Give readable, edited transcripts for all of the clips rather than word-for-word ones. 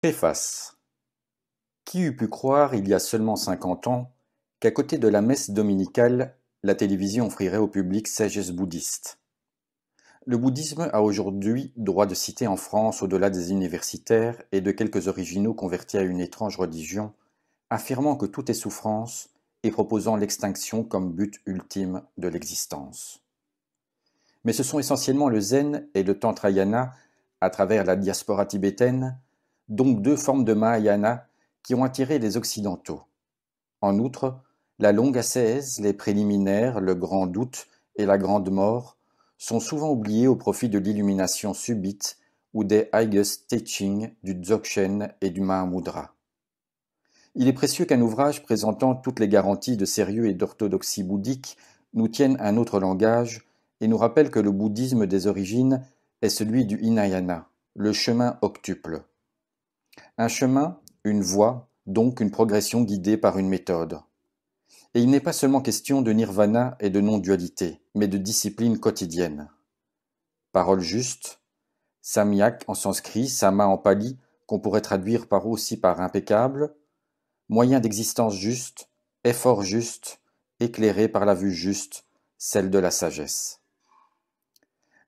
Préface. Qui eût pu croire, il y a seulement 50 ans, qu'à côté de la messe dominicale, la télévision offrirait au public sagesse bouddhiste. Le bouddhisme a aujourd'hui droit de citer en France au-delà des universitaires et de quelques originaux convertis à une étrange religion, affirmant que tout est souffrance et proposant l'extinction comme but ultime de l'existence. Mais ce sont essentiellement le zen et le tantrayana, à travers la diaspora tibétaine, donc deux formes de Mahayana qui ont attiré les Occidentaux. En outre, la longue ascèse, les préliminaires, le grand doute et la grande mort sont souvent oubliés au profit de l'illumination subite ou des highest teachings du Dzogchen et du Mahamudra. Il est précieux qu'un ouvrage présentant toutes les garanties de sérieux et d'orthodoxie bouddhique nous tienne un autre langage et nous rappelle que le bouddhisme des origines est celui du Hinayana, le chemin octuple. Un chemin, une voie, donc une progression guidée par une méthode. Et il n'est pas seulement question de nirvana et de non-dualité, mais de discipline quotidienne. Parole juste, samyak en sanskrit, sama en pali, qu'on pourrait traduire aussi par impeccable, moyen d'existence juste, effort juste, éclairé par la vue juste, celle de la sagesse.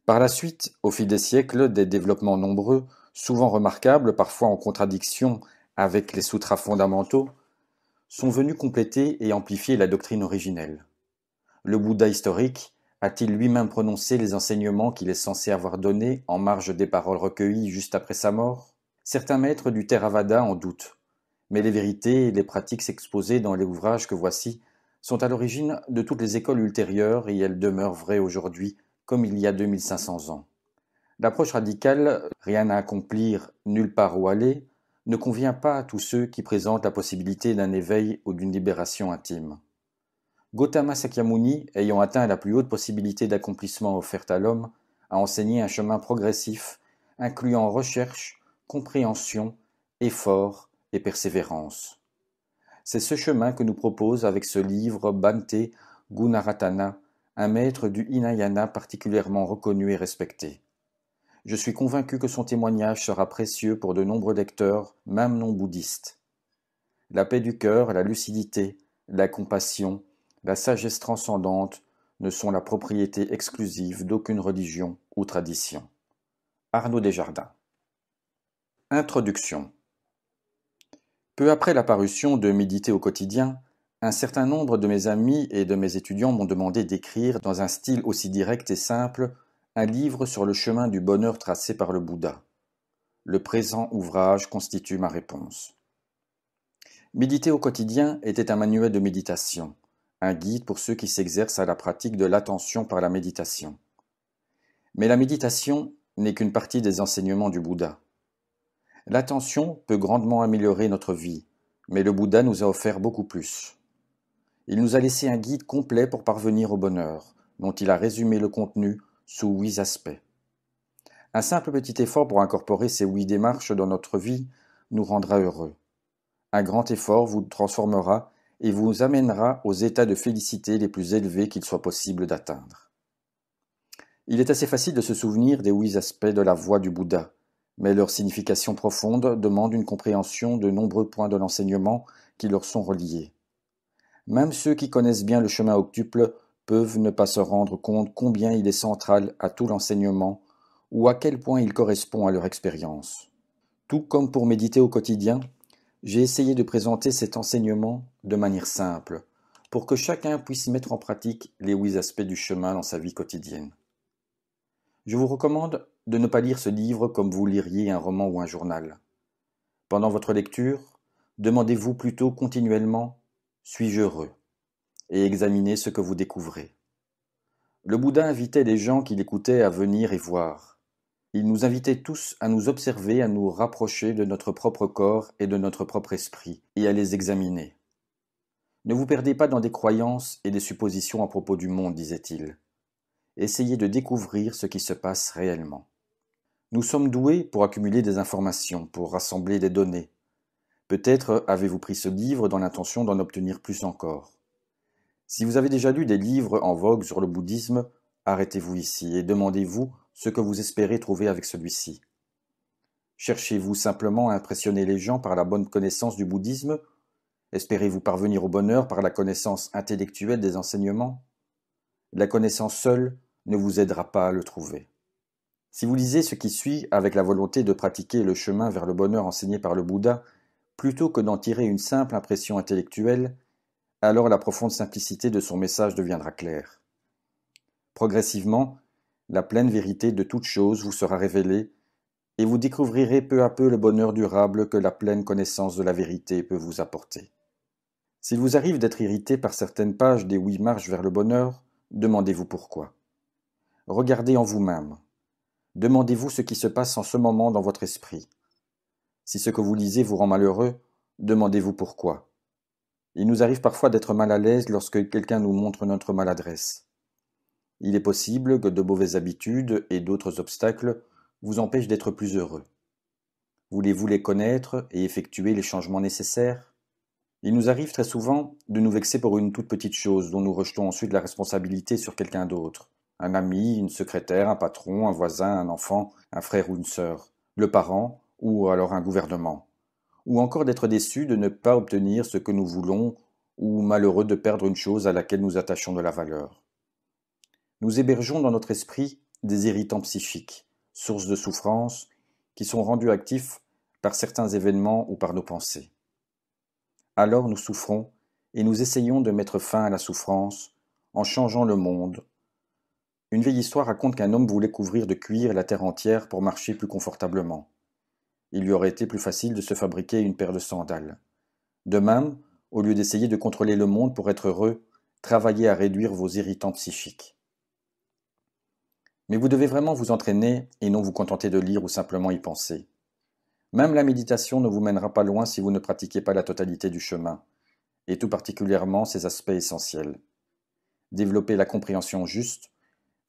Par la suite, au fil des siècles, des développements nombreux, souvent remarquables, parfois en contradiction avec les sutras fondamentaux, sont venus compléter et amplifier la doctrine originelle. Le Bouddha historique a-t-il lui-même prononcé les enseignements qu'il est censé avoir donnés en marge des paroles recueillies juste après sa mort? Certains maîtres du Theravada en doutent, mais les vérités et les pratiques exposées dans les ouvrages que voici sont à l'origine de toutes les écoles ultérieures et elles demeurent vraies aujourd'hui comme il y a 2500 ans. L'approche radicale, rien à accomplir, nulle part où aller, ne convient pas à tous ceux qui présentent la possibilité d'un éveil ou d'une libération intime. Gautama Sakyamuni, ayant atteint la plus haute possibilité d'accomplissement offerte à l'homme, a enseigné un chemin progressif, incluant recherche, compréhension, effort et persévérance. C'est ce chemin que nous propose avec ce livre Bhante Gunaratana, un maître du Hinayana particulièrement reconnu et respecté. Je suis convaincu que son témoignage sera précieux pour de nombreux lecteurs, même non bouddhistes. La paix du cœur, la lucidité, la compassion, la sagesse transcendante ne sont la propriété exclusive d'aucune religion ou tradition. Arnaud Desjardins. Introduction. Peu après la parution de Méditer au quotidien, un certain nombre de mes amis et de mes étudiants m'ont demandé d'écrire, dans un style aussi direct et simple, un livre sur le chemin du bonheur tracé par le Bouddha. Le présent ouvrage constitue ma réponse. Méditer au quotidien était un manuel de méditation, un guide pour ceux qui s'exercent à la pratique de l'attention par la méditation. Mais la méditation n'est qu'une partie des enseignements du Bouddha. L'attention peut grandement améliorer notre vie, mais le Bouddha nous a offert beaucoup plus. Il nous a laissé un guide complet pour parvenir au bonheur, dont il a résumé le contenu sous 8 aspects. Un simple petit effort pour incorporer ces 8 démarches dans notre vie nous rendra heureux. Un grand effort vous transformera et vous amènera aux états de félicité les plus élevés qu'il soit possible d'atteindre. Il est assez facile de se souvenir des 8 aspects de la voie du Bouddha, mais leur signification profonde demande une compréhension de nombreux points de l'enseignement qui leur sont reliés. Même ceux qui connaissent bien le chemin octuple peuvent ne pas se rendre compte combien il est central à tout l'enseignement ou à quel point il correspond à leur expérience. Tout comme pour méditer au quotidien, j'ai essayé de présenter cet enseignement de manière simple, pour que chacun puisse mettre en pratique les 8 aspects du chemin dans sa vie quotidienne. Je vous recommande de ne pas lire ce livre comme vous liriez un roman ou un journal. Pendant votre lecture, demandez-vous plutôt continuellement « Suis-je heureux ?» et examinez ce que vous découvrez. Le Bouddha invitait les gens qui l'écoutaient à venir et voir. Il nous invitait tous à nous observer, à nous rapprocher de notre propre corps et de notre propre esprit, et à les examiner. Ne vous perdez pas dans des croyances et des suppositions à propos du monde, disait-il. Essayez de découvrir ce qui se passe réellement. Nous sommes doués pour accumuler des informations, pour rassembler des données. Peut-être avez-vous pris ce livre dans l'intention d'en obtenir plus encore. Si vous avez déjà lu des livres en vogue sur le bouddhisme, arrêtez-vous ici et demandez-vous ce que vous espérez trouver avec celui-ci. Cherchez-vous simplement à impressionner les gens par la bonne connaissance du bouddhisme? Espérez-vous parvenir au bonheur par la connaissance intellectuelle des enseignements? La connaissance seule ne vous aidera pas à le trouver. Si vous lisez ce qui suit avec la volonté de pratiquer le chemin vers le bonheur enseigné par le Bouddha, plutôt que d'en tirer une simple impression intellectuelle, alors la profonde simplicité de son message deviendra claire. Progressivement, la pleine vérité de toute chose vous sera révélée, et vous découvrirez peu à peu le bonheur durable que la pleine connaissance de la vérité peut vous apporter. S'il vous arrive d'être irrité par certaines pages des 8 marches vers le bonheur, demandez-vous pourquoi. Regardez en vous-même. Demandez-vous ce qui se passe en ce moment dans votre esprit. Si ce que vous lisez vous rend malheureux, demandez-vous pourquoi. Il nous arrive parfois d'être mal à l'aise lorsque quelqu'un nous montre notre maladresse. Il est possible que de mauvaises habitudes et d'autres obstacles vous empêchent d'être plus heureux. Voulez-vous les connaître et effectuer les changements nécessaires? Il nous arrive très souvent de nous vexer pour une toute petite chose dont nous rejetons ensuite la responsabilité sur quelqu'un d'autre. Un ami, une secrétaire, un patron, un voisin, un enfant, un frère ou une sœur, le parent ou alors un gouvernement. Ou encore d'être déçu de ne pas obtenir ce que nous voulons ou malheureux de perdre une chose à laquelle nous attachons de la valeur. Nous hébergeons dans notre esprit des irritants psychiques, sources de souffrance, qui sont rendus actifs par certains événements ou par nos pensées. Alors nous souffrons et nous essayons de mettre fin à la souffrance en changeant le monde. Une vieille histoire raconte qu'un homme voulait couvrir de cuir la terre entière pour marcher plus confortablement. Il lui aurait été plus facile de se fabriquer une paire de sandales. De même, au lieu d'essayer de contrôler le monde pour être heureux, travaillez à réduire vos irritants psychiques. Mais vous devez vraiment vous entraîner et non vous contenter de lire ou simplement y penser. Même la méditation ne vous mènera pas loin si vous ne pratiquez pas la totalité du chemin, et tout particulièrement ses aspects essentiels. Développer la compréhension juste,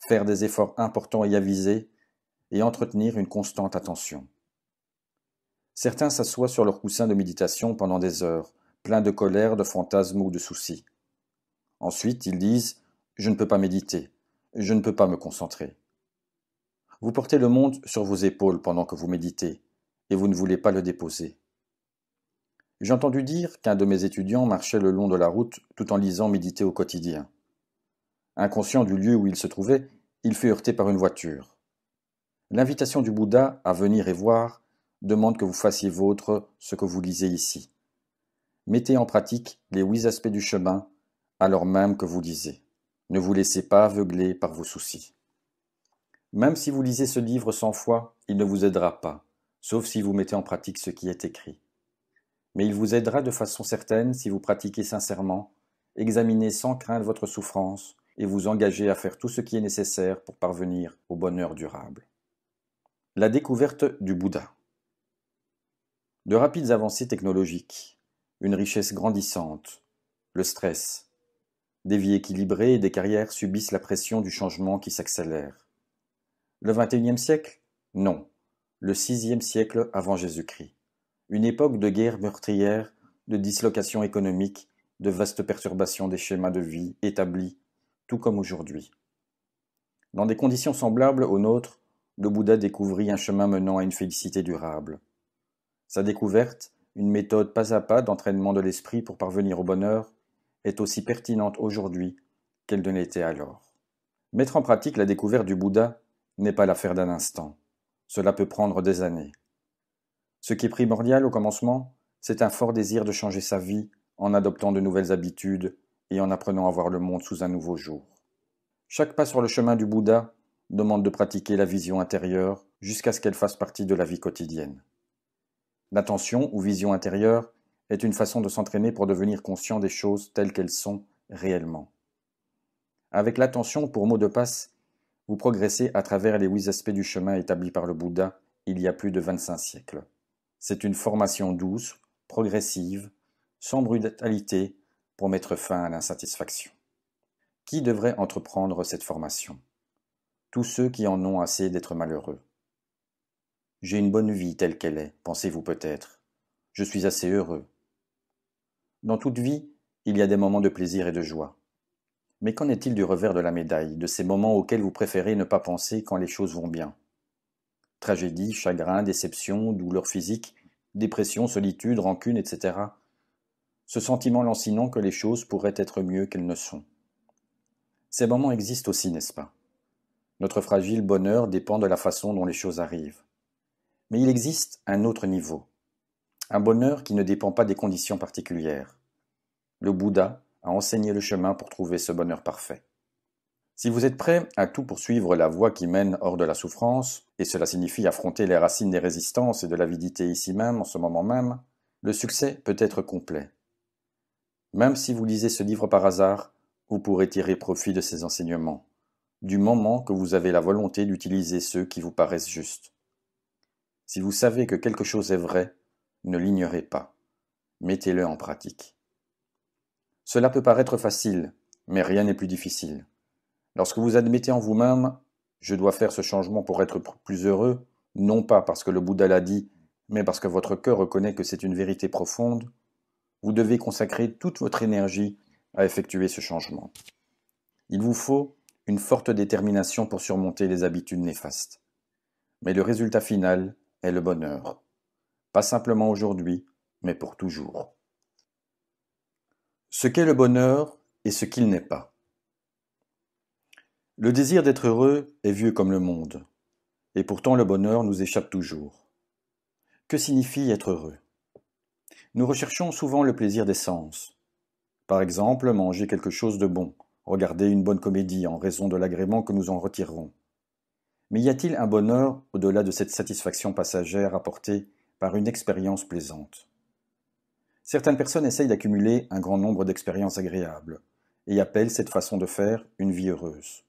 faire des efforts importants et avisés, et entretenir une constante attention. Certains s'assoient sur leur coussin de méditation pendant des heures, pleins de colère, de fantasmes ou de soucis. Ensuite, ils disent « Je ne peux pas méditer, je ne peux pas me concentrer ». Vous portez le monde sur vos épaules pendant que vous méditez, et vous ne voulez pas le déposer. J'ai entendu dire qu'un de mes étudiants marchait le long de la route tout en lisant méditer au quotidien. Inconscient du lieu où il se trouvait, il fut heurté par une voiture. L'invitation du Bouddha à venir et voir demande que vous fassiez vôtre ce que vous lisez ici. Mettez en pratique les 8 aspects du chemin alors même que vous lisez. Ne vous laissez pas aveugler par vos soucis. Même si vous lisez ce livre 100 fois, il ne vous aidera pas, sauf si vous mettez en pratique ce qui est écrit. Mais il vous aidera de façon certaine si vous pratiquez sincèrement, examinez sans crainte votre souffrance et vous engagez à faire tout ce qui est nécessaire pour parvenir au bonheur durable. La découverte du Bouddha. De rapides avancées technologiques, une richesse grandissante, le stress, des vies équilibrées et des carrières subissent la pression du changement qui s'accélère. Le XXIe siècle? Non, le VIe siècle avant Jésus-Christ. Une époque de guerre meurtrière, de dislocation économique, de vastes perturbations des schémas de vie établis, tout comme aujourd'hui. Dans des conditions semblables aux nôtres, le Bouddha découvrit un chemin menant à une félicité durable. Sa découverte, une méthode pas à pas d'entraînement de l'esprit pour parvenir au bonheur, est aussi pertinente aujourd'hui qu'elle ne l'était alors. Mettre en pratique la découverte du Bouddha n'est pas l'affaire d'un instant. Cela peut prendre des années. Ce qui est primordial au commencement, c'est un fort désir de changer sa vie en adoptant de nouvelles habitudes et en apprenant à voir le monde sous un nouveau jour. Chaque pas sur le chemin du Bouddha demande de pratiquer la vision intérieure jusqu'à ce qu'elle fasse partie de la vie quotidienne. L'attention ou vision intérieure est une façon de s'entraîner pour devenir conscient des choses telles qu'elles sont réellement. Avec l'attention pour mot de passe, vous progressez à travers les 8 aspects du chemin établi par le Bouddha il y a plus de 25 siècles. C'est une formation douce, progressive, sans brutalité pour mettre fin à l'insatisfaction. Qui devrait entreprendre cette formation? Tous ceux qui en ont assez d'être malheureux. J'ai une bonne vie telle qu'elle est, pensez-vous peut-être. Je suis assez heureux. Dans toute vie, il y a des moments de plaisir et de joie. Mais qu'en est-il du revers de la médaille, de ces moments auxquels vous préférez ne pas penser quand les choses vont bien? Tragédie, chagrin, déception, douleur physique, dépression, solitude, rancune, etc. Ce sentiment lancinant que les choses pourraient être mieux qu'elles ne sont. Ces moments existent aussi, n'est-ce pas? Notre fragile bonheur dépend de la façon dont les choses arrivent. Mais il existe un autre niveau. Un bonheur qui ne dépend pas des conditions particulières. Le Bouddha a enseigné le chemin pour trouver ce bonheur parfait. Si vous êtes prêt à tout poursuivre la voie qui mène hors de la souffrance, et cela signifie affronter les racines des résistances et de l'avidité ici même, en ce moment même, le succès peut être complet. Même si vous lisez ce livre par hasard, vous pourrez tirer profit de ses enseignements, du moment que vous avez la volonté d'utiliser ceux qui vous paraissent justes. Si vous savez que quelque chose est vrai, ne l'ignorez pas. Mettez-le en pratique. Cela peut paraître facile, mais rien n'est plus difficile. Lorsque vous admettez en vous-même « je dois faire ce changement pour être plus heureux », non pas parce que le Bouddha l'a dit, mais parce que votre cœur reconnaît que c'est une vérité profonde, vous devez consacrer toute votre énergie à effectuer ce changement. Il vous faut une forte détermination pour surmonter les habitudes néfastes. Mais le résultat final est le bonheur. Pas simplement aujourd'hui, mais pour toujours. Ce qu'est le bonheur et ce qu'il n'est pas. Le désir d'être heureux est vieux comme le monde, et pourtant le bonheur nous échappe toujours. Que signifie être heureux? Nous recherchons souvent le plaisir des sens. Par exemple, manger quelque chose de bon, regarder une bonne comédie en raison de l'agrément que nous en retirerons. Mais y a-t-il un bonheur au-delà de cette satisfaction passagère apportée par une expérience plaisante? Certaines personnes essayent d'accumuler un grand nombre d'expériences agréables et appellent cette façon de faire une vie heureuse.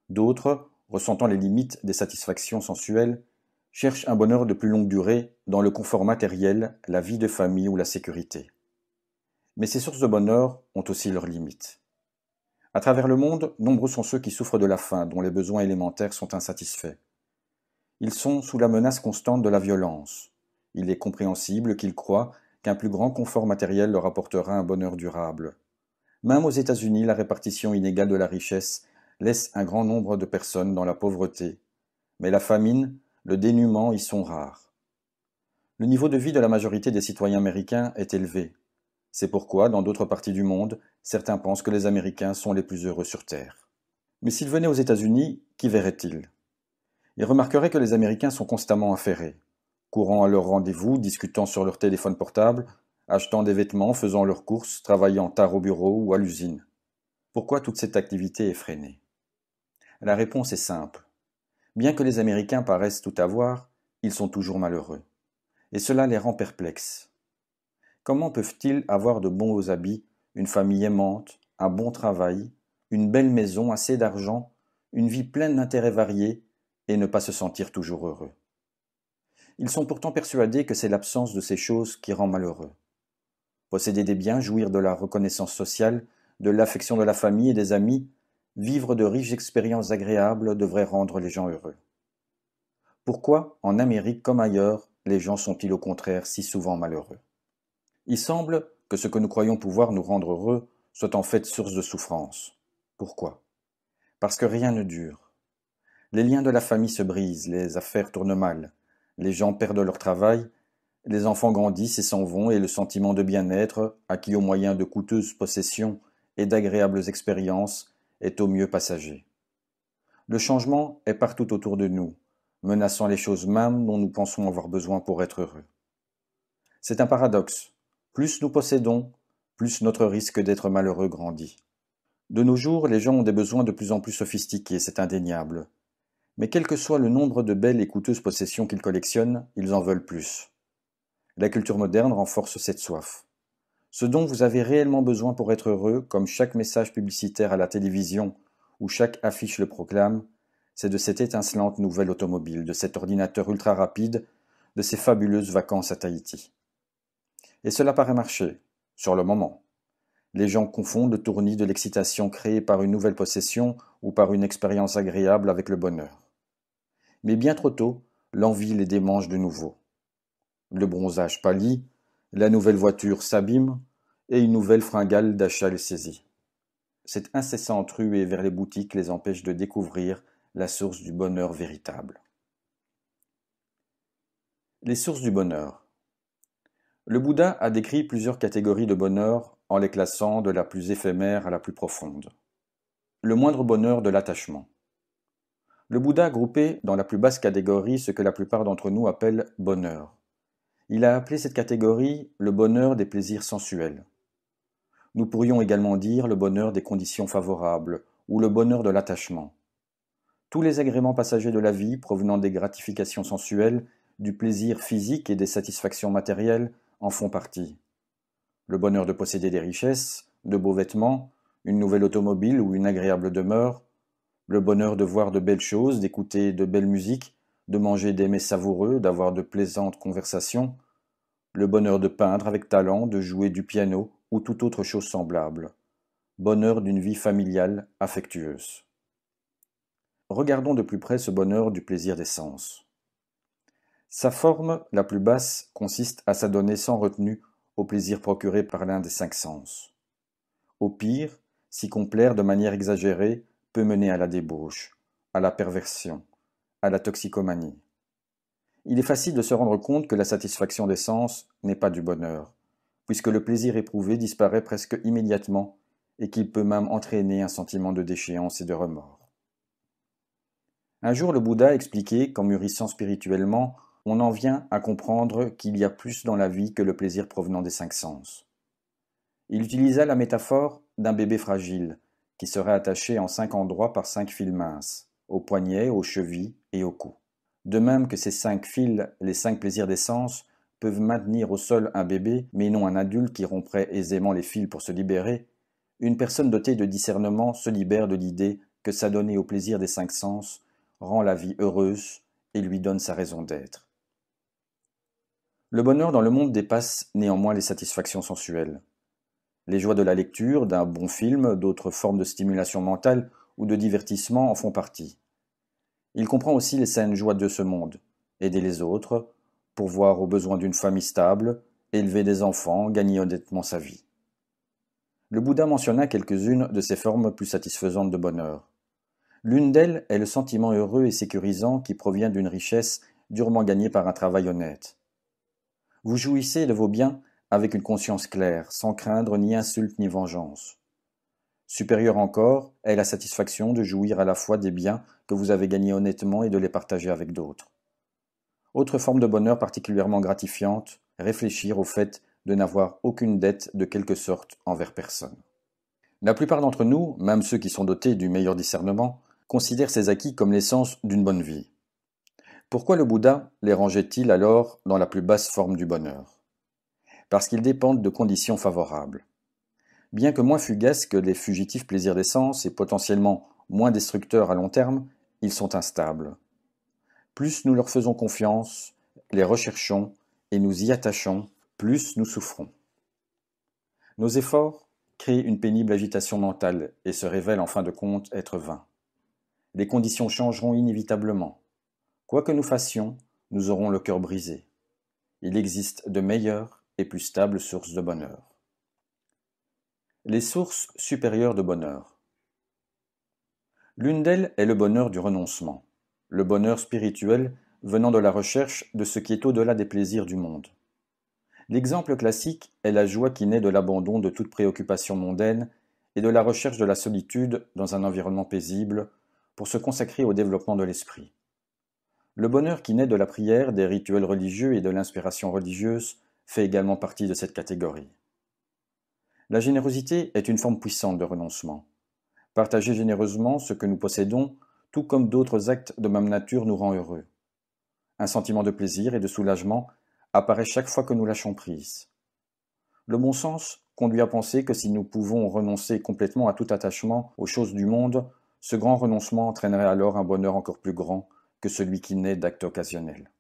D'autres, ressentant les limites des satisfactions sensuelles, cherchent un bonheur de plus longue durée dans le confort matériel, la vie de famille ou la sécurité. Mais ces sources de bonheur ont aussi leurs limites. À travers le monde, nombreux sont ceux qui souffrent de la faim, dont les besoins élémentaires sont insatisfaits. Ils sont sous la menace constante de la violence. Il est compréhensible qu'ils croient qu'un plus grand confort matériel leur apportera un bonheur durable. Même aux États-Unis, la répartition inégale de la richesse laisse un grand nombre de personnes dans la pauvreté. Mais la famine, le dénuement y sont rares. Le niveau de vie de la majorité des citoyens américains est élevé. C'est pourquoi, dans d'autres parties du monde, certains pensent que les Américains sont les plus heureux sur Terre. Mais s'ils venaient aux États-Unis, qu'y verraient-ils? Ils remarqueraient que les Américains sont constamment affairés, courant à leurs rendez-vous, discutant sur leur téléphone portable, achetant des vêtements, faisant leurs courses, travaillant tard au bureau ou à l'usine. Pourquoi toute cette activité effrénée? La réponse est simple. Bien que les Américains paraissent tout avoir, ils sont toujours malheureux. Et cela les rend perplexes. Comment peuvent-ils avoir de bons habits, une famille aimante, un bon travail, une belle maison, assez d'argent, une vie pleine d'intérêts variés, et ne pas se sentir toujours heureux? Ils sont pourtant persuadés que c'est l'absence de ces choses qui rend malheureux. Posséder des biens, jouir de la reconnaissance sociale, de l'affection de la famille et des amis, vivre de riches expériences agréables devrait rendre les gens heureux. Pourquoi, en Amérique comme ailleurs, les gens sont-ils au contraire si souvent malheureux? Il semble que ce que nous croyons pouvoir nous rendre heureux soit en fait source de souffrance. Pourquoi? Parce que rien ne dure. Les liens de la famille se brisent, les affaires tournent mal, les gens perdent leur travail, les enfants grandissent et s'en vont et le sentiment de bien-être, acquis au moyen de coûteuses possessions et d'agréables expériences, est au mieux passager. Le changement est partout autour de nous, menaçant les choses mêmes dont nous pensons avoir besoin pour être heureux. C'est un paradoxe. Plus nous possédons, plus notre risque d'être malheureux grandit. De nos jours, les gens ont des besoins de plus en plus sophistiqués, c'est indéniable. Mais quel que soit le nombre de belles et coûteuses possessions qu'ils collectionnent, ils en veulent plus. La culture moderne renforce cette soif. Ce dont vous avez réellement besoin pour être heureux, comme chaque message publicitaire à la télévision ou chaque affiche le proclame, c'est de cette étincelante nouvelle automobile, de cet ordinateur ultra rapide, de ces fabuleuses vacances à Tahiti. Et cela paraît marcher, sur le moment. Les gens confondent le tournis de l'excitation créée par une nouvelle possession ou par une expérience agréable avec le bonheur. Mais bien trop tôt, l'envie les démange de nouveau. Le bronzage pâlit, la nouvelle voiture s'abîme, et une nouvelle fringale d'achat les saisit. Cette incessante ruée vers les boutiques les empêche de découvrir la source du bonheur véritable. Les sources du bonheur. Le Bouddha a décrit plusieurs catégories de bonheur en les classant de la plus éphémère à la plus profonde. Le moindre bonheur de l'attachement. Le Bouddha a groupé dans la plus basse catégorie ce que la plupart d'entre nous appellent bonheur. Il a appelé cette catégorie le bonheur des plaisirs sensuels. Nous pourrions également dire le bonheur des conditions favorables ou le bonheur de l'attachement. Tous les agréments passagers de la vie provenant des gratifications sensuelles, du plaisir physique et des satisfactions matérielles en font partie. Le bonheur de posséder des richesses, de beaux vêtements, une nouvelle automobile ou une agréable demeure, le bonheur de voir de belles choses, d'écouter de belles musiques, de manger des mets savoureux, d'avoir de plaisantes conversations, le bonheur de peindre avec talent, de jouer du piano ou toute autre chose semblable, bonheur d'une vie familiale affectueuse. Regardons de plus près ce bonheur du plaisir des sens. Sa forme la plus basse consiste à s'adonner sans retenue au plaisir procuré par l'un des 5 sens. Au pire, s'y complaire de manière exagérée peut mener à la débauche, à la perversion, à la toxicomanie. Il est facile de se rendre compte que la satisfaction des sens n'est pas du bonheur, puisque le plaisir éprouvé disparaît presque immédiatement et qu'il peut même entraîner un sentiment de déchéance et de remords. Un jour, le Bouddha expliquait qu'en mûrissant spirituellement, on en vient à comprendre qu'il y a plus dans la vie que le plaisir provenant des 5 sens. Il utilisa la métaphore d'un bébé fragile qui serait attaché en 5 endroits par 5 fils minces, aux poignets, aux chevilles et au cou. De même que ces 5 fils, les 5 plaisirs des sens, peuvent maintenir au sol un bébé, mais non un adulte qui romprait aisément les fils pour se libérer, une personne dotée de discernement se libère de l'idée que s'adonner au plaisir des 5 sens rend la vie heureuse et lui donne sa raison d'être. Le bonheur dans le monde dépasse néanmoins les satisfactions sensuelles. Les joies de la lecture, d'un bon film, d'autres formes de stimulation mentale ou de divertissement en font partie. Il comprend aussi les saines joies de ce monde, aider les autres, pourvoir aux besoins d'une famille stable, élever des enfants, gagner honnêtement sa vie. Le Bouddha mentionna quelques-unes de ces formes plus satisfaisantes de bonheur. L'une d'elles est le sentiment heureux et sécurisant qui provient d'une richesse durement gagnée par un travail honnête. Vous jouissez de vos biens avec une conscience claire, sans craindre ni insulte ni vengeance. Supérieure encore est la satisfaction de jouir à la fois des biens que vous avez gagnés honnêtement et de les partager avec d'autres. Autre forme de bonheur particulièrement gratifiante, réfléchir au fait de n'avoir aucune dette de quelque sorte envers personne. La plupart d'entre nous, même ceux qui sont dotés du meilleur discernement, considèrent ces acquis comme l'essence d'une bonne vie. Pourquoi le Bouddha les rangeait-il alors dans la plus basse forme du bonheur? Parce qu'ils dépendent de conditions favorables. Bien que moins fugaces que les fugitifs plaisirs des sens et potentiellement moins destructeurs à long terme, ils sont instables. Plus nous leur faisons confiance, les recherchons et nous y attachons, plus nous souffrons. Nos efforts créent une pénible agitation mentale et se révèlent en fin de compte être vains. Les conditions changeront inévitablement. Quoi que nous fassions, nous aurons le cœur brisé. Il existe de meilleures et plus stables sources de bonheur. Les sources supérieures de bonheur. L'une d'elles est le bonheur du renoncement, le bonheur spirituel venant de la recherche de ce qui est au-delà des plaisirs du monde. L'exemple classique est la joie qui naît de l'abandon de toute préoccupation mondaine et de la recherche de la solitude dans un environnement paisible pour se consacrer au développement de l'esprit. Le bonheur qui naît de la prière, des rituels religieux et de l'inspiration religieuse fait également partie de cette catégorie. La générosité est une forme puissante de renoncement. Partager généreusement ce que nous possédons, tout comme d'autres actes de même nature, nous rend heureux. Un sentiment de plaisir et de soulagement apparaît chaque fois que nous lâchons prise. Le bon sens conduit à penser que si nous pouvons renoncer complètement à tout attachement aux choses du monde, ce grand renoncement entraînerait alors un bonheur encore plus grand que celui qui naît d'actes occasionnels.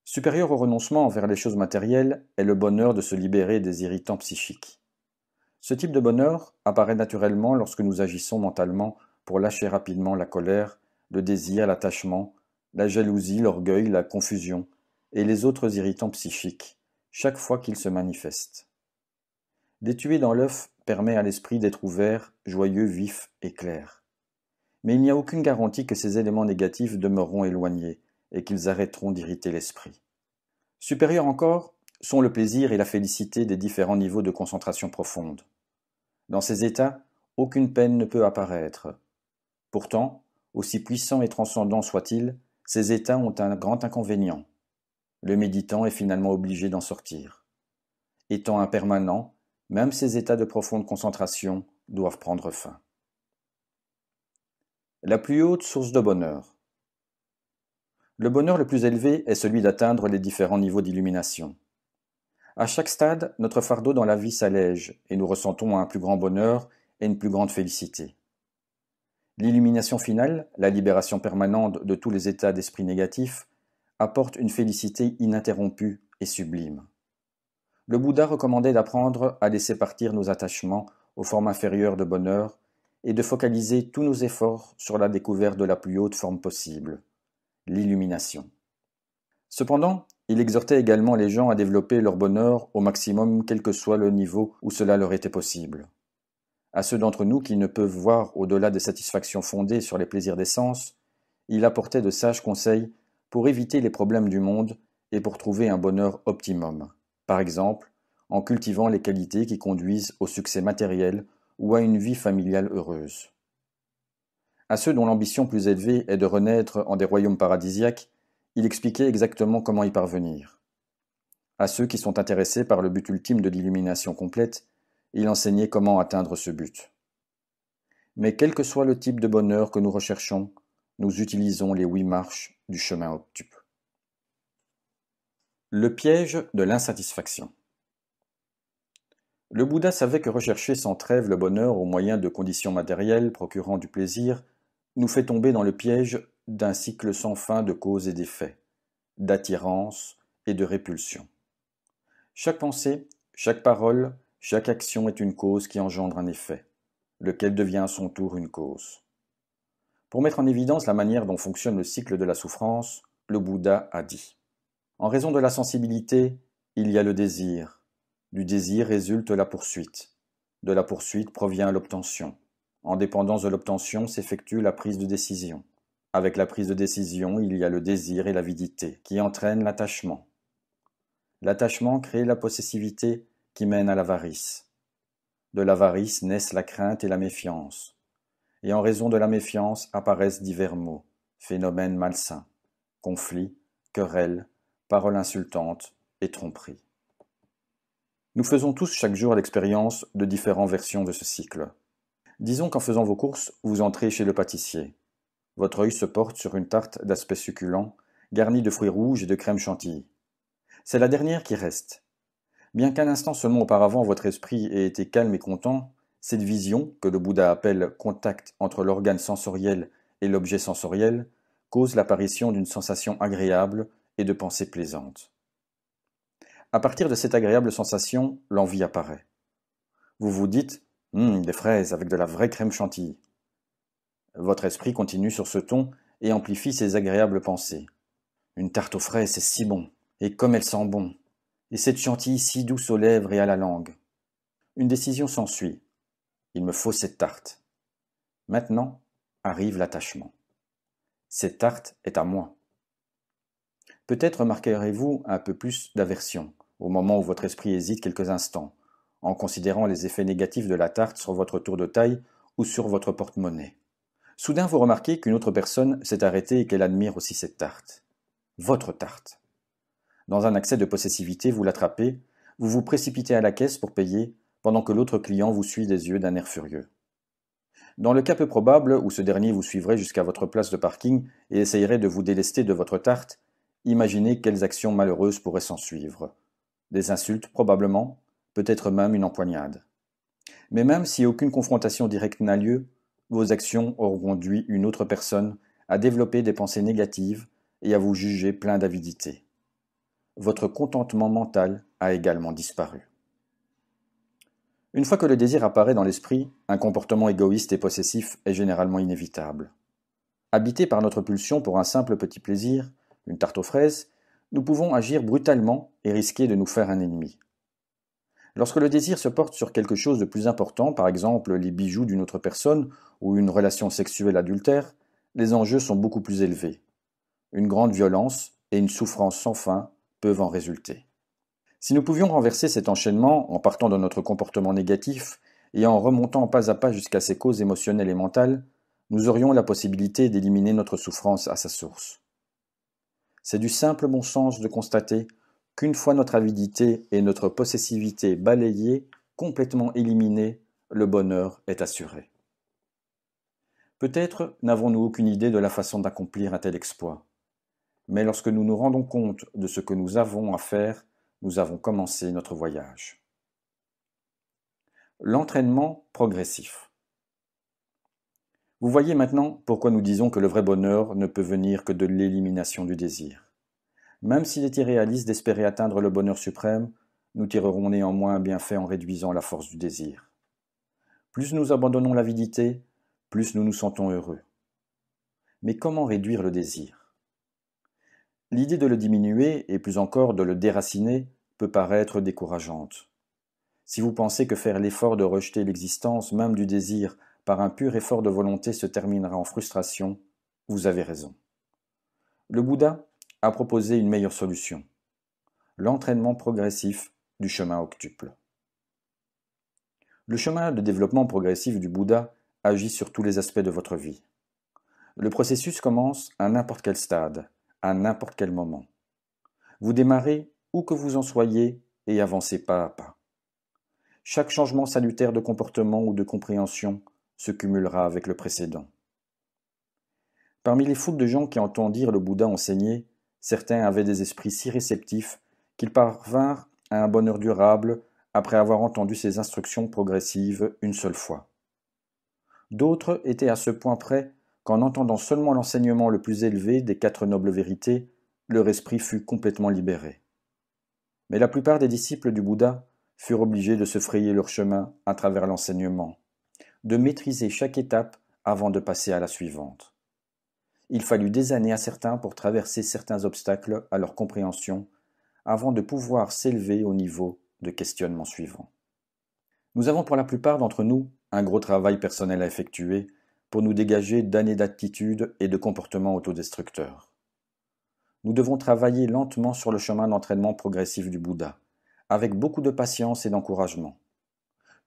Supérieur au renoncement envers les choses matérielles est le bonheur de se libérer des irritants psychiques. Ce type de bonheur apparaît naturellement lorsque nous agissons mentalement pour lâcher rapidement la colère, le désir, l'attachement, la jalousie, l'orgueil, la confusion et les autres irritants psychiques, chaque fois qu'ils se manifestent. Les tuer dans l'œuf permet à l'esprit d'être ouvert, joyeux, vif et clair. Mais il n'y a aucune garantie que ces éléments négatifs demeureront éloignés et qu'ils arrêteront d'irriter l'esprit. Supérieurs encore sont le plaisir et la félicité des différents niveaux de concentration profonde. Dans ces états, aucune peine ne peut apparaître. Pourtant, aussi puissants et transcendants soient-ils, ces états ont un grand inconvénient. Le méditant est finalement obligé d'en sortir. Étant impermanents, même ces états de profonde concentration doivent prendre fin. La plus haute source de bonheur. Le bonheur le plus élevé est celui d'atteindre les différents niveaux d'illumination. À chaque stade, notre fardeau dans la vie s'allège et nous ressentons un plus grand bonheur et une plus grande félicité. L'illumination finale, la libération permanente de tous les états d'esprit négatifs, apporte une félicité ininterrompue et sublime. Le Bouddha recommandait d'apprendre à laisser partir nos attachements aux formes inférieures de bonheur et de focaliser tous nos efforts sur la découverte de la plus haute forme possible, l'illumination. Cependant, il exhortait également les gens à développer leur bonheur au maximum quel que soit le niveau où cela leur était possible. À ceux d'entre nous qui ne peuvent voir au-delà des satisfactions fondées sur les plaisirs des sens, il apportait de sages conseils pour éviter les problèmes du monde et pour trouver un bonheur optimum, par exemple en cultivant les qualités qui conduisent au succès matériel ou à une vie familiale heureuse. À ceux dont l'ambition plus élevée est de renaître en des royaumes paradisiaques, il expliquait exactement comment y parvenir. À ceux qui sont intéressés par le but ultime de l'illumination complète, il enseignait comment atteindre ce but. Mais quel que soit le type de bonheur que nous recherchons, nous utilisons les 8 marches du chemin octuple. Le piège de l'insatisfaction. Le Bouddha savait que rechercher sans trêve le bonheur au moyen de conditions matérielles procurant du plaisir nous fait tomber dans le piège d'un cycle sans fin de causes et d'effets, d'attirance et de répulsion. Chaque pensée, chaque parole, chaque action est une cause qui engendre un effet, lequel devient à son tour une cause. Pour mettre en évidence la manière dont fonctionne le cycle de la souffrance, le Bouddha a dit : en raison de la sensibilité, il y a le désir. Du désir résulte la poursuite. De la poursuite provient l'obtention. En dépendance de l'obtention s'effectue la prise de décision. Avec la prise de décision, il y a le désir et l'avidité, qui entraînent l'attachement. L'attachement crée la possessivité qui mène à l'avarice. De l'avarice naissent la crainte et la méfiance. Et en raison de la méfiance apparaissent divers maux, phénomènes malsains, conflits, querelles, paroles insultantes et tromperies. Nous faisons tous chaque jour l'expérience de différentes versions de ce cycle. Disons qu'en faisant vos courses, vous entrez chez le pâtissier. Votre œil se porte sur une tarte d'aspect succulent, garnie de fruits rouges et de crème chantilly. C'est la dernière qui reste. Bien qu'un instant seulement auparavant votre esprit ait été calme et content, cette vision, que le Bouddha appelle contact entre l'organe sensoriel et l'objet sensoriel, cause l'apparition d'une sensation agréable et de pensées plaisantes. À partir de cette agréable sensation, l'envie apparaît. Vous vous dites « des fraises avec de la vraie crème chantilly ». Votre esprit continue sur ce ton et amplifie ses agréables pensées. Une tarte aux fraises, c'est si bon, et comme elle sent bon, et cette chantilly si douce aux lèvres et à la langue. Une décision s'ensuit. Il me faut cette tarte. Maintenant arrive l'attachement. Cette tarte est à moi. Peut-être remarquerez-vous un peu plus d'aversion au moment où votre esprit hésite quelques instants, en considérant les effets négatifs de la tarte sur votre tour de taille ou sur votre porte-monnaie. Soudain, vous remarquez qu'une autre personne s'est arrêtée et qu'elle admire aussi cette tarte. Votre tarte. Dans un accès de possessivité, vous l'attrapez, vous vous précipitez à la caisse pour payer, pendant que l'autre client vous suit des yeux d'un air furieux. Dans le cas peu probable où ce dernier vous suivrait jusqu'à votre place de parking et essayerait de vous délester de votre tarte, imaginez quelles actions malheureuses pourraient s'en suivre. Des insultes probablement, peut-être même une empoignade. Mais même si aucune confrontation directe n'a lieu, vos actions auront conduit une autre personne à développer des pensées négatives et à vous juger plein d'avidité. Votre contentement mental a également disparu. Une fois que le désir apparaît dans l'esprit, un comportement égoïste et possessif est généralement inévitable. Habités par notre pulsion pour un simple petit plaisir, une tarte aux fraises, nous pouvons agir brutalement et risquer de nous faire un ennemi. Lorsque le désir se porte sur quelque chose de plus important, par exemple les bijoux d'une autre personne ou une relation sexuelle adultère, les enjeux sont beaucoup plus élevés. Une grande violence et une souffrance sans fin peuvent en résulter. Si nous pouvions renverser cet enchaînement en partant de notre comportement négatif et en remontant pas à pas jusqu'à ses causes émotionnelles et mentales, nous aurions la possibilité d'éliminer notre souffrance à sa source. C'est du simple bon sens de constater qu'une fois notre avidité et notre possessivité balayées, complètement éliminées, le bonheur est assuré. Peut-être n'avons-nous aucune idée de la façon d'accomplir un tel exploit, mais lorsque nous nous rendons compte de ce que nous avons à faire, nous avons commencé notre voyage. L'entraînement progressif. Vous voyez maintenant pourquoi nous disons que le vrai bonheur ne peut venir que de l'élimination du désir. Même s'il est irréaliste d'espérer atteindre le bonheur suprême, nous tirerons néanmoins un bienfait en réduisant la force du désir. Plus nous abandonnons l'avidité, plus nous nous sentons heureux. Mais comment réduire le désir? L'idée de le diminuer, et plus encore de le déraciner, peut paraître décourageante. Si vous pensez que faire l'effort de rejeter l'existence même du désir par un pur effort de volonté se terminera en frustration, vous avez raison. Le Bouddha a proposé une meilleure solution, l'entraînement progressif du chemin octuple. Le chemin de développement progressif du Bouddha agit sur tous les aspects de votre vie. Le processus commence à n'importe quel stade, à n'importe quel moment. Vous démarrez où que vous en soyez et avancez pas à pas. Chaque changement salutaire de comportement ou de compréhension se cumulera avec le précédent. Parmi les foules de gens qui entendirent le Bouddha enseigner, certains avaient des esprits si réceptifs qu'ils parvinrent à un bonheur durable après avoir entendu ses instructions progressives une seule fois. D'autres étaient à ce point près qu'en entendant seulement l'enseignement le plus élevé des 4 nobles vérités, leur esprit fut complètement libéré. Mais la plupart des disciples du Bouddha furent obligés de se frayer leur chemin à travers l'enseignement, de maîtriser chaque étape avant de passer à la suivante. Il fallut des années à certains pour traverser certains obstacles à leur compréhension avant de pouvoir s'élever au niveau de questionnement suivant. Nous avons pour la plupart d'entre nous un gros travail personnel à effectuer pour nous dégager d'années d'attitudes et de comportements autodestructeurs. Nous devons travailler lentement sur le chemin d'entraînement progressif du Bouddha, avec beaucoup de patience et d'encouragement.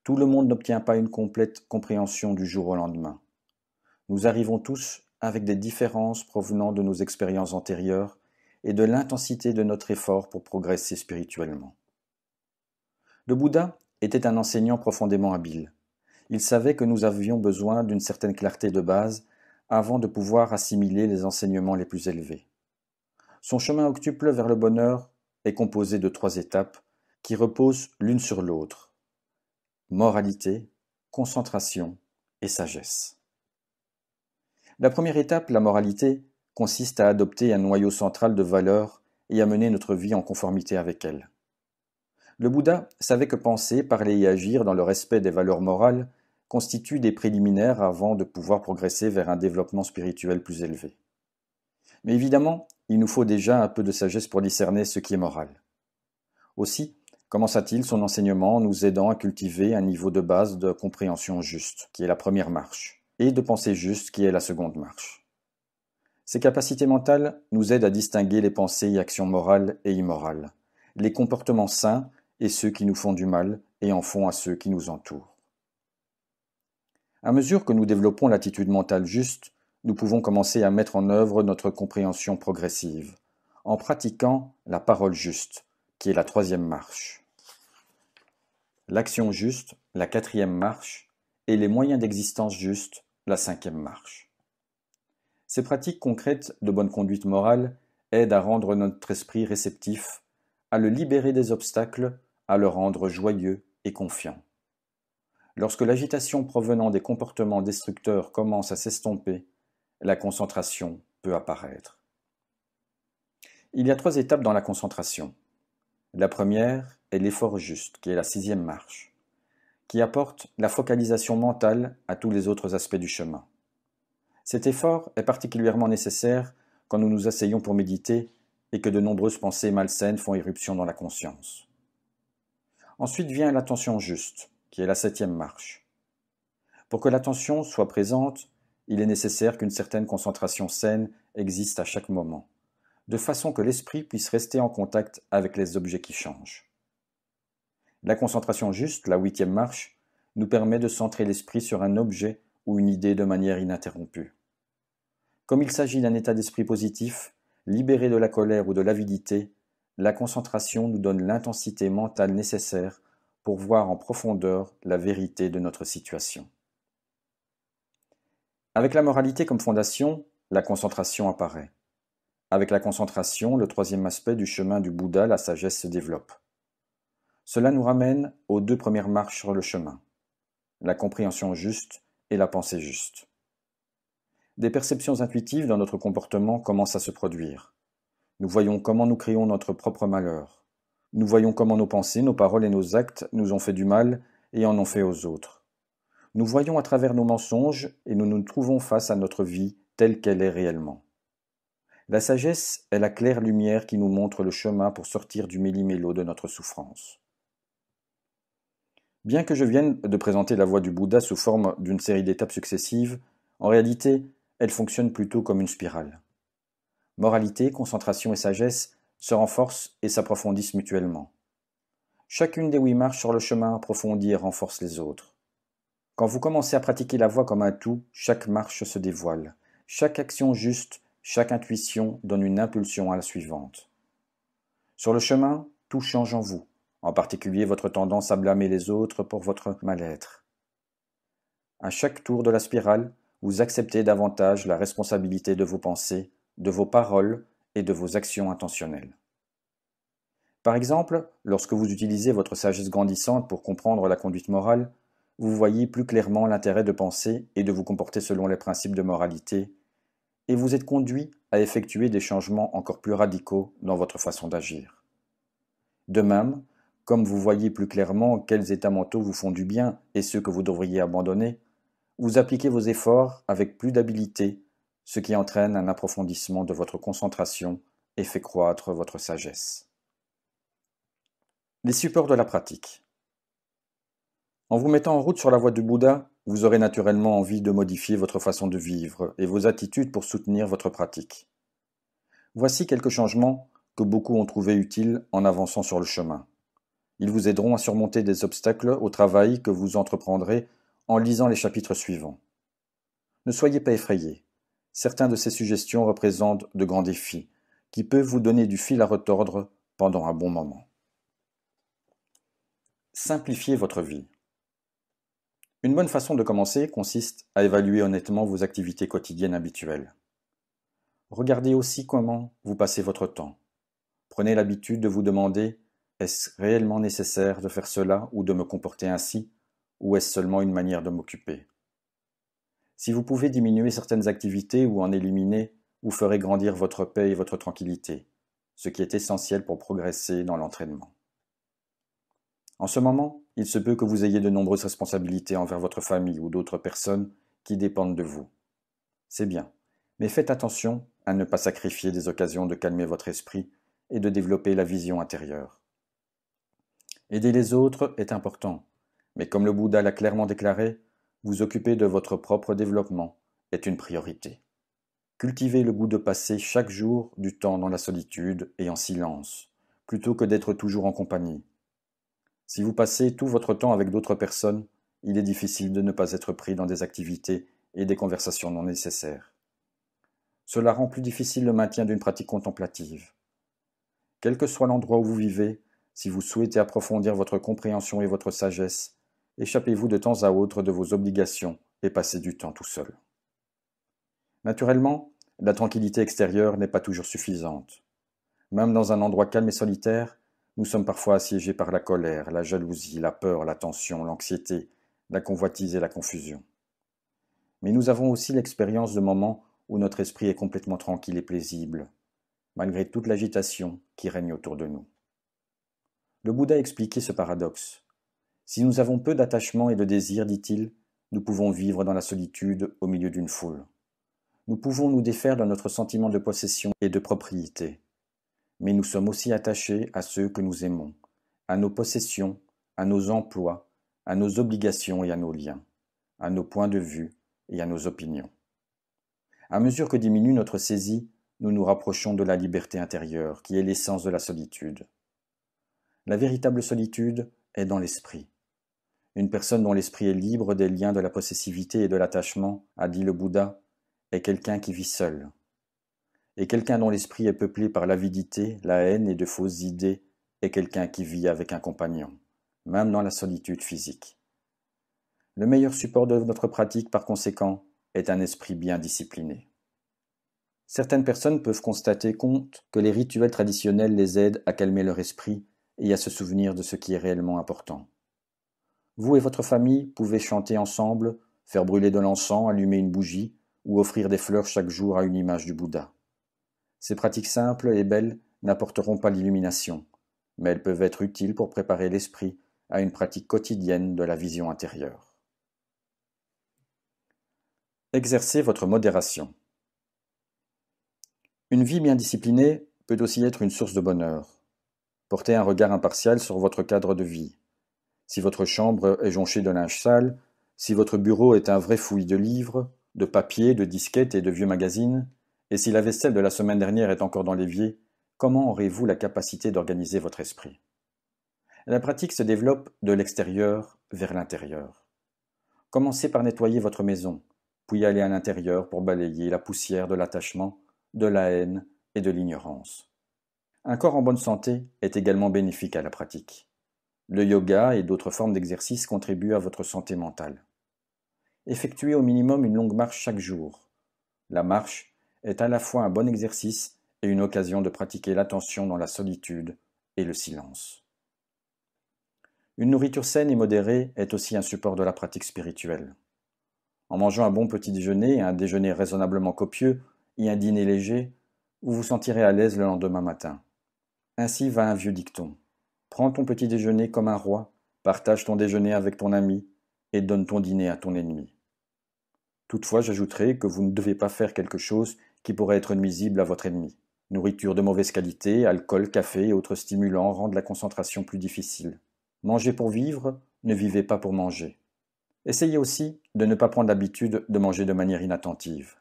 Tout le monde n'obtient pas une complète compréhension du jour au lendemain. Nous arrivons tous avec des différences provenant de nos expériences antérieures et de l'intensité de notre effort pour progresser spirituellement. Le Bouddha était un enseignant profondément habile. Il savait que nous avions besoin d'une certaine clarté de base avant de pouvoir assimiler les enseignements les plus élevés. Son chemin octuple vers le bonheur est composé de 3 étapes qui reposent l'une sur l'autre: moralité, concentration et sagesse. La première étape, la moralité, consiste à adopter un noyau central de valeurs et à mener notre vie en conformité avec elles. Le Bouddha savait que penser, parler et agir dans le respect des valeurs morales constituent des préliminaires avant de pouvoir progresser vers un développement spirituel plus élevé. Mais évidemment, il nous faut déjà un peu de sagesse pour discerner ce qui est moral. Aussi, commença-t-il son enseignement en nous aidant à cultiver un niveau de base de compréhension juste, qui est la première marche, et de pensée juste, qui est la seconde marche. Ces capacités mentales nous aident à distinguer les pensées et actions morales et immorales, les comportements sains et ceux qui nous font du mal et en font à ceux qui nous entourent. À mesure que nous développons l'attitude mentale juste, nous pouvons commencer à mettre en œuvre notre compréhension progressive, en pratiquant la parole juste, qui est la 3e marche. L'action juste, la 4e marche, et les moyens d'existence juste, la 5e marche. Ces pratiques concrètes de bonne conduite morale aident à rendre notre esprit réceptif, à le libérer des obstacles, à le rendre joyeux et confiant. Lorsque l'agitation provenant des comportements destructeurs commence à s'estomper, la concentration peut apparaître. Il y a 3 étapes dans la concentration. La première est l'effort juste, qui est la 6e marche, qui apporte la focalisation mentale à tous les autres aspects du chemin. Cet effort est particulièrement nécessaire quand nous nous asseyons pour méditer et que de nombreuses pensées malsaines font irruption dans la conscience. Ensuite vient l'attention juste, qui est la 7e marche. Pour que l'attention soit présente, il est nécessaire qu'une certaine concentration saine existe à chaque moment, de façon que l'esprit puisse rester en contact avec les objets qui changent. La concentration juste, la 8e marche, nous permet de centrer l'esprit sur un objet ou une idée de manière ininterrompue. Comme il s'agit d'un état d'esprit positif, libéré de la colère ou de l'avidité, la concentration nous donne l'intensité mentale nécessaire pour voir en profondeur la vérité de notre situation. Avec la moralité comme fondation, la concentration apparaît. Avec la concentration, le 3e aspect du chemin du Bouddha, la sagesse, se développe. Cela nous ramène aux 2 premières marches sur le chemin, la compréhension juste et la pensée juste. Des perceptions intuitives dans notre comportement commencent à se produire. Nous voyons comment nous créons notre propre malheur. Nous voyons comment nos pensées, nos paroles et nos actes nous ont fait du mal et en ont fait aux autres. Nous voyons à travers nos mensonges et nous nous trouvons face à notre vie telle qu'elle est réellement. La sagesse est la claire lumière qui nous montre le chemin pour sortir du méli-mélo de notre souffrance. Bien que je vienne de présenter la voie du Bouddha sous forme d'une série d'étapes successives, en réalité, elle fonctionne plutôt comme une spirale. Moralité, concentration et sagesse se renforcent et s'approfondissent mutuellement. Chacune des 8 marches sur le chemin approfondit et renforce les autres. Quand vous commencez à pratiquer la voie comme un tout, chaque marche se dévoile. Chaque action juste, chaque intuition donne une impulsion à la suivante. Sur le chemin, tout change en vous, en particulier votre tendance à blâmer les autres pour votre mal-être. À chaque tour de la spirale, vous acceptez davantage la responsabilité de vos pensées, de vos paroles et de vos actions intentionnelles. Par exemple, lorsque vous utilisez votre sagesse grandissante pour comprendre la conduite morale, vous voyez plus clairement l'intérêt de penser et de vous comporter selon les principes de moralité, et vous êtes conduit à effectuer des changements encore plus radicaux dans votre façon d'agir. De même, comme vous voyez plus clairement quels états mentaux vous font du bien et ceux que vous devriez abandonner, vous appliquez vos efforts avec plus d'habileté, ce qui entraîne un approfondissement de votre concentration et fait croître votre sagesse. Les supports de la pratique. En vous mettant en route sur la voie du Bouddha, vous aurez naturellement envie de modifier votre façon de vivre et vos attitudes pour soutenir votre pratique. Voici quelques changements que beaucoup ont trouvé utiles en avançant sur le chemin. Ils vous aideront à surmonter des obstacles au travail que vous entreprendrez en lisant les chapitres suivants. Ne soyez pas effrayés. Certains de ces suggestions représentent de grands défis qui peuvent vous donner du fil à retordre pendant un bon moment. Simplifiez votre vie. Une bonne façon de commencer consiste à évaluer honnêtement vos activités quotidiennes habituelles. Regardez aussi comment vous passez votre temps. Prenez l'habitude de vous demander « Est-ce réellement nécessaire de faire cela ou de me comporter ainsi, ou est-ce seulement une manière de m'occuper ?» Si vous pouvez diminuer certaines activités ou en éliminer, vous ferez grandir votre paix et votre tranquillité, ce qui est essentiel pour progresser dans l'entraînement. En ce moment, il se peut que vous ayez de nombreuses responsabilités envers votre famille ou d'autres personnes qui dépendent de vous. C'est bien, mais faites attention à ne pas sacrifier des occasions de calmer votre esprit et de développer la vision intérieure. Aider les autres est important, mais comme le Bouddha l'a clairement déclaré, vous occuper de votre propre développement est une priorité. Cultivez le goût de passer chaque jour du temps dans la solitude et en silence, plutôt que d'être toujours en compagnie. Si vous passez tout votre temps avec d'autres personnes, il est difficile de ne pas être pris dans des activités et des conversations non nécessaires. Cela rend plus difficile le maintien d'une pratique contemplative. Quel que soit l'endroit où vous vivez, si vous souhaitez approfondir votre compréhension et votre sagesse, échappez-vous de temps à autre de vos obligations et passez du temps tout seul. Naturellement, la tranquillité extérieure n'est pas toujours suffisante. Même dans un endroit calme et solitaire, nous sommes parfois assiégés par la colère, la jalousie, la peur, la tension, l'anxiété, la convoitise et la confusion. Mais nous avons aussi l'expérience de moments où notre esprit est complètement tranquille et paisible, malgré toute l'agitation qui règne autour de nous. Le Bouddha expliquait ce paradoxe. Si nous avons peu d'attachement et de désir, dit-il, nous pouvons vivre dans la solitude au milieu d'une foule. Nous pouvons nous défaire de notre sentiment de possession et de propriété. Mais nous sommes aussi attachés à ceux que nous aimons, à nos possessions, à nos emplois, à nos obligations et à nos liens, à nos points de vue et à nos opinions. À mesure que diminue notre saisie, nous nous rapprochons de la liberté intérieure, qui est l'essence de la solitude. La véritable solitude est dans l'esprit. Une personne dont l'esprit est libre des liens de la possessivité et de l'attachement, a dit le Bouddha, est quelqu'un qui vit seul. Et quelqu'un dont l'esprit est peuplé par l'avidité, la haine et de fausses idées est quelqu'un qui vit avec un compagnon, même dans la solitude physique. Le meilleur support de notre pratique, par conséquent, est un esprit bien discipliné. Certaines personnes peuvent constater que les rituels traditionnels les aident à calmer leur esprit et à se souvenir de ce qui est réellement important. Vous et votre famille pouvez chanter ensemble, faire brûler de l'encens, allumer une bougie ou offrir des fleurs chaque jour à une image du Bouddha. Ces pratiques simples et belles n'apporteront pas l'illumination, mais elles peuvent être utiles pour préparer l'esprit à une pratique quotidienne de la vision intérieure. Exercez votre modération. Une vie bien disciplinée peut aussi être une source de bonheur. Portez un regard impartial sur votre cadre de vie. Si votre chambre est jonchée de linge sale, si votre bureau est un vrai fouillis de livres, de papiers, de disquettes et de vieux magazines, et si la vaisselle de la semaine dernière est encore dans l'évier, comment aurez-vous la capacité d'organiser votre esprit? La pratique se développe de l'extérieur vers l'intérieur. Commencez par nettoyer votre maison, puis allez à l'intérieur pour balayer la poussière de l'attachement, de la haine et de l'ignorance. Un corps en bonne santé est également bénéfique à la pratique. Le yoga et d'autres formes d'exercice contribuent à votre santé mentale. Effectuez au minimum une longue marche chaque jour. La marche est à la fois un bon exercice et une occasion de pratiquer l'attention dans la solitude et le silence. Une nourriture saine et modérée est aussi un support de la pratique spirituelle. En mangeant un bon petit déjeuner, un déjeuner raisonnablement copieux et un dîner léger, vous vous sentirez à l'aise le lendemain matin. Ainsi va un vieux dicton. Prends ton petit déjeuner comme un roi, partage ton déjeuner avec ton ami et donne ton dîner à ton ennemi. Toutefois, j'ajouterai que vous ne devez pas faire quelque chose qui pourrait être nuisible à votre ennemi. Nourriture de mauvaise qualité, alcool, café et autres stimulants rendent la concentration plus difficile. Mangez pour vivre, ne vivez pas pour manger. Essayez aussi de ne pas prendre l'habitude de manger de manière inattentive.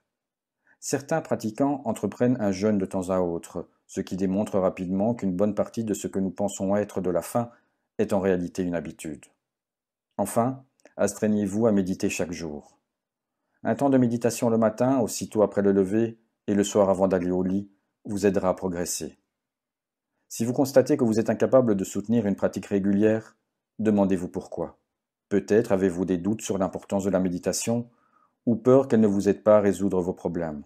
Certains pratiquants entreprennent un jeûne de temps à autre, ce qui démontre rapidement qu'une bonne partie de ce que nous pensons être de la faim est en réalité une habitude. Enfin, astreignez-vous à méditer chaque jour. Un temps de méditation le matin, aussitôt après le lever, et le soir avant d'aller au lit, vous aidera à progresser. Si vous constatez que vous êtes incapable de soutenir une pratique régulière, demandez-vous pourquoi. Peut-être avez-vous des doutes sur l'importance de la méditation, ou peur qu'elle ne vous aide pas à résoudre vos problèmes.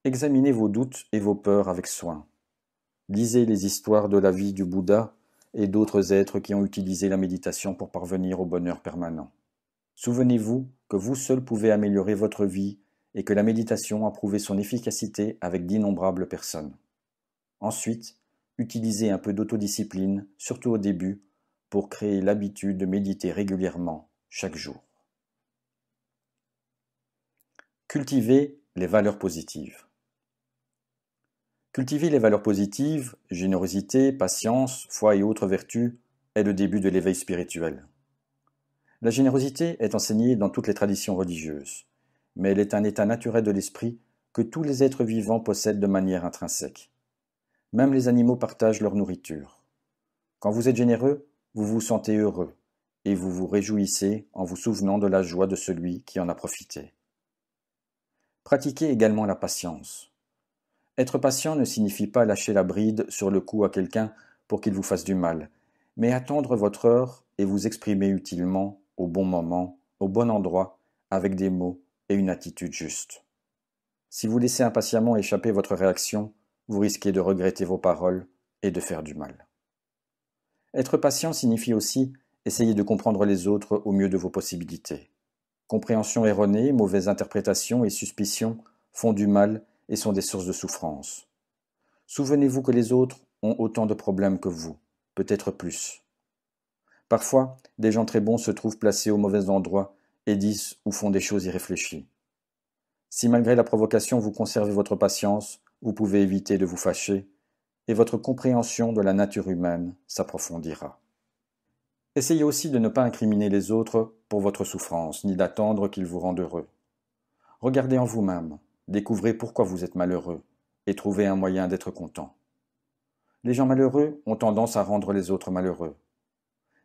Examinez vos doutes et vos peurs avec soin. Lisez les histoires de la vie du Bouddha et d'autres êtres qui ont utilisé la méditation pour parvenir au bonheur permanent. Souvenez-vous que vous seul pouvez améliorer votre vie et que la méditation a prouvé son efficacité avec d'innombrables personnes. Ensuite, utilisez un peu d'autodiscipline, surtout au début, pour créer l'habitude de méditer régulièrement, chaque jour. Cultivez les valeurs positives. Cultiver les valeurs positives, générosité, patience, foi et autres vertus, est le début de l'éveil spirituel. La générosité est enseignée dans toutes les traditions religieuses, mais elle est un état naturel de l'esprit que tous les êtres vivants possèdent de manière intrinsèque. Même les animaux partagent leur nourriture. Quand vous êtes généreux, vous vous sentez heureux, et vous vous réjouissez en vous souvenant de la joie de celui qui en a profité. Pratiquez également la patience. Être patient ne signifie pas lâcher la bride sur le cou à quelqu'un pour qu'il vous fasse du mal, mais attendre votre heure et vous exprimer utilement, au bon moment, au bon endroit, avec des mots et une attitude juste. Si vous laissez impatiemment échapper votre réaction, vous risquez de regretter vos paroles et de faire du mal. Être patient signifie aussi essayer de comprendre les autres au mieux de vos possibilités. Compréhension erronée, mauvaise interprétation et suspicion font du mal et sont des sources de souffrance. Souvenez-vous que les autres ont autant de problèmes que vous, peut-être plus. Parfois, des gens très bons se trouvent placés au mauvais endroit et disent ou font des choses irréfléchies. Si malgré la provocation vous conservez votre patience, vous pouvez éviter de vous fâcher et votre compréhension de la nature humaine s'approfondira. Essayez aussi de ne pas incriminer les autres pour votre souffrance, ni d'attendre qu'ils vous rendent heureux. Regardez en vous-même, découvrez pourquoi vous êtes malheureux, et trouvez un moyen d'être content. Les gens malheureux ont tendance à rendre les autres malheureux.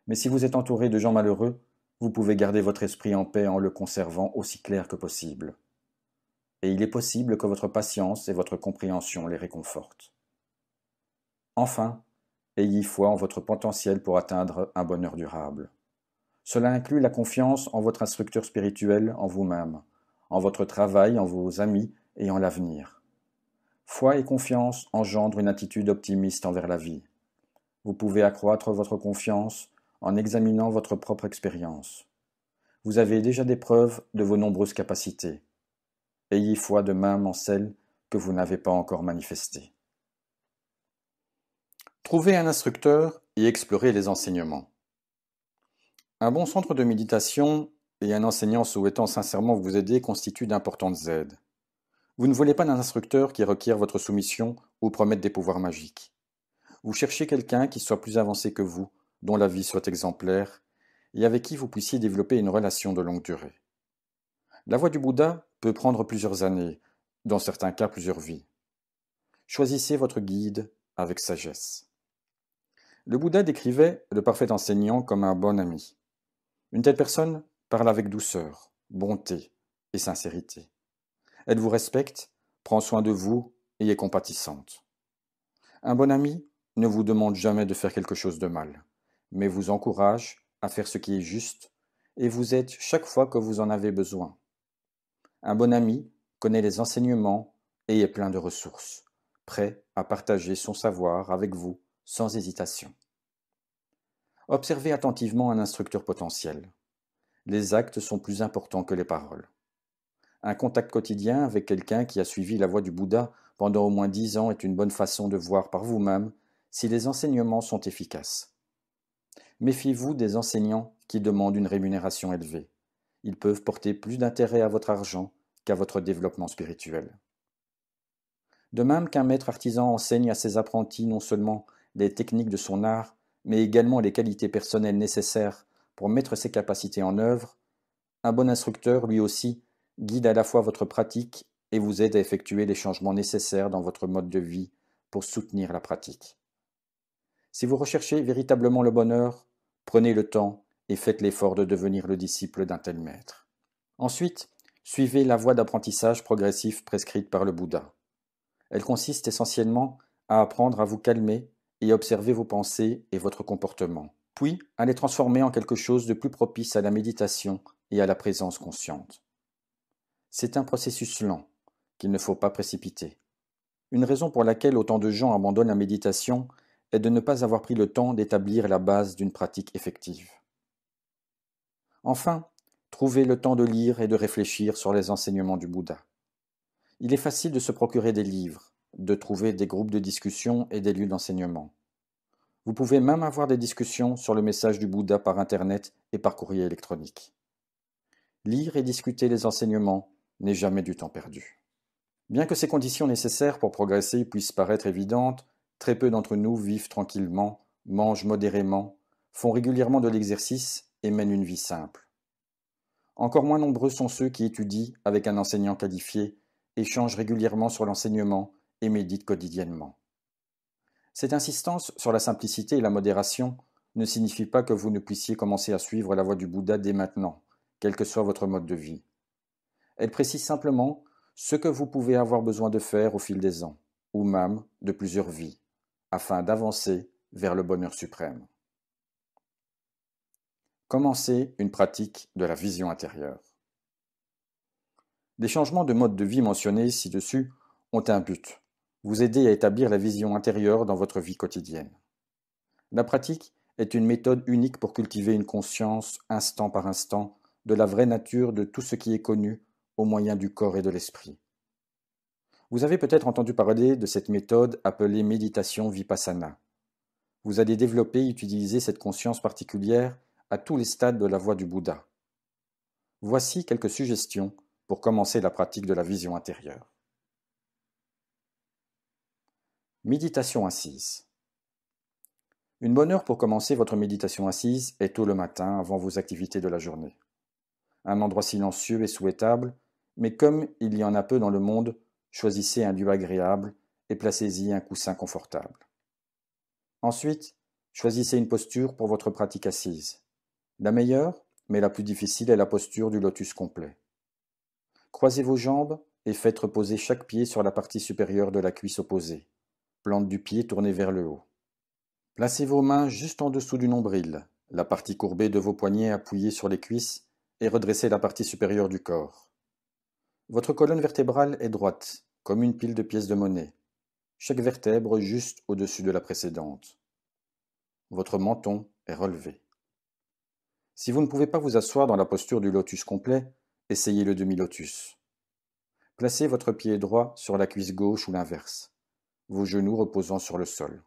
Mais si vous êtes entouré de gens malheureux, vous pouvez garder votre esprit en paix en le conservant aussi clair que possible. Et il est possible que votre patience et votre compréhension les réconfortent. Enfin, ayez foi en votre potentiel pour atteindre un bonheur durable. Cela inclut la confiance en votre instructeur spirituel, en vous-même, en votre travail, en vos amis et en l'avenir. Foi et confiance engendrent une attitude optimiste envers la vie. Vous pouvez accroître votre confiance en examinant votre propre expérience. Vous avez déjà des preuves de vos nombreuses capacités. Ayez foi de même en celles que vous n'avez pas encore manifestées. Trouvez un instructeur et explorez les enseignements. Un bon centre de méditation et un enseignant souhaitant sincèrement vous aider constituent d'importantes aides. Vous ne voulez pas d'un instructeur qui requiert votre soumission ou promette des pouvoirs magiques. Vous cherchez quelqu'un qui soit plus avancé que vous, dont la vie soit exemplaire, et avec qui vous puissiez développer une relation de longue durée. La voie du Bouddha peut prendre plusieurs années, dans certains cas plusieurs vies. Choisissez votre guide avec sagesse. Le Bouddha décrivait le parfait enseignant comme un bon ami. Une telle personne parle avec douceur, bonté et sincérité. Elle vous respecte, prend soin de vous et est compatissante. Un bon ami ne vous demande jamais de faire quelque chose de mal, mais vous encourage à faire ce qui est juste et vous aide chaque fois que vous en avez besoin. Un bon ami connaît les enseignements et est plein de ressources, prêt à partager son savoir avec vous sans hésitation. Observez attentivement un instructeur potentiel. Les actes sont plus importants que les paroles. Un contact quotidien avec quelqu'un qui a suivi la voie du Bouddha pendant au moins 10 ans est une bonne façon de voir par vous-même si les enseignements sont efficaces. Méfiez-vous des enseignants qui demandent une rémunération élevée. Ils peuvent porter plus d'intérêt à votre argent qu'à votre développement spirituel. De même qu'un maître artisan enseigne à ses apprentis non seulement les techniques de son art, mais également les qualités personnelles nécessaires pour mettre ses capacités en œuvre, un bon instructeur, lui aussi, guide à la fois votre pratique et vous aide à effectuer les changements nécessaires dans votre mode de vie pour soutenir la pratique. Si vous recherchez véritablement le bonheur, prenez le temps et faites l'effort de devenir le disciple d'un tel maître. Ensuite, suivez la voie d'apprentissage progressif prescrite par le Bouddha. Elle consiste essentiellement à apprendre à vous calmer et à observer vos pensées et votre comportement, puis à les transformer en quelque chose de plus propice à la méditation et à la présence consciente. C'est un processus lent, qu'il ne faut pas précipiter. Une raison pour laquelle autant de gens abandonnent la méditation est de ne pas avoir pris le temps d'établir la base d'une pratique effective. Enfin, trouvez le temps de lire et de réfléchir sur les enseignements du Bouddha. Il est facile de se procurer des livres, de trouver des groupes de discussion et des lieux d'enseignement. Vous pouvez même avoir des discussions sur le message du Bouddha par Internet et par courrier électronique. Lire et discuter les enseignements n'est jamais du temps perdu. Bien que ces conditions nécessaires pour progresser puissent paraître évidentes, très peu d'entre nous vivent tranquillement, mangent modérément, font régulièrement de l'exercice et mènent une vie simple. Encore moins nombreux sont ceux qui étudient avec un enseignant qualifié, échangent régulièrement sur l'enseignement et méditent quotidiennement. Cette insistance sur la simplicité et la modération ne signifie pas que vous ne puissiez commencer à suivre la voie du Bouddha dès maintenant, quel que soit votre mode de vie. Elle précise simplement ce que vous pouvez avoir besoin de faire au fil des ans, ou même de plusieurs vies, afin d'avancer vers le bonheur suprême. Commencez une pratique de la vision intérieure. Les changements de mode de vie mentionnés ci-dessus ont un but, vous aider à établir la vision intérieure dans votre vie quotidienne. La pratique est une méthode unique pour cultiver une conscience, instant par instant, de la vraie nature de tout ce qui est connu au moyen du corps et de l'esprit. Vous avez peut-être entendu parler de cette méthode appelée méditation vipassana. Vous allez développer et utiliser cette conscience particulière à tous les stades de la voie du Bouddha. Voici quelques suggestions pour commencer la pratique de la vision intérieure. Méditation assise. Une bonne heure pour commencer votre méditation assise est tôt le matin avant vos activités de la journée. Un endroit silencieux est souhaitable, mais comme il y en a peu dans le monde, choisissez un lieu agréable et placez-y un coussin confortable. Ensuite, choisissez une posture pour votre pratique assise. La meilleure, mais la plus difficile, est la posture du lotus complet. Croisez vos jambes et faites reposer chaque pied sur la partie supérieure de la cuisse opposée, plante du pied tournée vers le haut. Placez vos mains juste en dessous du nombril, la partie courbée de vos poignets appuyée sur les cuisses et redressez la partie supérieure du corps. Votre colonne vertébrale est droite, comme une pile de pièces de monnaie, chaque vertèbre juste au-dessus de la précédente. Votre menton est relevé. Si vous ne pouvez pas vous asseoir dans la posture du lotus complet, essayez le demi-lotus. Placez votre pied droit sur la cuisse gauche ou l'inverse, vos genoux reposant sur le sol.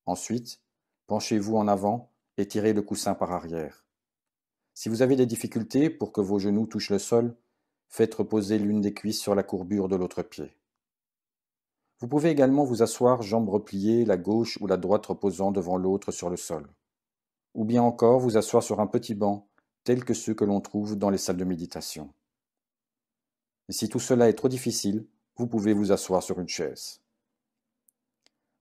Ensuite, penchez-vous en avant et tirez le coussin par arrière. Si vous avez des difficultés pour que vos genoux touchent le sol, faites reposer l'une des cuisses sur la courbure de l'autre pied. Vous pouvez également vous asseoir jambes repliées, la gauche ou la droite reposant devant l'autre sur le sol. Ou bien encore vous asseoir sur un petit banc, tel que ceux que l'on trouve dans les salles de méditation. Et si tout cela est trop difficile, vous pouvez vous asseoir sur une chaise.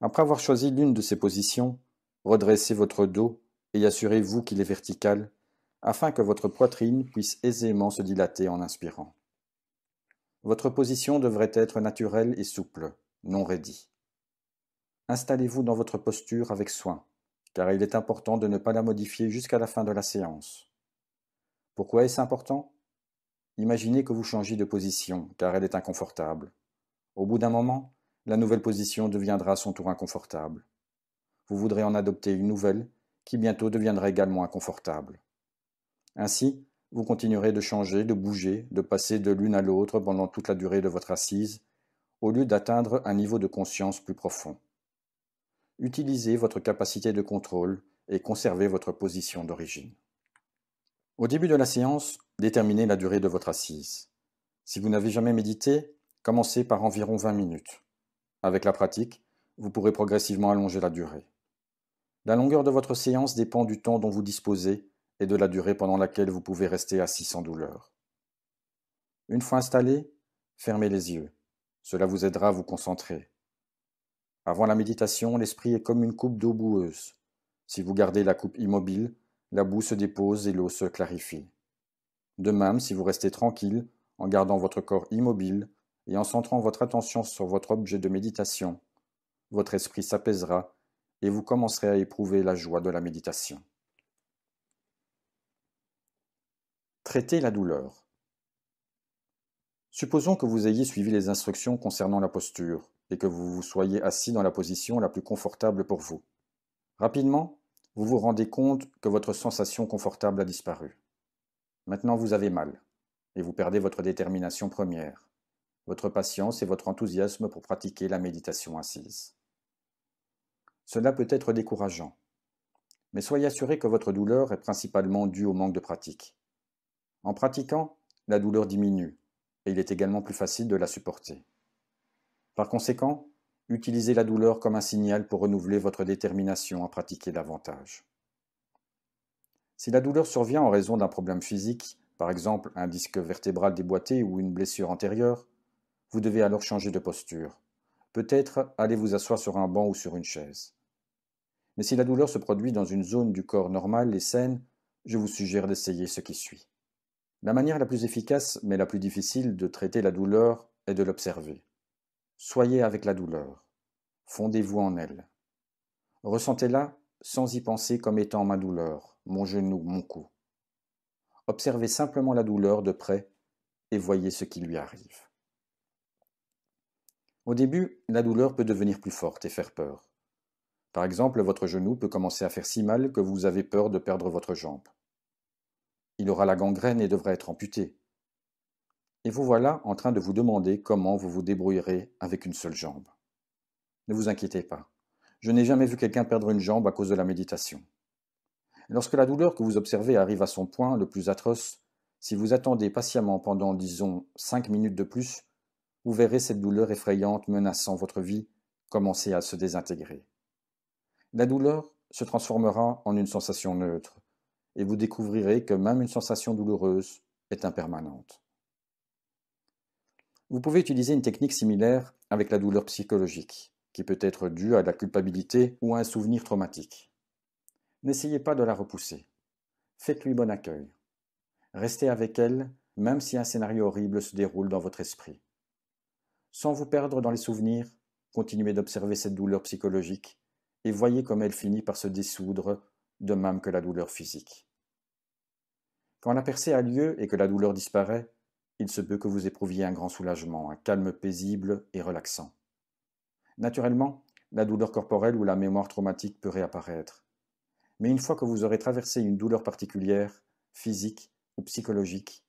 Après avoir choisi l'une de ces positions, redressez votre dos et assurez-vous qu'il est vertical, afin que votre poitrine puisse aisément se dilater en inspirant. Votre position devrait être naturelle et souple, non raidie. Installez-vous dans votre posture avec soin, car il est important de ne pas la modifier jusqu'à la fin de la séance. Pourquoi est-ce important ? Imaginez que vous changez de position, car elle est inconfortable. Au bout d'un moment, la nouvelle position deviendra à son tour inconfortable. Vous voudrez en adopter une nouvelle, qui bientôt deviendra également inconfortable. Ainsi, vous continuerez de changer, de bouger, de passer de l'une à l'autre pendant toute la durée de votre assise, au lieu d'atteindre un niveau de conscience plus profond. Utilisez votre capacité de contrôle et conservez votre position d'origine. Au début de la séance, déterminez la durée de votre assise. Si vous n'avez jamais médité, commencez par environ 20 minutes. Avec la pratique, vous pourrez progressivement allonger la durée. La longueur de votre séance dépend du temps dont vous disposez et de la durée pendant laquelle vous pouvez rester assis sans douleur. Une fois installé, fermez les yeux. Cela vous aidera à vous concentrer. Avant la méditation, l'esprit est comme une coupe d'eau boueuse. Si vous gardez la coupe immobile, la boue se dépose et l'eau se clarifie. De même, si vous restez tranquille, en gardant votre corps immobile et en centrant votre attention sur votre objet de méditation, votre esprit s'apaisera et vous commencerez à éprouver la joie de la méditation. Traitez la douleur. Supposons que vous ayez suivi les instructions concernant la posture et que vous vous soyez assis dans la position la plus confortable pour vous. Rapidement, vous vous rendez compte que votre sensation confortable a disparu. Maintenant vous avez mal, et vous perdez votre détermination première, votre patience et votre enthousiasme pour pratiquer la méditation assise. Cela peut être décourageant, mais soyez assuré que votre douleur est principalement due au manque de pratique. En pratiquant, la douleur diminue, et il est également plus facile de la supporter. Par conséquent, utilisez la douleur comme un signal pour renouveler votre détermination à pratiquer davantage. Si la douleur survient en raison d'un problème physique, par exemple un disque vertébral déboîté ou une blessure antérieure, vous devez alors changer de posture. Peut-être aller vous asseoir sur un banc ou sur une chaise. Mais si la douleur se produit dans une zone du corps normale et saine, je vous suggère d'essayer ce qui suit. La manière la plus efficace, mais la plus difficile de traiter la douleur est de l'observer. Soyez avec la douleur. Fondez-vous en elle. Ressentez-la sans y penser comme étant ma douleur, mon genou, mon cou. Observez simplement la douleur de près et voyez ce qui lui arrive. Au début, la douleur peut devenir plus forte et faire peur. Par exemple, votre genou peut commencer à faire si mal que vous avez peur de perdre votre jambe. Il aura la gangrène et devra être amputé. Et vous voilà en train de vous demander comment vous vous débrouillerez avec une seule jambe. Ne vous inquiétez pas, je n'ai jamais vu quelqu'un perdre une jambe à cause de la méditation. Lorsque la douleur que vous observez arrive à son point le plus atroce, si vous attendez patiemment pendant, disons, 5 minutes de plus, vous verrez cette douleur effrayante menaçant votre vie commencer à se désintégrer. La douleur se transformera en une sensation neutre, et vous découvrirez que même une sensation douloureuse est impermanente. Vous pouvez utiliser une technique similaire avec la douleur psychologique, qui peut être due à la culpabilité ou à un souvenir traumatique. N'essayez pas de la repousser. Faites-lui bon accueil. Restez avec elle, même si un scénario horrible se déroule dans votre esprit. Sans vous perdre dans les souvenirs, continuez d'observer cette douleur psychologique et voyez comme elle finit par se dissoudre, de même que la douleur physique. Quand la percée a lieu et que la douleur disparaît, il se peut que vous éprouviez un grand soulagement, un calme paisible et relaxant. Naturellement, la douleur corporelle ou la mémoire traumatique peut réapparaître. Mais une fois que vous aurez traversé une douleur particulière, physique ou psychologique,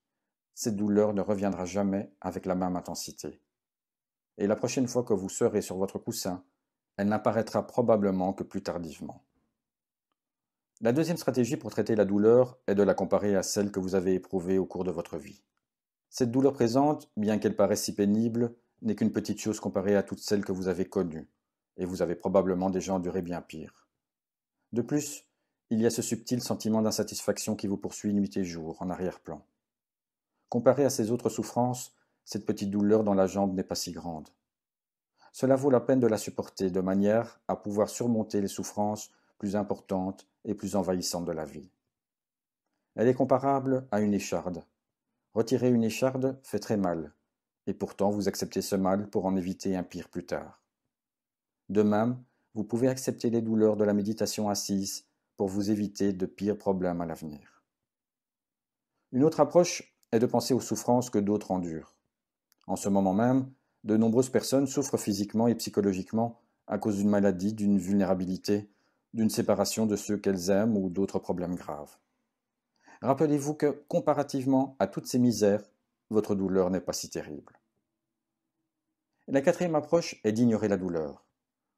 cette douleur ne reviendra jamais avec la même intensité. Et la prochaine fois que vous serez sur votre coussin, elle n'apparaîtra probablement que plus tardivement. La deuxième stratégie pour traiter la douleur est de la comparer à celle que vous avez éprouvée au cours de votre vie. Cette douleur présente, bien qu'elle paraisse si pénible, n'est qu'une petite chose comparée à toutes celles que vous avez connues, et vous avez probablement déjà enduré bien pire. De plus, il y a ce subtil sentiment d'insatisfaction qui vous poursuit nuit et jour, en arrière-plan. Comparé à ces autres souffrances, cette petite douleur dans la jambe n'est pas si grande. Cela vaut la peine de la supporter de manière à pouvoir surmonter les souffrances plus importantes et plus envahissantes de la vie. Elle est comparable à une écharde. Retirer une écharde fait très mal, et pourtant vous acceptez ce mal pour en éviter un pire plus tard. De même, vous pouvez accepter les douleurs de la méditation assise pour vous éviter de pires problèmes à l'avenir. Une autre approche est de penser aux souffrances que d'autres endurent. En ce moment même, de nombreuses personnes souffrent physiquement et psychologiquement à cause d'une maladie, d'une vulnérabilité, d'une séparation de ceux qu'elles aiment ou d'autres problèmes graves. Rappelez-vous que, comparativement à toutes ces misères, votre douleur n'est pas si terrible. La quatrième approche est d'ignorer la douleur.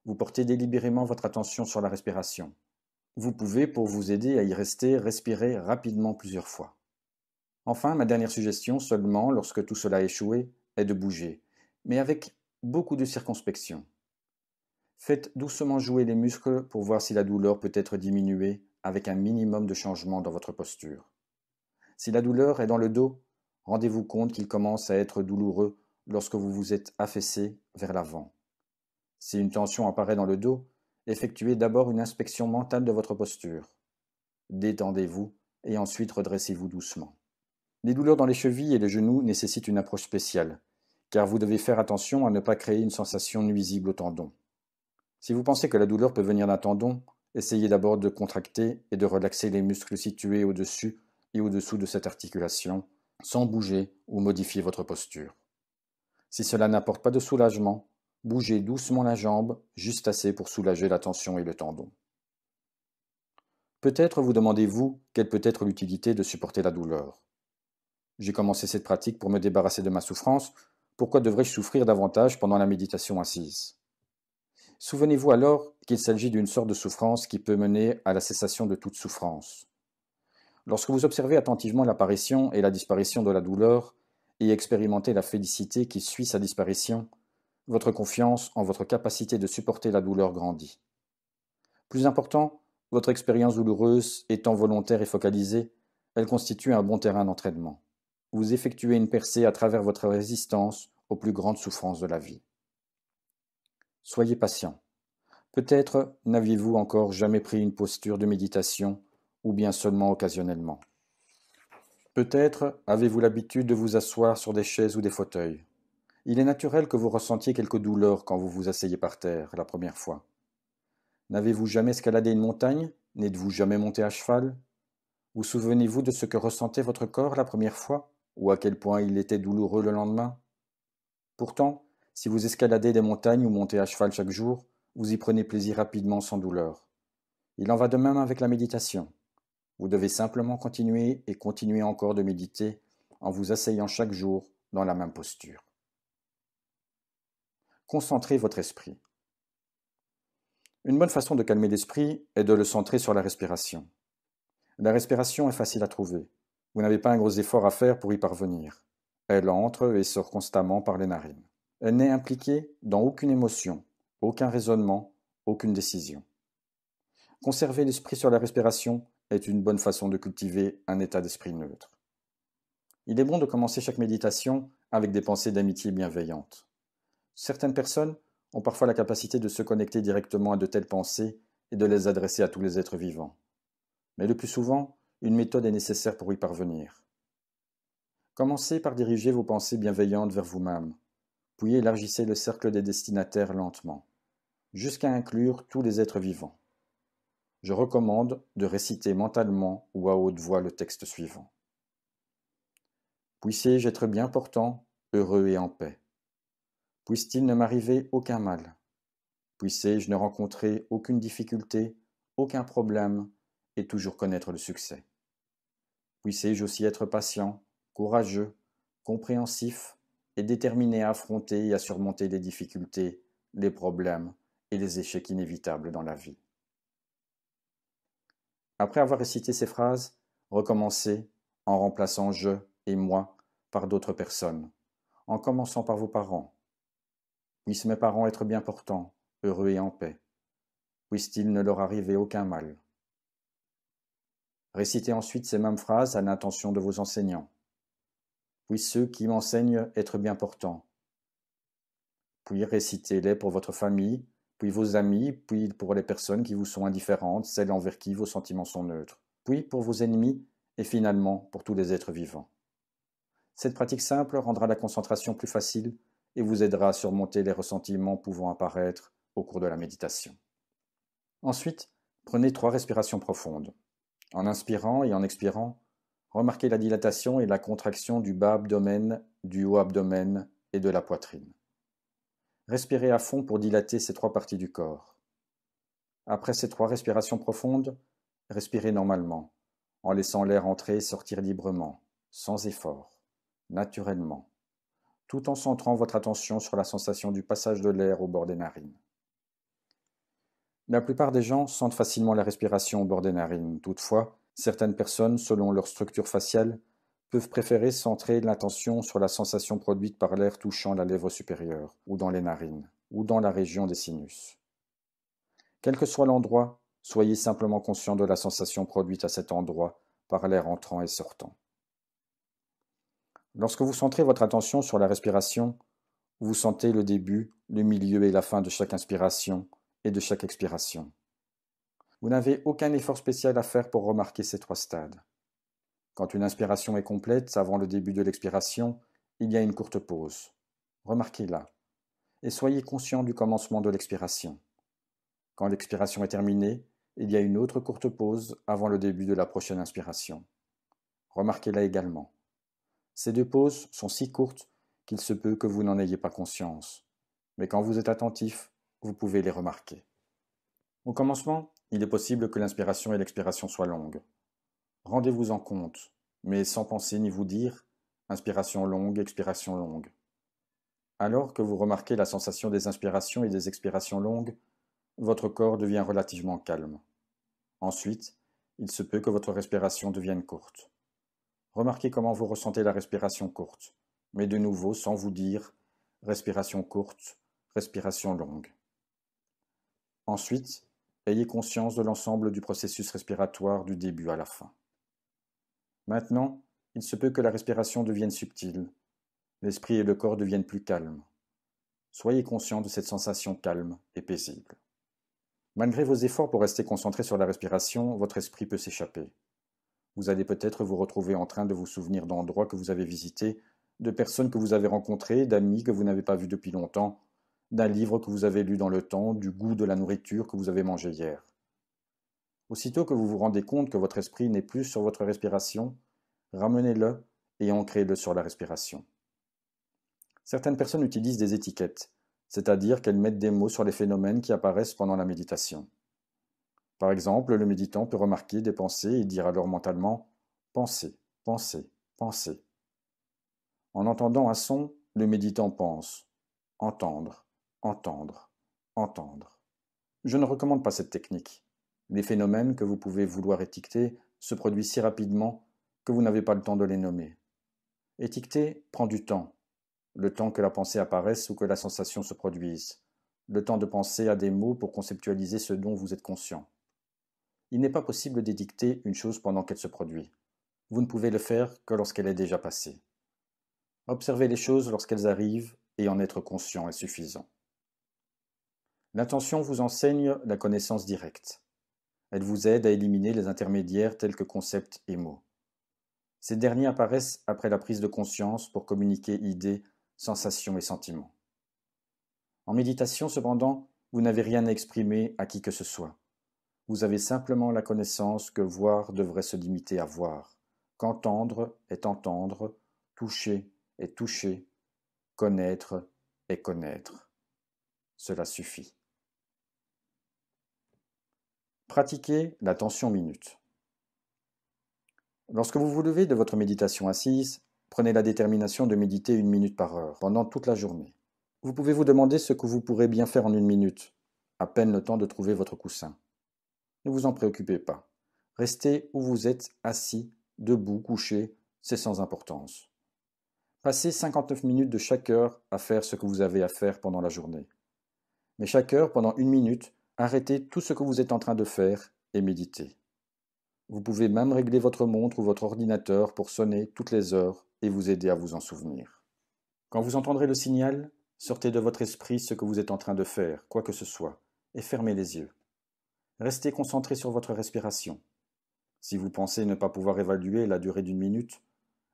Vous portez délibérément votre attention sur la respiration. Vous pouvez, pour vous aider à y rester, respirer rapidement plusieurs fois. Enfin, ma dernière suggestion, seulement lorsque tout cela a échoué, est de bouger, mais avec beaucoup de circonspection. Faites doucement jouer les muscles pour voir si la douleur peut être diminuée avec un minimum de changement dans votre posture. Si la douleur est dans le dos, rendez-vous compte qu'il commence à être douloureux lorsque vous vous êtes affaissé vers l'avant. Si une tension apparaît dans le dos, effectuez d'abord une inspection mentale de votre posture. Détendez-vous et ensuite redressez-vous doucement. Les douleurs dans les chevilles et les genoux nécessitent une approche spéciale, car vous devez faire attention à ne pas créer une sensation nuisible au tendon. Si vous pensez que la douleur peut venir d'un tendon, essayez d'abord de contracter et de relaxer les muscles situés au-dessus et au-dessous de cette articulation, sans bouger ou modifier votre posture. Si cela n'apporte pas de soulagement, bougez doucement la jambe, juste assez pour soulager la tension et le tendon. Peut-être vous demandez-vous quelle peut être l'utilité de supporter la douleur. J'ai commencé cette pratique pour me débarrasser de ma souffrance, pourquoi devrais-je souffrir davantage pendant la méditation assise? Souvenez-vous alors qu'il s'agit d'une sorte de souffrance qui peut mener à la cessation de toute souffrance. Lorsque vous observez attentivement l'apparition et la disparition de la douleur et expérimentez la félicité qui suit sa disparition, votre confiance en votre capacité de supporter la douleur grandit. Plus important, votre expérience douloureuse étant volontaire et focalisée, elle constitue un bon terrain d'entraînement. Vous effectuez une percée à travers votre résistance aux plus grandes souffrances de la vie. Soyez patient. Peut-être n'aviez-vous encore jamais pris une posture de méditation, ou bien seulement occasionnellement. Peut-être avez-vous l'habitude de vous asseoir sur des chaises ou des fauteuils. Il est naturel que vous ressentiez quelques douleurs quand vous vous asseyez par terre la première fois. N'avez-vous jamais escaladé une montagne? N'êtes-vous jamais monté à cheval? Vous souvenez-vous de ce que ressentait votre corps la première fois, ou à quel point il était douloureux le lendemain? Pourtant, si vous escaladez des montagnes ou montez à cheval chaque jour, vous y prenez plaisir rapidement sans douleur. Il en va de même avec la méditation. Vous devez simplement continuer et continuer encore de méditer en vous asseyant chaque jour dans la même posture. Concentrez votre esprit. Une bonne façon de calmer l'esprit est de le centrer sur la respiration. La respiration est facile à trouver. Vous n'avez pas un gros effort à faire pour y parvenir. Elle entre et sort constamment par les narines. Elle n'est impliquée dans aucune émotion, aucun raisonnement, aucune décision. Conserver l'esprit sur la respiration est une bonne façon de cultiver un état d'esprit neutre. Il est bon de commencer chaque méditation avec des pensées d'amitié bienveillante. Certaines personnes ont parfois la capacité de se connecter directement à de telles pensées et de les adresser à tous les êtres vivants. Mais le plus souvent, une méthode est nécessaire pour y parvenir. Commencez par diriger vos pensées bienveillantes vers vous-même, puis élargissez le cercle des destinataires lentement, jusqu'à inclure tous les êtres vivants. Je recommande de réciter mentalement ou à haute voix le texte suivant. Puisse-je être bien portant, heureux et en paix. Puisse-t-il ne m'arriver aucun mal. Puisse-je ne rencontrer aucune difficulté, aucun problème, et toujours connaître le succès. Puisse-je aussi être patient, courageux, compréhensif et déterminé à affronter et à surmonter les difficultés, les problèmes et les échecs inévitables dans la vie. Après avoir récité ces phrases, recommencez en remplaçant je et moi par d'autres personnes, en commençant par vos parents. Puissent mes parents être bien portants, heureux et en paix. Puisse-t-il ne leur arriver aucun mal. Récitez ensuite ces mêmes phrases à l'intention de vos enseignants. Puissent ceux qui m'enseignent être bien portants. Puis récitez-les pour votre famille, puis vos amis, puis pour les personnes qui vous sont indifférentes, celles envers qui vos sentiments sont neutres, puis pour vos ennemis, et finalement pour tous les êtres vivants. Cette pratique simple rendra la concentration plus facile et vous aidera à surmonter les ressentiments pouvant apparaître au cours de la méditation. Ensuite, prenez 3 respirations profondes. En inspirant et en expirant, remarquez la dilatation et la contraction du bas abdomen, du haut abdomen et de la poitrine. Respirez à fond pour dilater ces 3 parties du corps. Après ces 3 respirations profondes, respirez normalement, en laissant l'air entrer et sortir librement, sans effort, naturellement, tout en centrant votre attention sur la sensation du passage de l'air au bord des narines. La plupart des gens sentent facilement la respiration au bord des narines. Toutefois, certaines personnes, selon leur structure faciale, peuvent préférer centrer l'attention sur la sensation produite par l'air touchant la lèvre supérieure, ou dans les narines, ou dans la région des sinus. Quel que soit l'endroit, soyez simplement conscient de la sensation produite à cet endroit par l'air entrant et sortant. Lorsque vous centrez votre attention sur la respiration, vous sentez le début, le milieu et la fin de chaque inspiration et de chaque expiration. Vous n'avez aucun effort spécial à faire pour remarquer ces 3 stades. Quand une inspiration est complète, avant le début de l'expiration, il y a une courte pause. Remarquez-la. Et soyez conscient du commencement de l'expiration. Quand l'expiration est terminée, il y a une autre courte pause avant le début de la prochaine inspiration. Remarquez-la également. Ces 2 pauses sont si courtes qu'il se peut que vous n'en ayez pas conscience. Mais quand vous êtes attentif, vous pouvez les remarquer. Au commencement, il est possible que l'inspiration et l'expiration soient longues. Rendez-vous en compte, mais sans penser ni vous dire « inspiration longue, expiration longue ». Alors que vous remarquez la sensation des inspirations et des expirations longues, votre corps devient relativement calme. Ensuite, il se peut que votre respiration devienne courte. Remarquez comment vous ressentez la respiration courte, mais de nouveau sans vous dire « respiration courte, respiration longue ». Ensuite, ayez conscience de l'ensemble du processus respiratoire du début à la fin. Maintenant, il se peut que la respiration devienne subtile, l'esprit et le corps deviennent plus calmes. Soyez conscient de cette sensation calme et paisible. Malgré vos efforts pour rester concentré sur la respiration, votre esprit peut s'échapper. Vous allez peut-être vous retrouver en train de vous souvenir d'endroits que vous avez visités, de personnes que vous avez rencontrées, d'amis que vous n'avez pas vus depuis longtemps, d'un livre que vous avez lu dans le temps, du goût de la nourriture que vous avez mangée hier. Aussitôt que vous vous rendez compte que votre esprit n'est plus sur votre respiration, ramenez-le et ancrez-le sur la respiration. Certaines personnes utilisent des étiquettes, c'est-à-dire qu'elles mettent des mots sur les phénomènes qui apparaissent pendant la méditation. Par exemple, le méditant peut remarquer des pensées et dire alors mentalement « penser, penser, penser ». En entendant un son, le méditant pense « entendre, entendre, entendre ». Je ne recommande pas cette technique. Les phénomènes que vous pouvez vouloir étiqueter se produisent si rapidement que vous n'avez pas le temps de les nommer. Étiqueter prend du temps, le temps que la pensée apparaisse ou que la sensation se produise, le temps de penser à des mots pour conceptualiser ce dont vous êtes conscient. Il n'est pas possible d'édicter une chose pendant qu'elle se produit. Vous ne pouvez le faire que lorsqu'elle est déjà passée. Observez les choses lorsqu'elles arrivent et en être conscient est suffisant. L'intention vous enseigne la connaissance directe. Elle vous aide à éliminer les intermédiaires tels que concepts et mots. Ces derniers apparaissent après la prise de conscience pour communiquer idées, sensations et sentiments. En méditation, cependant, vous n'avez rien à exprimer à qui que ce soit. Vous avez simplement la connaissance que voir devrait se limiter à voir, qu'entendre est entendre, toucher est toucher, connaître est connaître. Cela suffit. Pratiquez l'attention minute. Lorsque vous vous levez de votre méditation assise, prenez la détermination de méditer 1 minute par heure, pendant toute la journée. Vous pouvez vous demander ce que vous pourrez bien faire en 1 minute, à peine le temps de trouver votre coussin. Ne vous en préoccupez pas. Restez où vous êtes assis, debout, couché, c'est sans importance. Passez 59 minutes de chaque heure à faire ce que vous avez à faire pendant la journée. Mais chaque heure, pendant 1 minute, arrêtez tout ce que vous êtes en train de faire et méditez. Vous pouvez même régler votre montre ou votre ordinateur pour sonner toutes les heures et vous aider à vous en souvenir. Quand vous entendrez le signal, sortez de votre esprit ce que vous êtes en train de faire, quoi que ce soit, et fermez les yeux. Restez concentré sur votre respiration. Si vous pensez ne pas pouvoir évaluer la durée d'1 minute,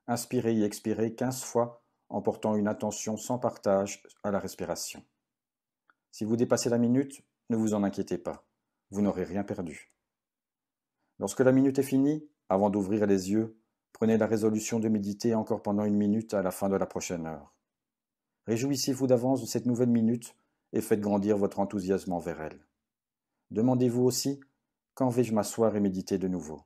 inspirez et expirez 15 fois en portant une attention sans partage à la respiration. Si vous dépassez la minute, ne vous en inquiétez pas, vous n'aurez rien perdu. Lorsque la minute est finie, avant d'ouvrir les yeux, prenez la résolution de méditer encore pendant 1 minute à la fin de la prochaine heure. Réjouissez-vous d'avance de cette nouvelle minute et faites grandir votre enthousiasme envers elle. Demandez-vous aussi, quand vais-je m'asseoir et méditer de nouveau?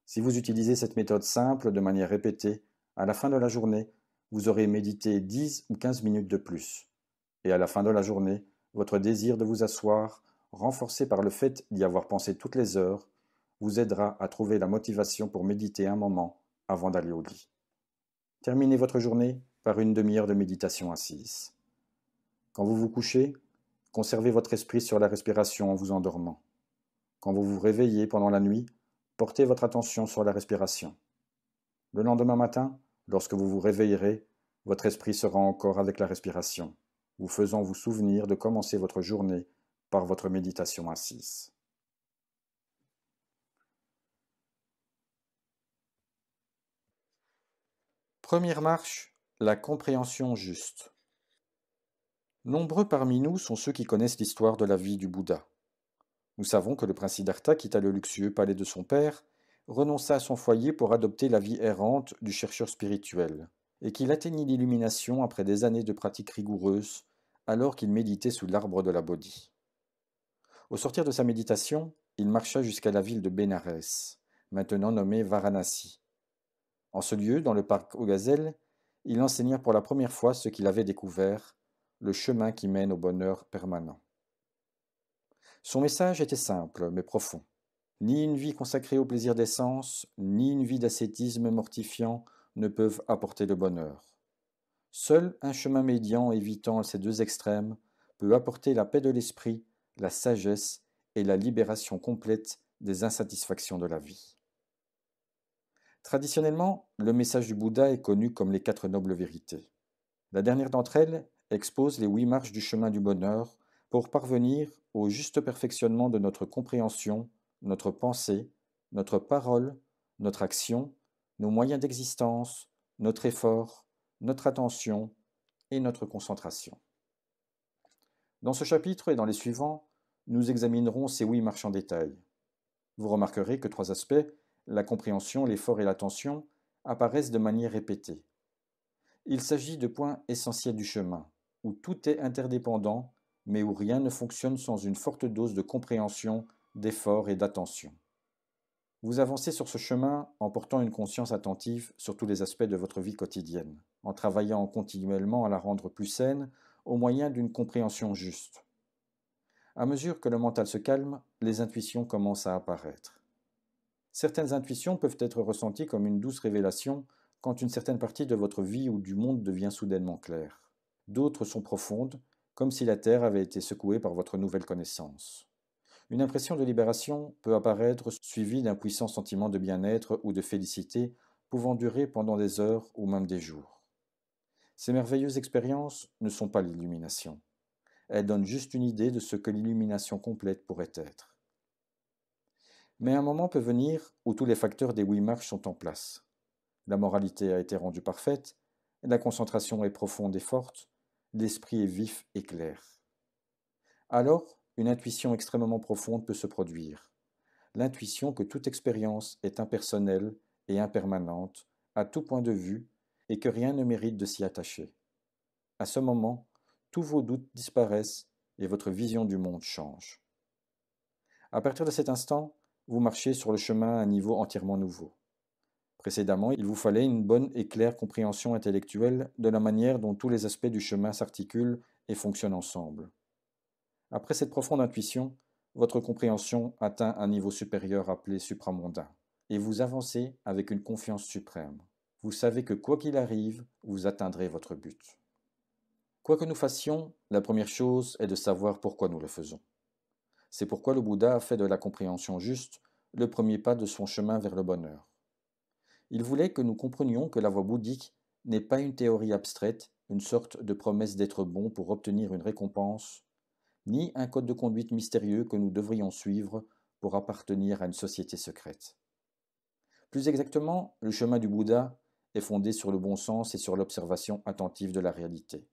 Si vous utilisez cette méthode simple de manière répétée, à la fin de la journée, vous aurez médité 10 ou 15 minutes de plus. Et à la fin de la journée, votre désir de vous asseoir, renforcé par le fait d'y avoir pensé toutes les heures, vous aidera à trouver la motivation pour méditer un moment avant d'aller au lit. Terminez votre journée par 1/2 heure de méditation assise. Quand vous vous couchez, conservez votre esprit sur la respiration en vous endormant. Quand vous vous réveillez pendant la nuit, portez votre attention sur la respiration. Le lendemain matin, lorsque vous vous réveillerez, votre esprit sera encore avec la respiration, vous faisant vous souvenir de commencer votre journée par votre méditation assise. Première marche, la compréhension juste. Nombreux parmi nous sont ceux qui connaissent l'histoire de la vie du Bouddha. Nous savons que le prince Siddhartha quitta le luxueux palais de son père, renonça à son foyer pour adopter la vie errante du chercheur spirituel, et qu'il atteignit l'illumination après des années de pratique rigoureuse, alors qu'il méditait sous l'arbre de la Bodhi. Au sortir de sa méditation, il marcha jusqu'à la ville de Bénarès, maintenant nommée Varanasi. En ce lieu, dans le parc aux gazelles, il enseigna pour la première fois ce qu'il avait découvert, le chemin qui mène au bonheur permanent. Son message était simple, mais profond. Ni une vie consacrée au plaisir des sens, ni une vie d'ascétisme mortifiant ne peuvent apporter le bonheur. Seul un chemin médian évitant ces deux extrêmes peut apporter la paix de l'esprit, la sagesse et la libération complète des insatisfactions de la vie. Traditionnellement, le message du Bouddha est connu comme les 4 nobles vérités. La dernière d'entre elles expose les 8 marches du chemin du bonheur pour parvenir au juste perfectionnement de notre compréhension, notre pensée, notre parole, notre action, nos moyens d'existence, notre effort, notre attention et notre concentration. Dans ce chapitre et dans les suivants, nous examinerons ces 8 marches en détail. Vous remarquerez que 3 aspects, la compréhension, l'effort et l'attention, apparaissent de manière répétée. Il s'agit de points essentiels du chemin, où tout est interdépendant, mais où rien ne fonctionne sans une forte dose de compréhension, d'effort et d'attention. Vous avancez sur ce chemin en portant une conscience attentive sur tous les aspects de votre vie quotidienne, en travaillant continuellement à la rendre plus saine au moyen d'une compréhension juste. À mesure que le mental se calme, les intuitions commencent à apparaître. Certaines intuitions peuvent être ressenties comme une douce révélation quand une certaine partie de votre vie ou du monde devient soudainement claire. D'autres sont profondes, comme si la terre avait été secouée par votre nouvelle connaissance. Une impression de libération peut apparaître suivie d'un puissant sentiment de bien-être ou de félicité pouvant durer pendant des heures ou même des jours. Ces merveilleuses expériences ne sont pas l'illumination. Elles donnent juste une idée de ce que l'illumination complète pourrait être. Mais un moment peut venir où tous les facteurs des huit marches sont en place. La moralité a été rendue parfaite, la concentration est profonde et forte, l'esprit est vif et clair. Alors, une intuition extrêmement profonde peut se produire. L'intuition que toute expérience est impersonnelle et impermanente, à tout point de vue, et que rien ne mérite de s'y attacher. À ce moment, tous vos doutes disparaissent et votre vision du monde change. À partir de cet instant, vous marchez sur le chemin à un niveau entièrement nouveau. Précédemment, il vous fallait une bonne et claire compréhension intellectuelle de la manière dont tous les aspects du chemin s'articulent et fonctionnent ensemble. Après cette profonde intuition, votre compréhension atteint un niveau supérieur appelé supramondain, et vous avancez avec une confiance suprême. Vous savez que quoi qu'il arrive, vous atteindrez votre but. Quoi que nous fassions, la première chose est de savoir pourquoi nous le faisons. C'est pourquoi le Bouddha a fait de la compréhension juste le premier pas de son chemin vers le bonheur. Il voulait que nous comprenions que la voie bouddhique n'est pas une théorie abstraite, une sorte de promesse d'être bon pour obtenir une récompense, ni un code de conduite mystérieux que nous devrions suivre pour appartenir à une société secrète. Plus exactement, le chemin du Bouddha est fondé sur le bon sens et sur l'observation attentive de la réalité.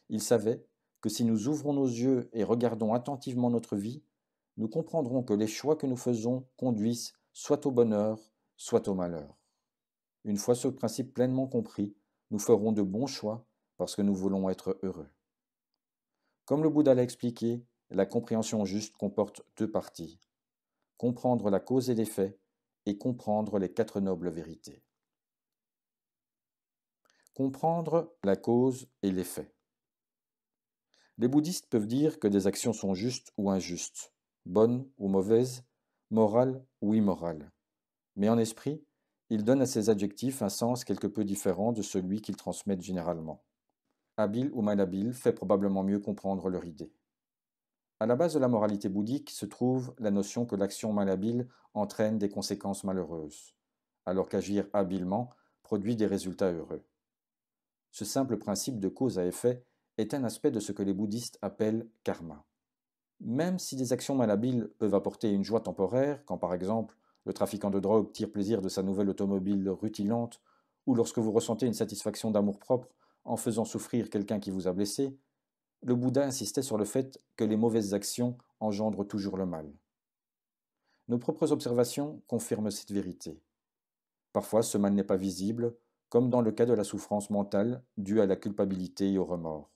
Il savait que si nous ouvrons nos yeux et regardons attentivement notre vie, nous comprendrons que les choix que nous faisons conduisent soit au bonheur, soit au malheur. Une fois ce principe pleinement compris, nous ferons de bons choix parce que nous voulons être heureux. Comme le Bouddha l'a expliqué, la compréhension juste comporte deux parties. Comprendre la cause et l'effet et comprendre les quatre nobles vérités. Comprendre la cause et l'effet. Les bouddhistes peuvent dire que des actions sont justes ou injustes, bonnes ou mauvaises, morales ou immorales. Mais en esprit, ils donnent à ces adjectifs un sens quelque peu différent de celui qu'ils transmettent généralement. Habile ou malhabile fait probablement mieux comprendre leur idée. À la base de la moralité bouddhique se trouve la notion que l'action malhabile entraîne des conséquences malheureuses, alors qu'agir habilement produit des résultats heureux. Ce simple principe de cause à effet est un aspect de ce que les bouddhistes appellent karma. Même si des actions malhabiles peuvent apporter une joie temporaire, quand par exemple le trafiquant de drogue tire plaisir de sa nouvelle automobile rutilante, ou lorsque vous ressentez une satisfaction d'amour-propre en faisant souffrir quelqu'un qui vous a blessé, le Bouddha insistait sur le fait que les mauvaises actions engendrent toujours le mal. Nos propres observations confirment cette vérité. Parfois, ce mal n'est pas visible, comme dans le cas de la souffrance mentale due à la culpabilité et au remords.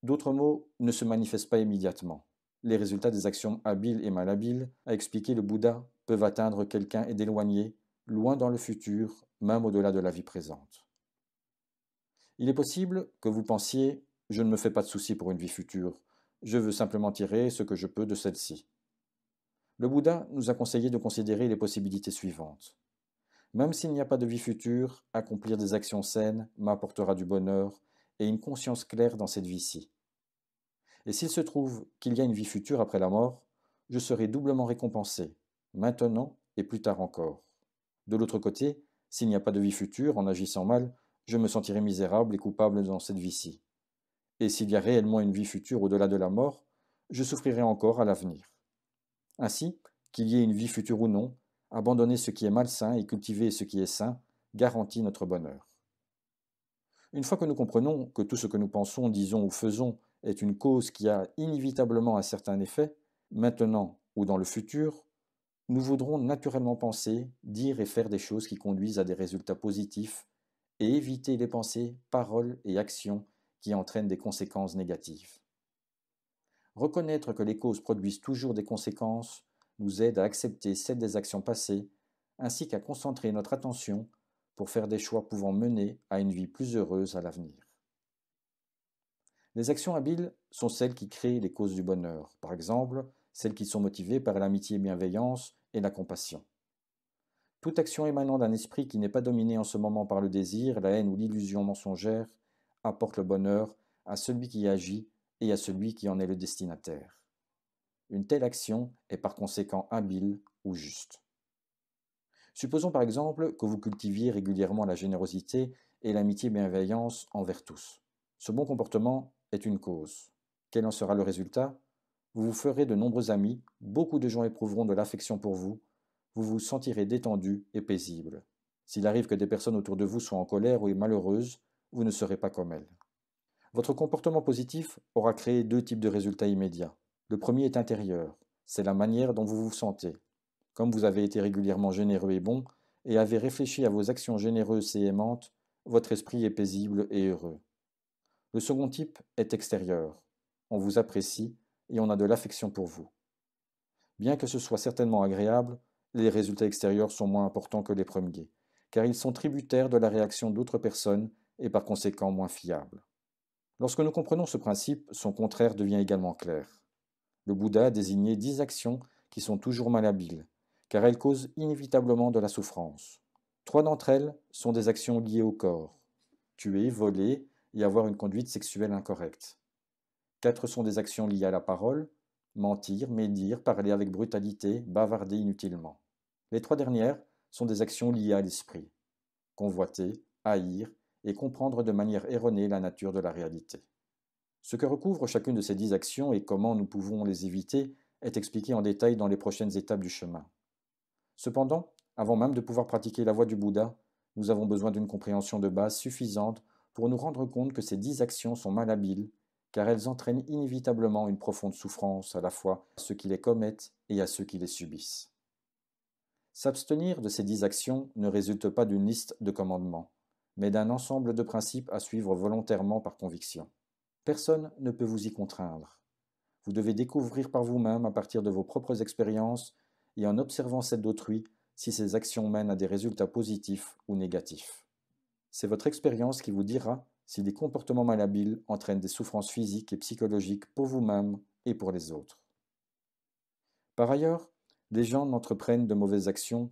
D'autres maux ne se manifestent pas immédiatement. Les résultats des actions habiles et malhabiles, a expliqué le Bouddha, peuvent atteindre quelqu'un et d'éloigner, loin dans le futur, même au-delà de la vie présente. Il est possible que vous pensiez « je ne me fais pas de soucis pour une vie future, je veux simplement tirer ce que je peux de celle-ci ». Le Bouddha nous a conseillé de considérer les possibilités suivantes. Même s'il n'y a pas de vie future, accomplir des actions saines m'apportera du bonheur et une conscience claire dans cette vie-ci. Et s'il se trouve qu'il y a une vie future après la mort, je serai doublement récompensé, maintenant et plus tard encore. De l'autre côté, s'il n'y a pas de vie future, en agissant mal, je me sentirai misérable et coupable dans cette vie-ci. Et s'il y a réellement une vie future au-delà de la mort, je souffrirai encore à l'avenir. Ainsi, qu'il y ait une vie future ou non, abandonner ce qui est malsain et cultiver ce qui est sain garantit notre bonheur. Une fois que nous comprenons que tout ce que nous pensons, disons ou faisons est une cause qui a inévitablement un certain effet, maintenant ou dans le futur, nous voudrons naturellement penser, dire et faire des choses qui conduisent à des résultats positifs et éviter les pensées, paroles et actions qui entraînent des conséquences négatives. Reconnaître que les causes produisent toujours des conséquences nous aide à accepter celles des actions passées, ainsi qu'à concentrer notre attention pour faire des choix pouvant mener à une vie plus heureuse à l'avenir. Les actions habiles sont celles qui créent les causes du bonheur, par exemple celles qui sont motivées par l'amitié et bienveillance et la compassion. Toute action émanant d'un esprit qui n'est pas dominé en ce moment par le désir, la haine ou l'illusion mensongère apporte le bonheur à celui qui agit et à celui qui en est le destinataire. Une telle action est par conséquent habile ou juste. Supposons par exemple que vous cultiviez régulièrement la générosité et l'amitié bienveillance envers tous. Ce bon comportement est une cause. Quel en sera le résultat? Vous vous ferez de nombreux amis, beaucoup de gens éprouveront de l'affection pour vous, vous vous sentirez détendu et paisible. S'il arrive que des personnes autour de vous soient en colère ou malheureuses, vous ne serez pas comme elles. Votre comportement positif aura créé deux types de résultats immédiats. Le premier est intérieur, c'est la manière dont vous vous sentez. Comme vous avez été régulièrement généreux et bon, et avez réfléchi à vos actions généreuses et aimantes, votre esprit est paisible et heureux. Le second type est extérieur. On vous apprécie et on a de l'affection pour vous. Bien que ce soit certainement agréable, les résultats extérieurs sont moins importants que les premiers, car ils sont tributaires de la réaction d'autres personnes et par conséquent moins fiables. Lorsque nous comprenons ce principe, son contraire devient également clair. Le Bouddha a désigné 10 actions qui sont toujours malhabiles, car elles causent inévitablement de la souffrance. 3 d'entre elles sont des actions liées au corps: tuer, voler et avoir une conduite sexuelle incorrecte. 4 sont des actions liées à la parole: mentir, médire, parler avec brutalité, bavarder inutilement. Les 3 dernières sont des actions liées à l'esprit: convoiter, haïr et comprendre de manière erronée la nature de la réalité. Ce que recouvre chacune de ces 10 actions et comment nous pouvons les éviter est expliqué en détail dans les prochaines étapes du chemin. Cependant, avant même de pouvoir pratiquer la voie du Bouddha, nous avons besoin d'une compréhension de base suffisante pour nous rendre compte que ces 10 actions sont malhabiles, car elles entraînent inévitablement une profonde souffrance à la fois à ceux qui les commettent et à ceux qui les subissent. S'abstenir de ces 10 actions ne résulte pas d'une liste de commandements, mais d'un ensemble de principes à suivre volontairement par conviction. Personne ne peut vous y contraindre. Vous devez découvrir par vous-même, à partir de vos propres expériences et en observant celles d'autrui, si ces actions mènent à des résultats positifs ou négatifs. C'est votre expérience qui vous dira si des comportements malhabiles entraînent des souffrances physiques et psychologiques pour vous-même et pour les autres. Par ailleurs, les gens n'entreprennent de mauvaises actions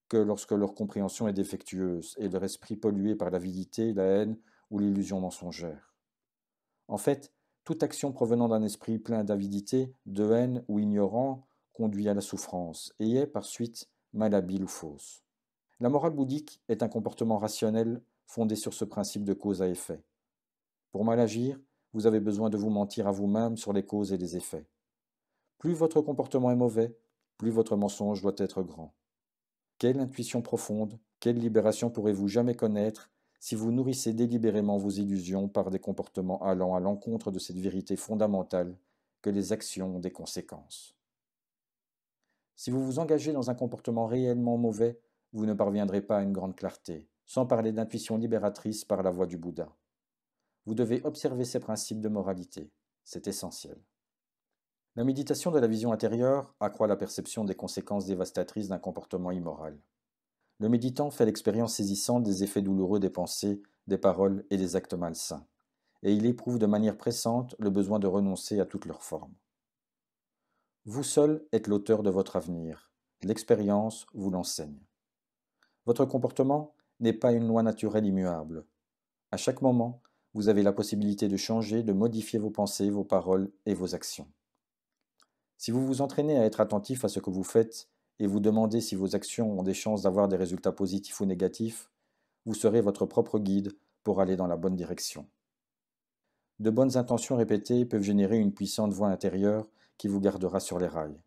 que lorsque leur compréhension est défectueuse et leur esprit pollué par l'avidité, la haine ou l'illusion mensongère. En fait, toute action provenant d'un esprit plein d'avidité, de haine ou ignorant conduit à la souffrance et est par suite malhabile ou fausse. La morale bouddhique est un comportement rationnel fondé sur ce principe de cause à effet. Pour mal agir, vous avez besoin de vous mentir à vous-même sur les causes et les effets. Plus votre comportement est mauvais, plus votre mensonge doit être grand. Quelle intuition profonde, quelle libération pourrez-vous jamais connaître si vous nourrissez délibérément vos illusions par des comportements allant à l'encontre de cette vérité fondamentale que les actions ont des conséquences. Si vous vous engagez dans un comportement réellement mauvais, vous ne parviendrez pas à une grande clarté, sans parler d'intuition libératrice par la voie du Bouddha. Vous devez observer ces principes de moralité, c'est essentiel. La méditation de la vision intérieure accroît la perception des conséquences dévastatrices d'un comportement immoral. Le méditant fait l'expérience saisissante des effets douloureux des pensées, des paroles et des actes malsains, et il éprouve de manière pressante le besoin de renoncer à toutes leurs formes. Vous seul êtes l'auteur de votre avenir, l'expérience vous l'enseigne. Votre comportement n'est pas une loi naturelle immuable. À chaque moment, vous avez la possibilité de changer, de modifier vos pensées, vos paroles et vos actions. Si vous vous entraînez à être attentif à ce que vous faites et vous demandez si vos actions ont des chances d'avoir des résultats positifs ou négatifs, vous serez votre propre guide pour aller dans la bonne direction. De bonnes intentions répétées peuvent générer une puissante voix intérieure qui vous gardera sur les rails.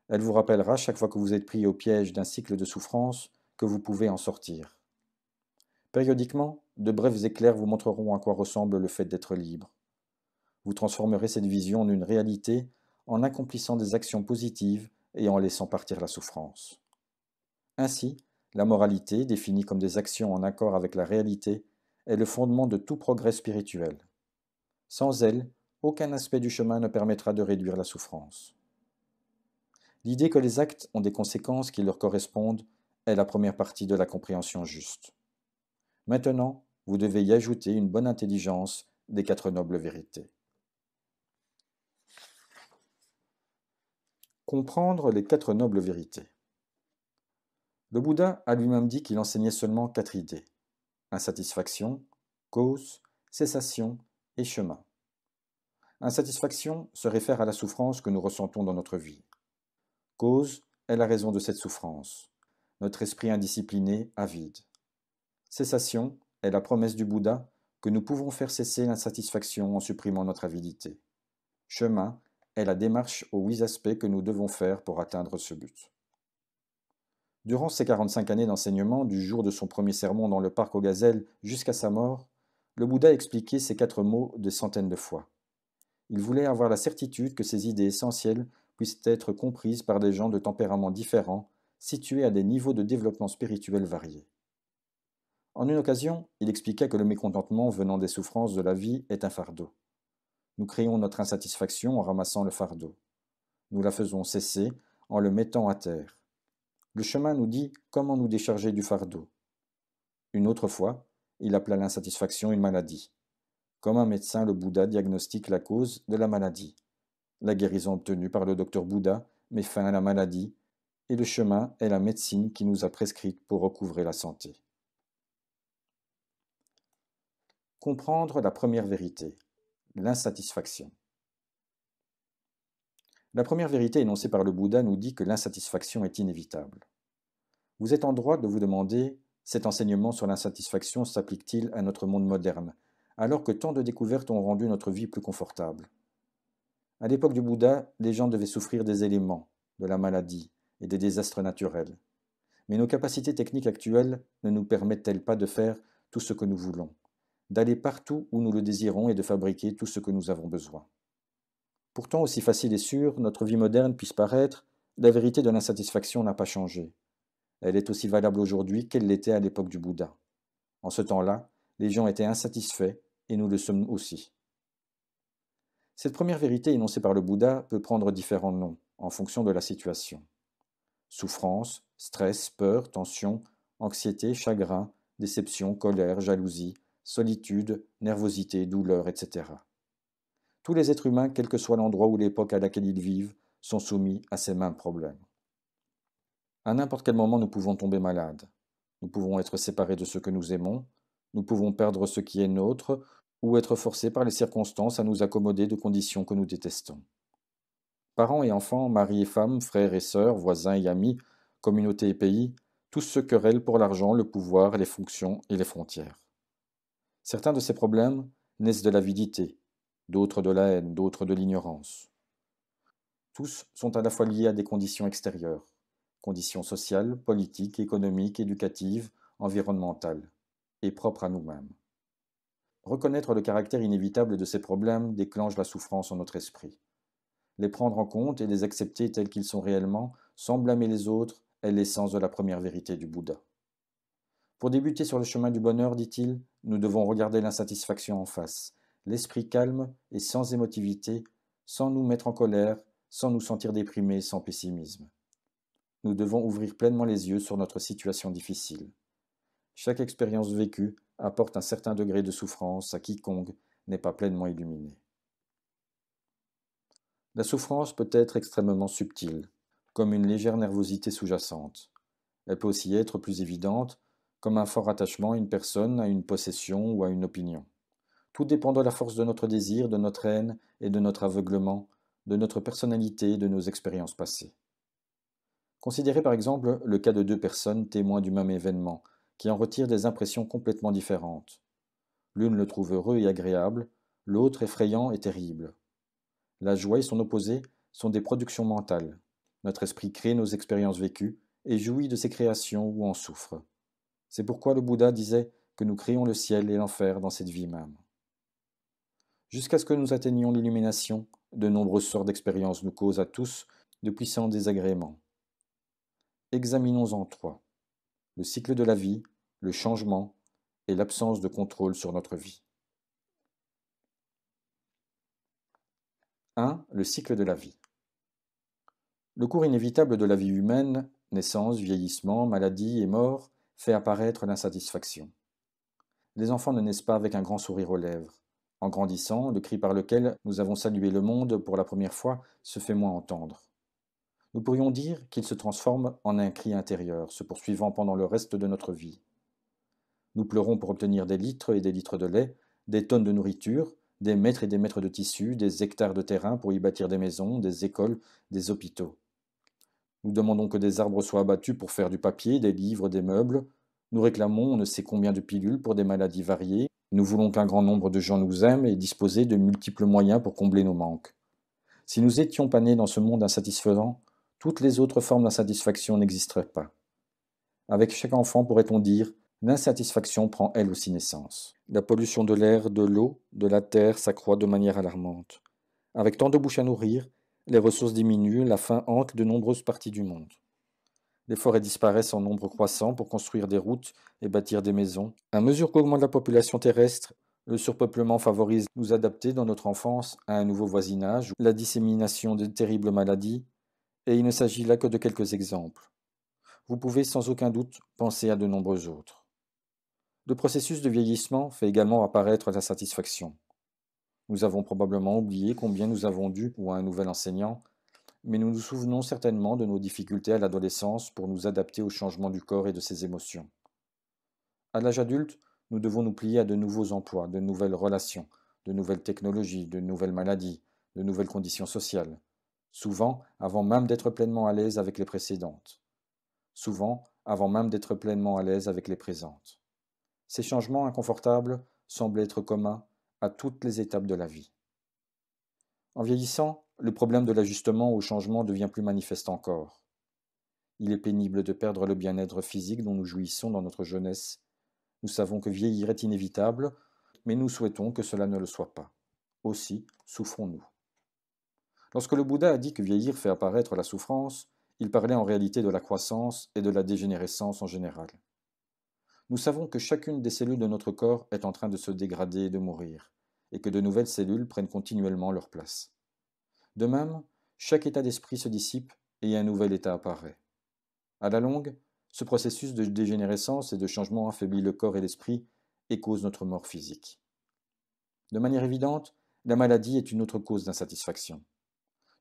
Elle vous rappellera chaque fois que vous êtes pris au piège d'un cycle de souffrance que vous pouvez en sortir. Périodiquement, de brefs éclairs vous montreront à quoi ressemble le fait d'être libre. Vous transformerez cette vision en une réalité en accomplissant des actions positives et en laissant partir la souffrance. Ainsi, la moralité, définie comme des actions en accord avec la réalité, est le fondement de tout progrès spirituel. Sans elle, aucun aspect du chemin ne permettra de réduire la souffrance. L'idée que les actes ont des conséquences qui leur correspondent est la première partie de la compréhension juste. Maintenant, vous devez y ajouter une bonne intelligence des 4 nobles vérités. Comprendre les 4 nobles vérités. Le Bouddha a lui-même dit qu'il enseignait seulement 4 idées: insatisfaction, cause, cessation et chemin. Insatisfaction se réfère à la souffrance que nous ressentons dans notre vie. Cause est la raison de cette souffrance. notre esprit indiscipliné, avide. Cessation est la promesse du Bouddha que nous pouvons faire cesser l'insatisfaction en supprimant notre avidité. Chemin est la démarche aux 8 aspects que nous devons faire pour atteindre ce but. Durant ses 45 années d'enseignement, du jour de son premier sermon dans le parc aux gazelles jusqu'à sa mort, le Bouddha a expliqué ces 4 mots des centaines de fois. Il voulait avoir la certitude que ces idées essentielles puissent être comprises par des gens de tempéraments différents, situés à des niveaux de développement spirituel variés. En une occasion, il expliqua que le mécontentement venant des souffrances de la vie est un fardeau. Nous créons notre insatisfaction en ramassant le fardeau. Nous la faisons cesser en le mettant à terre. Le chemin nous dit comment nous décharger du fardeau. Une autre fois, il appela l'insatisfaction une maladie. Comme un médecin, le Bouddha diagnostique la cause de la maladie. La guérison obtenue par le docteur Bouddha met fin à la maladie, et le chemin est la médecine qui nous a prescrite pour recouvrer la santé. Comprendre la première vérité, l'insatisfaction. La première vérité énoncée par le Bouddha nous dit que l'insatisfaction est inévitable. Vous êtes en droit de vous demander, cet enseignement sur l'insatisfaction s'applique-t-il à notre monde moderne, alors que tant de découvertes ont rendu notre vie plus confortable? À l'époque du Bouddha, les gens devaient souffrir des éléments, de la maladie et des désastres naturels. Mais nos capacités techniques actuelles ne nous permettent-elles pas de faire tout ce que nous voulons, d'aller partout où nous le désirons et de fabriquer tout ce que nous avons besoin? Pourtant, aussi facile et sûr notre vie moderne puisse paraître, la vérité de l'insatisfaction n'a pas changé. Elle est aussi valable aujourd'hui qu'elle l'était à l'époque du Bouddha. En ce temps-là, les gens étaient insatisfaits et nous le sommes aussi. Cette première vérité énoncée par le Bouddha peut prendre différents noms en fonction de la situation. Souffrance, stress, peur, tension, anxiété, chagrin, déception, colère, jalousie, solitude, nervosité, douleur, etc. Tous les êtres humains, quel que soit l'endroit ou l'époque à laquelle ils vivent, sont soumis à ces mêmes problèmes. À n'importe quel moment, nous pouvons tomber malades. Nous pouvons être séparés de ce que nous aimons, nous pouvons perdre ce qui est nôtre, ou être forcés par les circonstances à nous accommoder de conditions que nous détestons. Parents et enfants, maris et femmes, frères et sœurs, voisins et amis, communautés et pays, tous se querellent pour l'argent, le pouvoir, les fonctions et les frontières. Certains de ces problèmes naissent de l'avidité, d'autres de la haine, d'autres de l'ignorance. Tous sont à la fois liés à des conditions extérieures, conditions sociales, politiques, économiques, éducatives, environnementales, et propres à nous-mêmes. Reconnaître le caractère inévitable de ces problèmes déclenche la souffrance en notre esprit. Les prendre en compte et les accepter tels qu'ils sont réellement, sans blâmer les autres, est l'essence de la première vérité du Bouddha. Pour débuter sur le chemin du bonheur, dit-il, nous devons regarder l'insatisfaction en face, l'esprit calme et sans émotivité, sans nous mettre en colère, sans nous sentir déprimés, sans pessimisme. Nous devons ouvrir pleinement les yeux sur notre situation difficile. Chaque expérience vécue apporte un certain degré de souffrance à quiconque n'est pas pleinement illuminé. La souffrance peut être extrêmement subtile, comme une légère nervosité sous-jacente. Elle peut aussi être plus évidente, comme un fort attachement à une personne, à une possession ou à une opinion. Tout dépend de la force de notre désir, de notre haine et de notre aveuglement, de notre personnalité et de nos expériences passées. Considérez par exemple le cas de 2 personnes témoins du même événement, qui en retirent des impressions complètement différentes. L'une le trouve heureux et agréable, l'autre effrayant et terrible. La joie et son opposé sont des productions mentales. Notre esprit crée nos expériences vécues et jouit de ces créations ou en souffre. C'est pourquoi le Bouddha disait que nous créons le ciel et l'enfer dans cette vie même. Jusqu'à ce que nous atteignions l'illumination, de nombreuses sortes d'expériences nous causent à tous de puissants désagréments. Examinons-en 3. Le cycle de la vie, le changement et l'absence de contrôle sur notre vie. 1. Le cycle de la vie. Le cours inévitable de la vie humaine, naissance, vieillissement, maladie et mort, fait apparaître l'insatisfaction. Les enfants ne naissent pas avec un grand sourire aux lèvres. En grandissant, le cri par lequel nous avons salué le monde pour la première fois se fait moins entendre. Nous pourrions dire qu'il se transforme en un cri intérieur, se poursuivant pendant le reste de notre vie. Nous pleurons pour obtenir des litres et des litres de lait, des tonnes de nourriture, des mètres et des mètres de tissu, des hectares de terrain pour y bâtir des maisons, des écoles, des hôpitaux. Nous demandons que des arbres soient abattus pour faire du papier, des livres, des meubles. Nous réclamons on ne sait combien de pilules pour des maladies variées. Nous voulons qu'un grand nombre de gens nous aiment et disposer de multiples moyens pour combler nos manques. Si nous étions pas nés dans ce monde insatisfaisant, toutes les autres formes d'insatisfaction n'existeraient pas. Avec chaque enfant, pourrait-on dire, l'insatisfaction prend elle aussi naissance. La pollution de l'air, de l'eau, de la terre s'accroît de manière alarmante. Avec tant de bouches à nourrir, les ressources diminuent, la faim hante de nombreuses parties du monde. Les forêts disparaissent en nombre croissant pour construire des routes et bâtir des maisons. À mesure qu'augmente la population terrestre, le surpeuplement favorise nous adapter dans notre enfance à un nouveau voisinage, la dissémination de terribles maladies, et il ne s'agit là que de quelques exemples. Vous pouvez sans aucun doute penser à de nombreux autres. Le processus de vieillissement fait également apparaître la satisfaction. Nous avons probablement oublié combien nous avons dû pour un nouvel enseignant, mais nous nous souvenons certainement de nos difficultés à l'adolescence pour nous adapter au changement du corps et de ses émotions. À l'âge adulte, nous devons nous plier à de nouveaux emplois, de nouvelles relations, de nouvelles technologies, de nouvelles maladies, de nouvelles conditions sociales, souvent avant même d'être pleinement à l'aise avec les précédentes, souvent avant même d'être pleinement à l'aise avec les présentes. Ces changements inconfortables semblent être communs à toutes les étapes de la vie. En vieillissant, le problème de l'ajustement au changement devient plus manifeste encore. Il est pénible de perdre le bien-être physique dont nous jouissons dans notre jeunesse. Nous savons que vieillir est inévitable, mais nous souhaitons que cela ne le soit pas. Aussi souffrons-nous. Lorsque le Bouddha a dit que vieillir fait apparaître la souffrance, il parlait en réalité de la croissance et de la dégénérescence en général. Nous savons que chacune des cellules de notre corps est en train de se dégrader et de mourir, et que de nouvelles cellules prennent continuellement leur place. De même, chaque état d'esprit se dissipe et un nouvel état apparaît. À la longue, ce processus de dégénérescence et de changement affaiblit le corps et l'esprit et cause notre mort physique. De manière évidente, la maladie est une autre cause d'insatisfaction.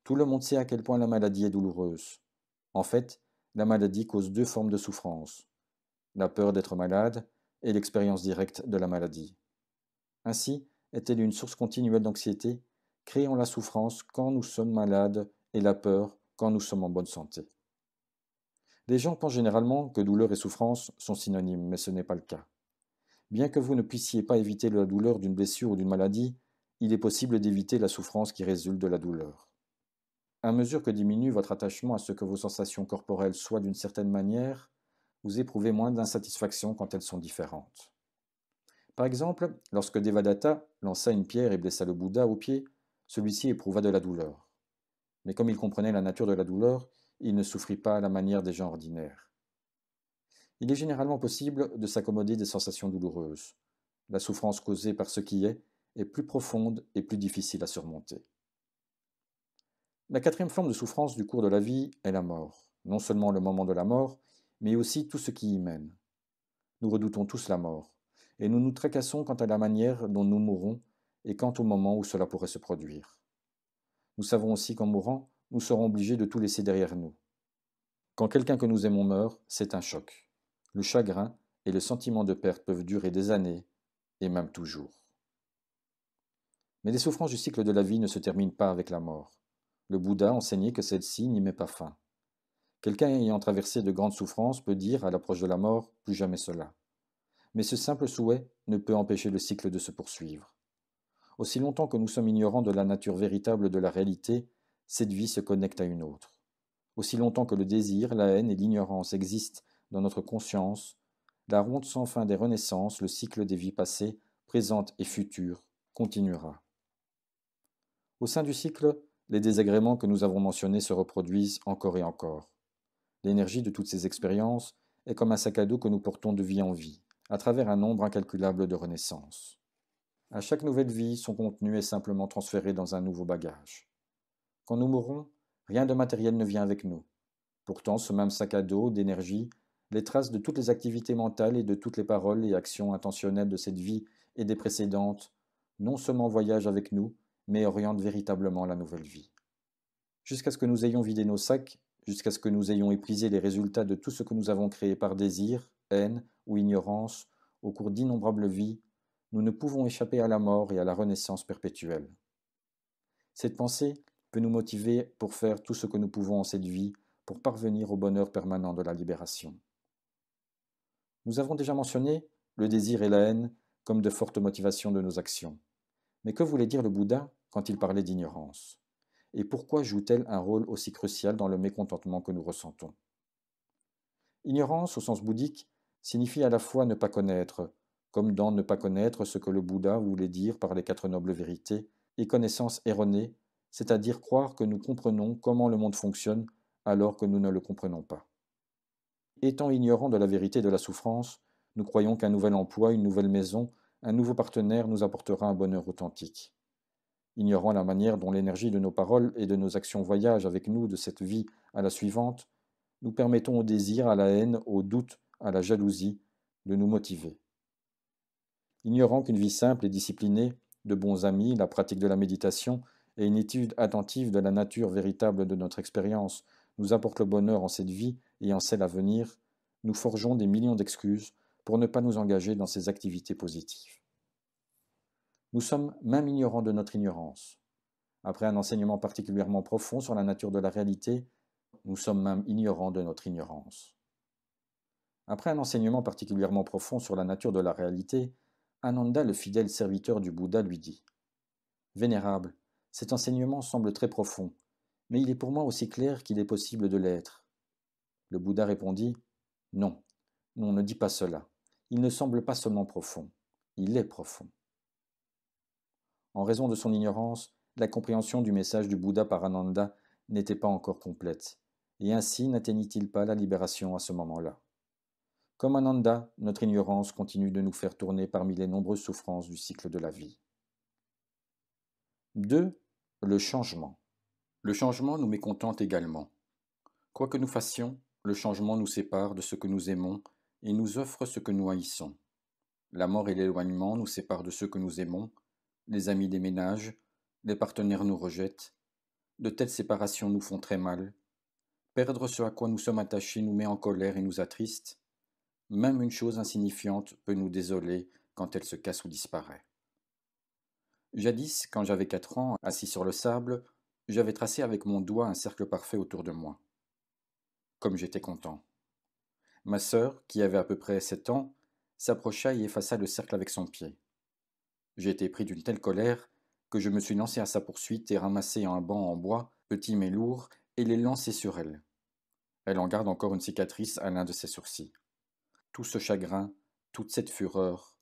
Tout le monde sait à quel point la maladie est douloureuse. En fait, la maladie cause deux formes de souffrance, la peur d'être malade et l'expérience directe de la maladie. Ainsi, est-elle une source continuelle d'anxiété, créant la souffrance quand nous sommes malades et la peur quand nous sommes en bonne santé. Les gens pensent généralement que douleur et souffrance sont synonymes, mais ce n'est pas le cas. Bien que vous ne puissiez pas éviter la douleur d'une blessure ou d'une maladie, il est possible d'éviter la souffrance qui résulte de la douleur. À mesure que diminue votre attachement à ce que vos sensations corporelles soient d'une certaine manière, vous éprouvez moins d'insatisfaction quand elles sont différentes. Par exemple, lorsque Devadatta lança une pierre et blessa le Bouddha au pied, celui-ci éprouva de la douleur. Mais comme il comprenait la nature de la douleur, il ne souffrit pas à la manière des gens ordinaires. Il est généralement possible de s'accommoder des sensations douloureuses. La souffrance causée par ce qui est plus profonde et plus difficile à surmonter. La quatrième forme de souffrance du cours de la vie est la mort. Non seulement le moment de la mort, mais aussi tout ce qui y mène. Nous redoutons tous la mort, et nous nous tracassons quant à la manière dont nous mourrons et quant au moment où cela pourrait se produire. Nous savons aussi qu'en mourant, nous serons obligés de tout laisser derrière nous. Quand quelqu'un que nous aimons meurt, c'est un choc. Le chagrin et le sentiment de perte peuvent durer des années, et même toujours. Mais les souffrances du cycle de la vie ne se terminent pas avec la mort. Le Bouddha enseignait que celle-ci n'y met pas fin. Quelqu'un ayant traversé de grandes souffrances peut dire, à l'approche de la mort, plus jamais cela. Mais ce simple souhait ne peut empêcher le cycle de se poursuivre. Aussi longtemps que nous sommes ignorants de la nature véritable de la réalité, cette vie se connecte à une autre. Aussi longtemps que le désir, la haine et l'ignorance existent dans notre conscience, la ronde sans fin des renaissances, le cycle des vies passées, présentes et futures, continuera. Au sein du cycle, les désagréments que nous avons mentionnés se reproduisent encore et encore. L'énergie de toutes ces expériences est comme un sac à dos que nous portons de vie en vie, à travers un nombre incalculable de renaissances. À chaque nouvelle vie, son contenu est simplement transféré dans un nouveau bagage. Quand nous mourrons, rien de matériel ne vient avec nous. Pourtant, ce même sac à dos d'énergie, les traces de toutes les activités mentales et de toutes les paroles et actions intentionnelles de cette vie et des précédentes, non seulement voyagent avec nous, mais orientent véritablement la nouvelle vie. Jusqu'à ce que nous ayons vidé nos sacs, jusqu'à ce que nous ayons épuisé les résultats de tout ce que nous avons créé par désir, haine ou ignorance, au cours d'innombrables vies, nous ne pouvons échapper à la mort et à la renaissance perpétuelle. Cette pensée peut nous motiver pour faire tout ce que nous pouvons en cette vie, pour parvenir au bonheur permanent de la libération. Nous avons déjà mentionné le désir et la haine comme de fortes motivations de nos actions. Mais que voulait dire le Bouddha quand il parlait d'ignorance? Et pourquoi joue-t-elle un rôle aussi crucial dans le mécontentement que nous ressentons? Ignorance, au sens bouddhique, signifie à la fois ne pas connaître, comme dans ne pas connaître ce que le Bouddha voulait dire par les quatre nobles vérités, et connaissance erronée, c'est-à-dire croire que nous comprenons comment le monde fonctionne alors que nous ne le comprenons pas. Étant ignorants de la vérité de la souffrance, nous croyons qu'un nouvel emploi, une nouvelle maison, un nouveau partenaire nous apportera un bonheur authentique. Ignorant la manière dont l'énergie de nos paroles et de nos actions voyage avec nous de cette vie à la suivante, nous permettons au désir, à la haine, au doute, à la jalousie de nous motiver. Ignorant qu'une vie simple et disciplinée, de bons amis, la pratique de la méditation et une étude attentive de la nature véritable de notre expérience nous apportent le bonheur en cette vie et en celle à venir, nous forgeons des millions d'excuses pour ne pas nous engager dans ces activités positives. Nous sommes même ignorants de notre ignorance. Après un enseignement particulièrement profond sur la nature de la réalité, nous sommes même ignorants de notre ignorance. Après un enseignement particulièrement profond sur la nature de la réalité, Ananda, le fidèle serviteur du Bouddha, lui dit « Vénérable, cet enseignement semble très profond, mais il est pour moi aussi clair qu'il est possible de l'être. » Le Bouddha répondit « Non, on ne dit pas cela. Il ne semble pas seulement profond, il est profond. » En raison de son ignorance, la compréhension du message du Bouddha par Ananda n'était pas encore complète, et ainsi n'atteignit-il pas la libération à ce moment-là. Comme Ananda, notre ignorance continue de nous faire tourner parmi les nombreuses souffrances du cycle de la vie. 2. Le changement. Le changement nous mécontente également. Quoi que nous fassions, le changement nous sépare de ce que nous aimons et nous offre ce que nous haïssons. La mort et l'éloignement nous séparent de ceux que nous aimons, les amis déménagent, les partenaires nous rejettent. De telles séparations nous font très mal. Perdre ce à quoi nous sommes attachés nous met en colère et nous attriste. Même une chose insignifiante peut nous désoler quand elle se casse ou disparaît. Jadis, quand j'avais 4 ans, assis sur le sable, j'avais tracé avec mon doigt un cercle parfait autour de moi. Comme j'étais content. Ma sœur, qui avait à peu près 7 ans, s'approcha et effaça le cercle avec son pied. J'ai été pris d'une telle colère que je me suis lancé à sa poursuite et ramassé un banc en bois, petit mais lourd, et l'ai lancé sur elle. Elle en garde encore une cicatrice à l'un de ses sourcils. Tout ce chagrin, toute cette fureur,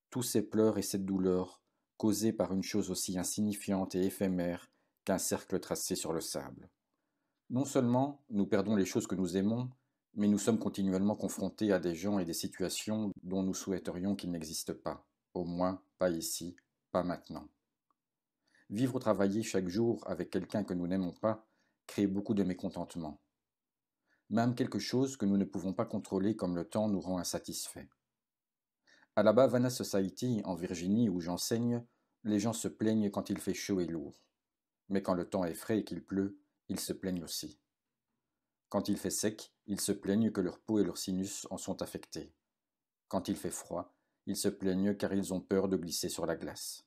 tous ces pleurs et cette douleur, causés par une chose aussi insignifiante et éphémère qu'un cercle tracé sur le sable. Non seulement nous perdons les choses que nous aimons, mais nous sommes continuellement confrontés à des gens et des situations dont nous souhaiterions qu'ils n'existent pas, au moins pas ici, pas maintenant. Vivre ou travailler chaque jour avec quelqu'un que nous n'aimons pas crée beaucoup de mécontentement. Même quelque chose que nous ne pouvons pas contrôler comme le temps nous rend insatisfaits. À la Bhavana Society, en Virginie, où j'enseigne, les gens se plaignent quand il fait chaud et lourd. Mais quand le temps est frais et qu'il pleut, ils se plaignent aussi. Quand il fait sec, ils se plaignent que leur peau et leurs sinus en sont affectés. Quand il fait froid, ils se plaignent car ils ont peur de glisser sur la glace.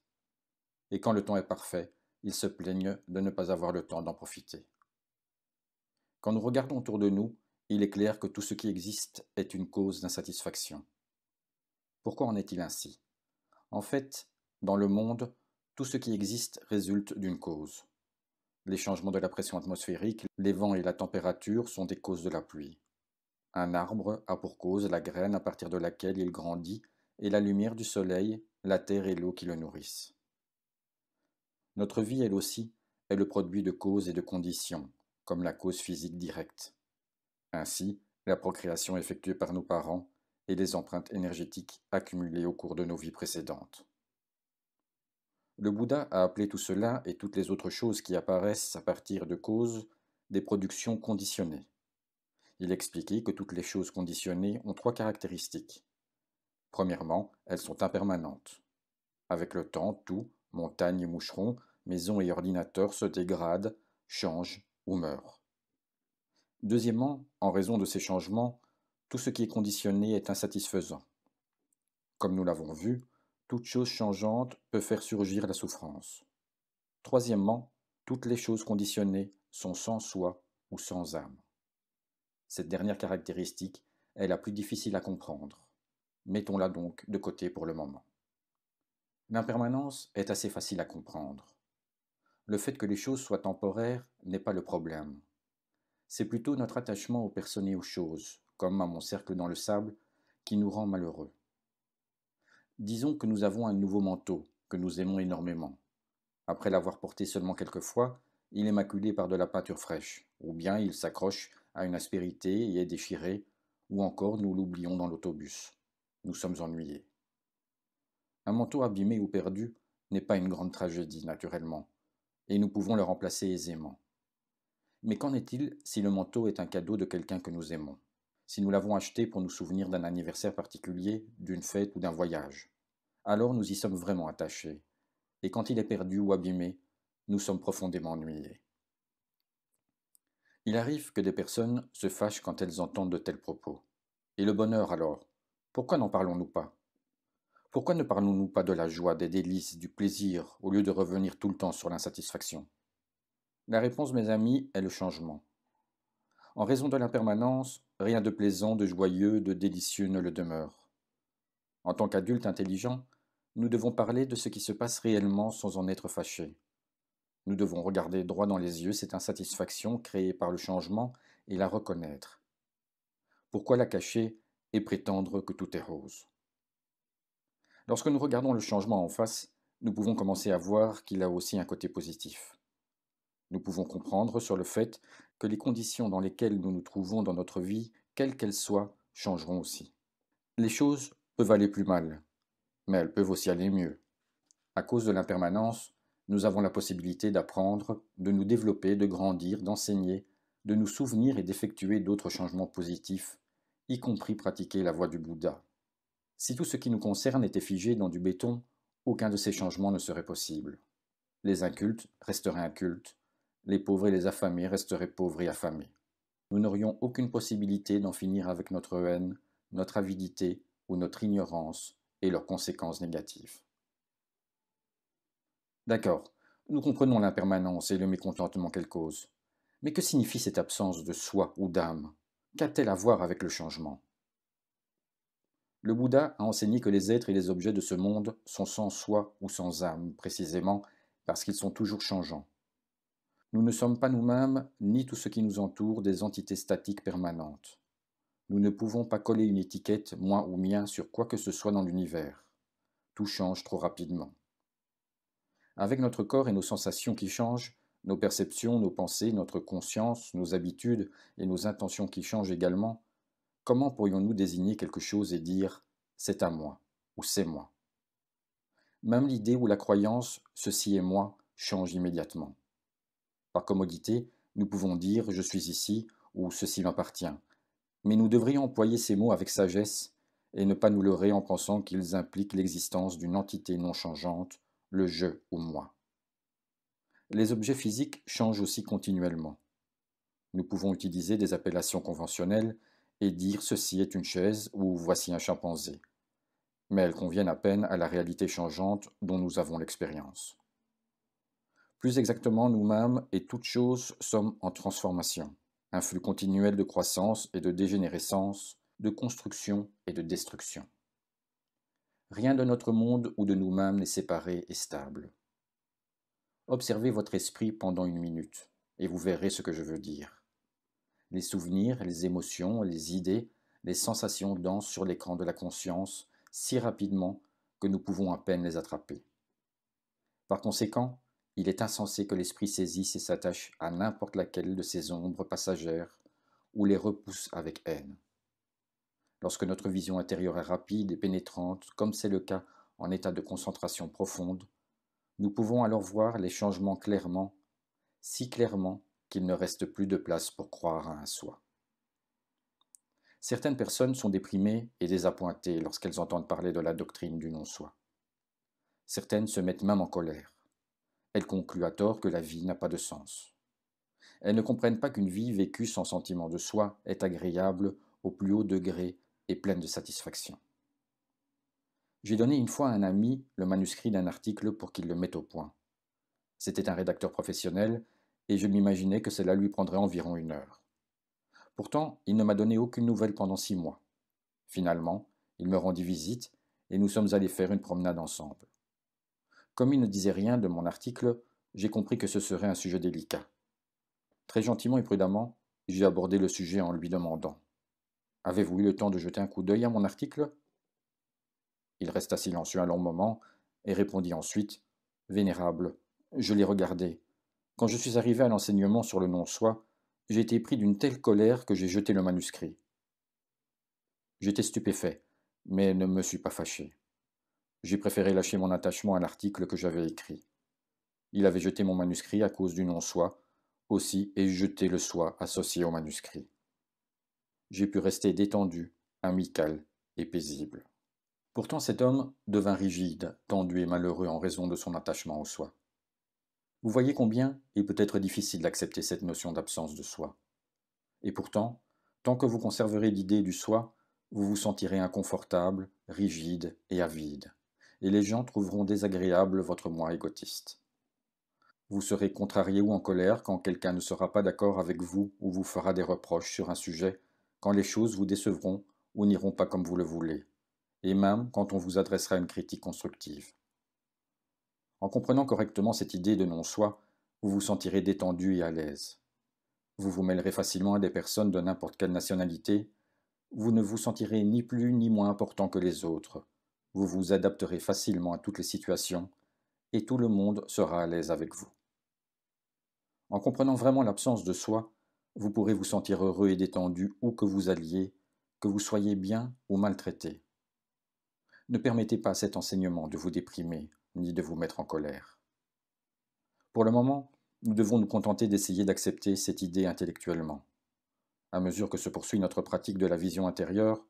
Et quand le temps est parfait, ils se plaignent de ne pas avoir le temps d'en profiter. Quand nous regardons autour de nous, il est clair que tout ce qui existe est une cause d'insatisfaction. Pourquoi en est-il ainsi? En fait, dans le monde, tout ce qui existe résulte d'une cause. Les changements de la pression atmosphérique, les vents et la température sont des causes de la pluie. Un arbre a pour cause la graine à partir de laquelle il grandit et la lumière du soleil, la terre et l'eau qui le nourrissent. Notre vie, elle aussi, est le produit de causes et de conditions, comme la cause physique directe. Ainsi, la procréation effectuée par nos parents et les empreintes énergétiques accumulées au cours de nos vies précédentes. Le Bouddha a appelé tout cela et toutes les autres choses qui apparaissent à partir de causes des productions conditionnées. Il expliquait que toutes les choses conditionnées ont 3 caractéristiques. Premièrement, elles sont impermanentes. Avec le temps, tout, montagnes et moucherons, maisons et ordinateurs se dégradent, changent ou meurent. Deuxièmement, en raison de ces changements, tout ce qui est conditionné est insatisfaisant. Comme nous l'avons vu, toute chose changeante peut faire surgir la souffrance. Troisièmement, toutes les choses conditionnées sont sans soi ou sans âme. Cette dernière caractéristique est la plus difficile à comprendre. Mettons-la donc de côté pour le moment. L'impermanence est assez facile à comprendre. Le fait que les choses soient temporaires n'est pas le problème. C'est plutôt notre attachement aux personnes et aux choses, comme à mon cercle dans le sable, qui nous rend malheureux. Disons que nous avons un nouveau manteau, que nous aimons énormément. Après l'avoir porté seulement quelques fois, il est maculé par de la peinture fraîche, ou bien il s'accroche à une aspérité et est déchiré, ou encore nous l'oublions dans l'autobus. Nous sommes ennuyés. Un manteau abîmé ou perdu n'est pas une grande tragédie, naturellement, et nous pouvons le remplacer aisément. Mais qu'en est-il si le manteau est un cadeau de quelqu'un que nous aimons? Si nous l'avons acheté pour nous souvenir d'un anniversaire particulier, d'une fête ou d'un voyage? Alors nous y sommes vraiment attachés, et quand il est perdu ou abîmé, nous sommes profondément ennuyés. Il arrive que des personnes se fâchent quand elles entendent de tels propos. Et le bonheur alors? Pourquoi n'en parlons-nous pas? Pourquoi ne parlons-nous pas de la joie, des délices, du plaisir, au lieu de revenir tout le temps sur l'insatisfaction? La réponse, mes amis, est le changement. En raison de l'impermanence, rien de plaisant, de joyeux, de délicieux ne le demeure. En tant qu'adultes intelligents, nous devons parler de ce qui se passe réellement sans en être fâchés. Nous devons regarder droit dans les yeux cette insatisfaction créée par le changement et la reconnaître. Pourquoi la cacher et prétendre que tout est rose? Lorsque nous regardons le changement en face, nous pouvons commencer à voir qu'il a aussi un côté positif. Nous pouvons comprendre sur le fait que les conditions dans lesquelles nous nous trouvons dans notre vie, quelles qu'elles soient, changeront aussi. Les choses peuvent aller plus mal, mais elles peuvent aussi aller mieux. À cause de l'impermanence, nous avons la possibilité d'apprendre, de nous développer, de grandir, d'enseigner, de nous souvenir et d'effectuer d'autres changements positifs, y compris pratiquer la voie du Bouddha. Si tout ce qui nous concerne était figé dans du béton, aucun de ces changements ne serait possible. Les incultes resteraient incultes, les pauvres et les affamés resteraient pauvres et affamés. Nous n'aurions aucune possibilité d'en finir avec notre haine, notre avidité ou notre ignorance et leurs conséquences négatives. D'accord, nous comprenons l'impermanence et le mécontentement qu'elle cause. Mais que signifie cette absence de soi ou d'âme? Qu'a-t-elle à voir avec le changement? Le Bouddha a enseigné que les êtres et les objets de ce monde sont sans soi ou sans âme, précisément parce qu'ils sont toujours changeants. Nous ne sommes pas nous-mêmes, ni tout ce qui nous entoure, des entités statiques permanentes. Nous ne pouvons pas coller une étiquette, moi ou mien, sur quoi que ce soit dans l'univers. Tout change trop rapidement. Avec notre corps et nos sensations qui changent, nos perceptions, nos pensées, notre conscience, nos habitudes et nos intentions qui changent également, comment pourrions-nous désigner quelque chose et dire « c'est à moi » ou « c'est moi ». Même l'idée ou la croyance « ceci est moi » change immédiatement. Par commodité, nous pouvons dire « je suis ici » ou « ceci m'appartient », mais nous devrions employer ces mots avec sagesse et ne pas nous leurrer en pensant qu'ils impliquent l'existence d'une entité non changeante, le je ou moi. Les objets physiques changent aussi continuellement. Nous pouvons utiliser des appellations conventionnelles et dire ceci est une chaise ou voici un chimpanzé, mais elles conviennent à peine à la réalité changeante dont nous avons l'expérience. Plus exactement, nous-mêmes et toutes choses sommes en transformation, un flux continuel de croissance et de dégénérescence, de construction et de destruction. Rien de notre monde ou de nous-mêmes n'est séparé et stable. Observez votre esprit pendant une minute, et vous verrez ce que je veux dire. Les souvenirs, les émotions, les idées, les sensations dansent sur l'écran de la conscience si rapidement que nous pouvons à peine les attraper. Par conséquent, il est insensé que l'esprit saisisse et s'attache à n'importe laquelle de ces ombres passagères ou les repousse avec haine. Lorsque notre vision intérieure est rapide et pénétrante, comme c'est le cas en état de concentration profonde, nous pouvons alors voir les changements clairement, si clairement qu'il ne reste plus de place pour croire à un soi. Certaines personnes sont déprimées et désappointées lorsqu'elles entendent parler de la doctrine du non-soi. Certaines se mettent même en colère. Elles concluent à tort que la vie n'a pas de sens. Elles ne comprennent pas qu'une vie vécue sans sentiment de soi est agréable au plus haut degré et pleine de satisfaction. J'ai donné une fois à un ami le manuscrit d'un article pour qu'il le mette au point. C'était un rédacteur professionnel et je m'imaginais que cela lui prendrait environ 1 heure. Pourtant, il ne m'a donné aucune nouvelle pendant 6 mois. Finalement, il me rendit visite et nous sommes allés faire une promenade ensemble. Comme il ne disait rien de mon article, j'ai compris que ce serait un sujet délicat. Très gentiment et prudemment, j'ai abordé le sujet en lui demandant: Avez-vous eu le temps de jeter un coup d'œil à mon article? Il resta silencieux un long moment et répondit ensuite: Vénérable, je l'ai regardé. Quand je suis arrivé à l'enseignement sur le non-soi, j'ai été pris d'une telle colère que j'ai jeté le manuscrit. J'étais stupéfait, mais ne me suis pas fâché. J'ai préféré lâcher mon attachement à l'article que j'avais écrit. Il avait jeté mon manuscrit à cause du non-soi, aussi ai-je jeté le soi associé au manuscrit. J'ai pu rester détendu, amical et paisible. Pourtant cet homme devint rigide, tendu et malheureux en raison de son attachement au soi. Vous voyez combien il peut être difficile d'accepter cette notion d'absence de soi. Et pourtant, tant que vous conserverez l'idée du soi, vous vous sentirez inconfortable, rigide et avide, et les gens trouveront désagréable votre moi égotiste. Vous serez contrarié ou en colère quand quelqu'un ne sera pas d'accord avec vous ou vous fera des reproches sur un sujet, quand les choses vous décevront ou n'iront pas comme vous le voulez, et même quand on vous adressera une critique constructive. En comprenant correctement cette idée de non-soi, vous vous sentirez détendu et à l'aise. Vous vous mêlerez facilement à des personnes de n'importe quelle nationalité, vous ne vous sentirez ni plus ni moins important que les autres, vous vous adapterez facilement à toutes les situations, et tout le monde sera à l'aise avec vous. En comprenant vraiment l'absence de soi, vous pourrez vous sentir heureux et détendu où que vous alliez, que vous soyez bien ou maltraité. Ne permettez pas à cet enseignement de vous déprimer, ni de vous mettre en colère. Pour le moment, nous devons nous contenter d'essayer d'accepter cette idée intellectuellement. À mesure que se poursuit notre pratique de la vision intérieure,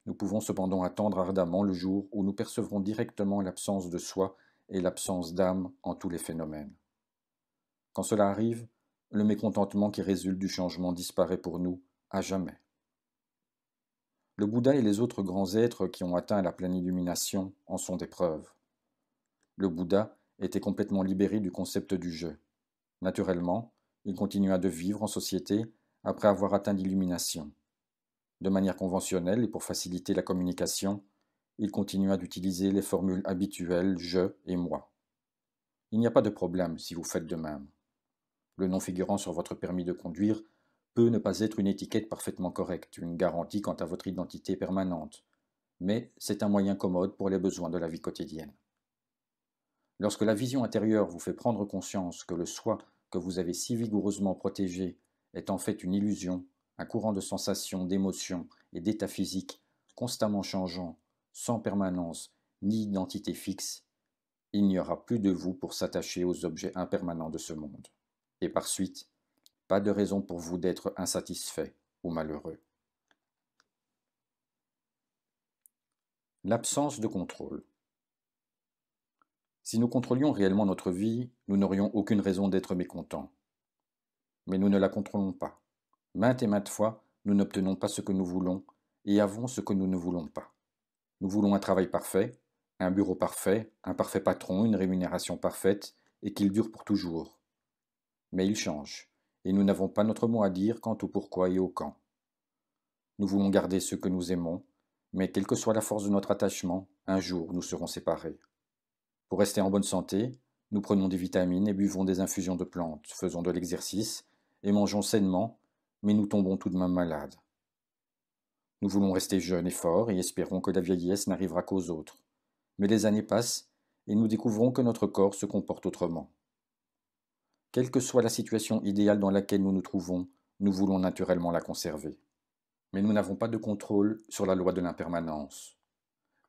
nous pouvons cependant attendre ardemment le jour où nous percevrons directement l'absence de soi et l'absence d'âme en tous les phénomènes. Quand cela arrive, le mécontentement qui résulte du changement disparaît pour nous à jamais. Le Bouddha et les autres grands êtres qui ont atteint la pleine illumination en sont des preuves. Le Bouddha était complètement libéré du concept du jeu. Naturellement, il continua de vivre en société après avoir atteint l'illumination. De manière conventionnelle et pour faciliter la communication, il continua d'utiliser les formules habituelles je et moi. Il n'y a pas de problème si vous faites de même. Le nom figurant sur votre permis de conduire peut ne pas être une étiquette parfaitement correcte, une garantie quant à votre identité permanente, mais c'est un moyen commode pour les besoins de la vie quotidienne. Lorsque la vision intérieure vous fait prendre conscience que le soi que vous avez si vigoureusement protégé est en fait une illusion, un courant de sensations, d'émotions et d'états physiques constamment changeants, sans permanence ni identité fixe, il n'y aura plus de vous pour s'attacher aux objets impermanents de ce monde. Et par suite, pas de raison pour vous d'être insatisfait ou malheureux. L'absence de contrôle. Si nous contrôlions réellement notre vie, nous n'aurions aucune raison d'être mécontents. Mais nous ne la contrôlons pas. Maintes et maintes fois, nous n'obtenons pas ce que nous voulons et avons ce que nous ne voulons pas. Nous voulons un travail parfait, un bureau parfait, un parfait patron, une rémunération parfaite et qu'il dure pour toujours. Mais il change, et nous n'avons pas notre mot à dire quant au pourquoi et au quand. Nous voulons garder ce que nous aimons, mais quelle que soit la force de notre attachement, un jour nous serons séparés. Pour rester en bonne santé, nous prenons des vitamines et buvons des infusions de plantes, faisons de l'exercice et mangeons sainement, mais nous tombons tout de même malades. Nous voulons rester jeunes et forts et espérons que la vieillesse n'arrivera qu'aux autres. Mais les années passent et nous découvrons que notre corps se comporte autrement. Quelle que soit la situation idéale dans laquelle nous nous trouvons, nous voulons naturellement la conserver. Mais nous n'avons pas de contrôle sur la loi de l'impermanence.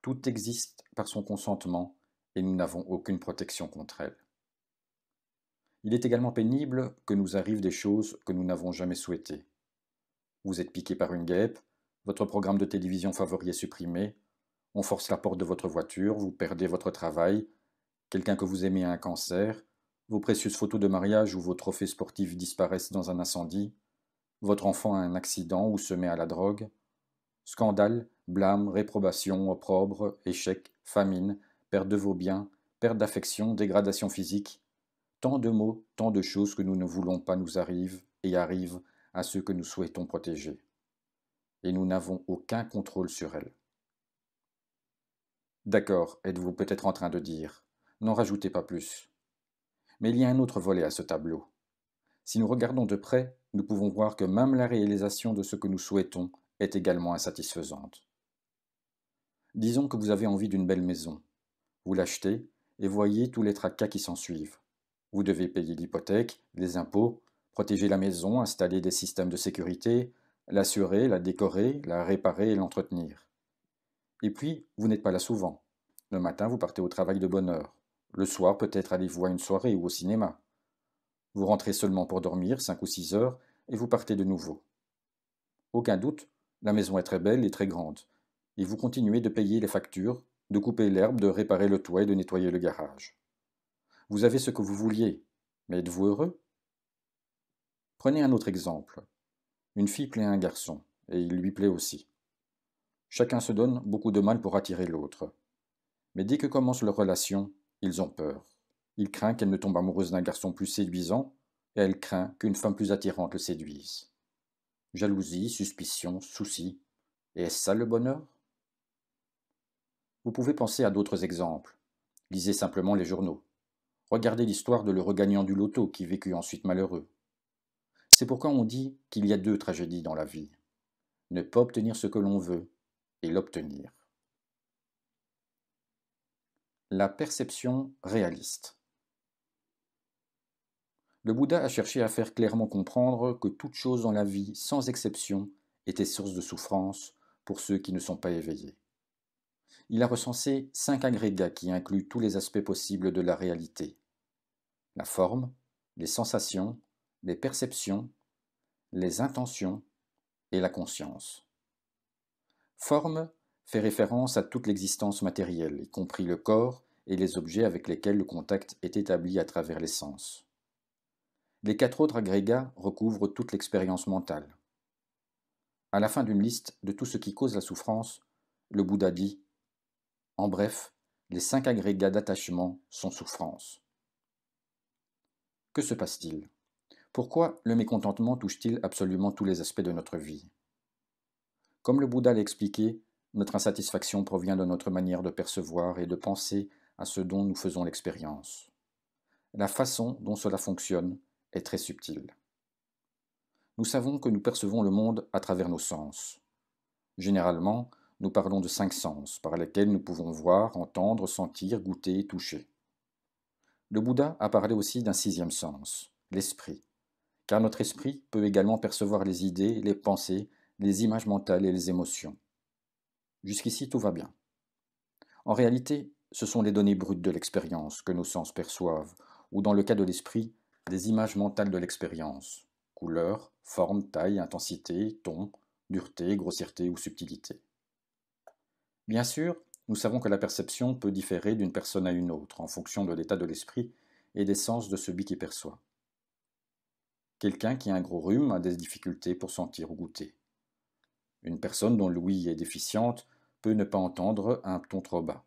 Tout existe par son consentement et nous n'avons aucune protection contre elle. Il est également pénible que nous arrivent des choses que nous n'avons jamais souhaitées. Vous êtes piqué par une guêpe, votre programme de télévision favori est supprimé, on force la porte de votre voiture, vous perdez votre travail, quelqu'un que vous aimez a un cancer, vos précieuses photos de mariage ou vos trophées sportifs disparaissent dans un incendie, votre enfant a un accident ou se met à la drogue. Scandale, blâme, réprobation, opprobre, échec, famine, perte de vos biens, perte d'affection, dégradation physique. Tant de mots, tant de choses que nous ne voulons pas nous arrivent et arrivent à ceux que nous souhaitons protéger. Et nous n'avons aucun contrôle sur elles. D'accord, êtes-vous peut-être en train de dire. N'en rajoutez pas plus. Mais il y a un autre volet à ce tableau. Si nous regardons de près, nous pouvons voir que même la réalisation de ce que nous souhaitons est également insatisfaisante. Disons que vous avez envie d'une belle maison. Vous l'achetez et voyez tous les tracas qui s'ensuivent. Vous devez payer l'hypothèque, les impôts, protéger la maison, installer des systèmes de sécurité, l'assurer, la décorer, la réparer et l'entretenir. Et puis, vous n'êtes pas là souvent. Le matin, vous partez au travail de bonne heure. Le soir, peut-être allez-vous à une soirée ou au cinéma. Vous rentrez seulement pour dormir 5 ou 6 heures et vous partez de nouveau. Aucun doute, la maison est très belle et très grande. Et vous continuez de payer les factures, de couper l'herbe, de réparer le toit et de nettoyer le garage. Vous avez ce que vous vouliez, mais êtes-vous heureux? Prenez un autre exemple. Une fille plaît à un garçon, et il lui plaît aussi. Chacun se donne beaucoup de mal pour attirer l'autre. Mais dès que commence leur relation, ils ont peur. Il craint qu'elle ne tombe amoureuse d'un garçon plus séduisant, et elle craint qu'une femme plus attirante le séduise. Jalousie, suspicion, souci. Et est-ce ça le bonheur? Vous pouvez penser à d'autres exemples. Lisez simplement les journaux. Regardez l'histoire de l'heureux gagnant du loto qui vécut ensuite malheureux. C'est pourquoi on dit qu'il y a deux tragédies dans la vie. Ne pas obtenir ce que l'on veut et l'obtenir. La perception réaliste. Le Bouddha a cherché à faire clairement comprendre que toute chose dans la vie, sans exception, était source de souffrance pour ceux qui ne sont pas éveillés. Il a recensé 5 agrégats qui incluent tous les aspects possibles de la réalité. La forme, les sensations, les perceptions, les intentions et la conscience. Forme fait référence à toute l'existence matérielle, y compris le corps et les objets avec lesquels le contact est établi à travers les sens. Les 4 autres agrégats recouvrent toute l'expérience mentale. À la fin d'une liste de tout ce qui cause la souffrance, le Bouddha dit « En bref, les 5 agrégats d'attachement sont souffrance. » Que se passe-t-il? Pourquoi le mécontentement touche-t-il absolument tous les aspects de notre vie? Comme le Bouddha l'a expliqué, notre insatisfaction provient de notre manière de percevoir et de penser à ce dont nous faisons l'expérience. La façon dont cela fonctionne est très subtile. Nous savons que nous percevons le monde à travers nos sens. Généralement, nous parlons de 5 sens, par lesquels nous pouvons voir, entendre, sentir, goûter et toucher. Le Bouddha a parlé aussi d'un 6e sens, l'esprit, car notre esprit peut également percevoir les idées, les pensées, les images mentales et les émotions. Jusqu'ici, tout va bien. En réalité, ce sont les données brutes de l'expérience que nos sens perçoivent, ou dans le cas de l'esprit, des images mentales de l'expérience, couleur, forme, taille, intensité, ton, dureté, grossièreté ou subtilité. Bien sûr, nous savons que la perception peut différer d'une personne à une autre en fonction de l'état de l'esprit et des sens de celui qui perçoit. Quelqu'un qui a un gros rhume a des difficultés pour sentir ou goûter. Une personne dont l'ouïe est déficiente peut ne pas entendre un ton trop bas.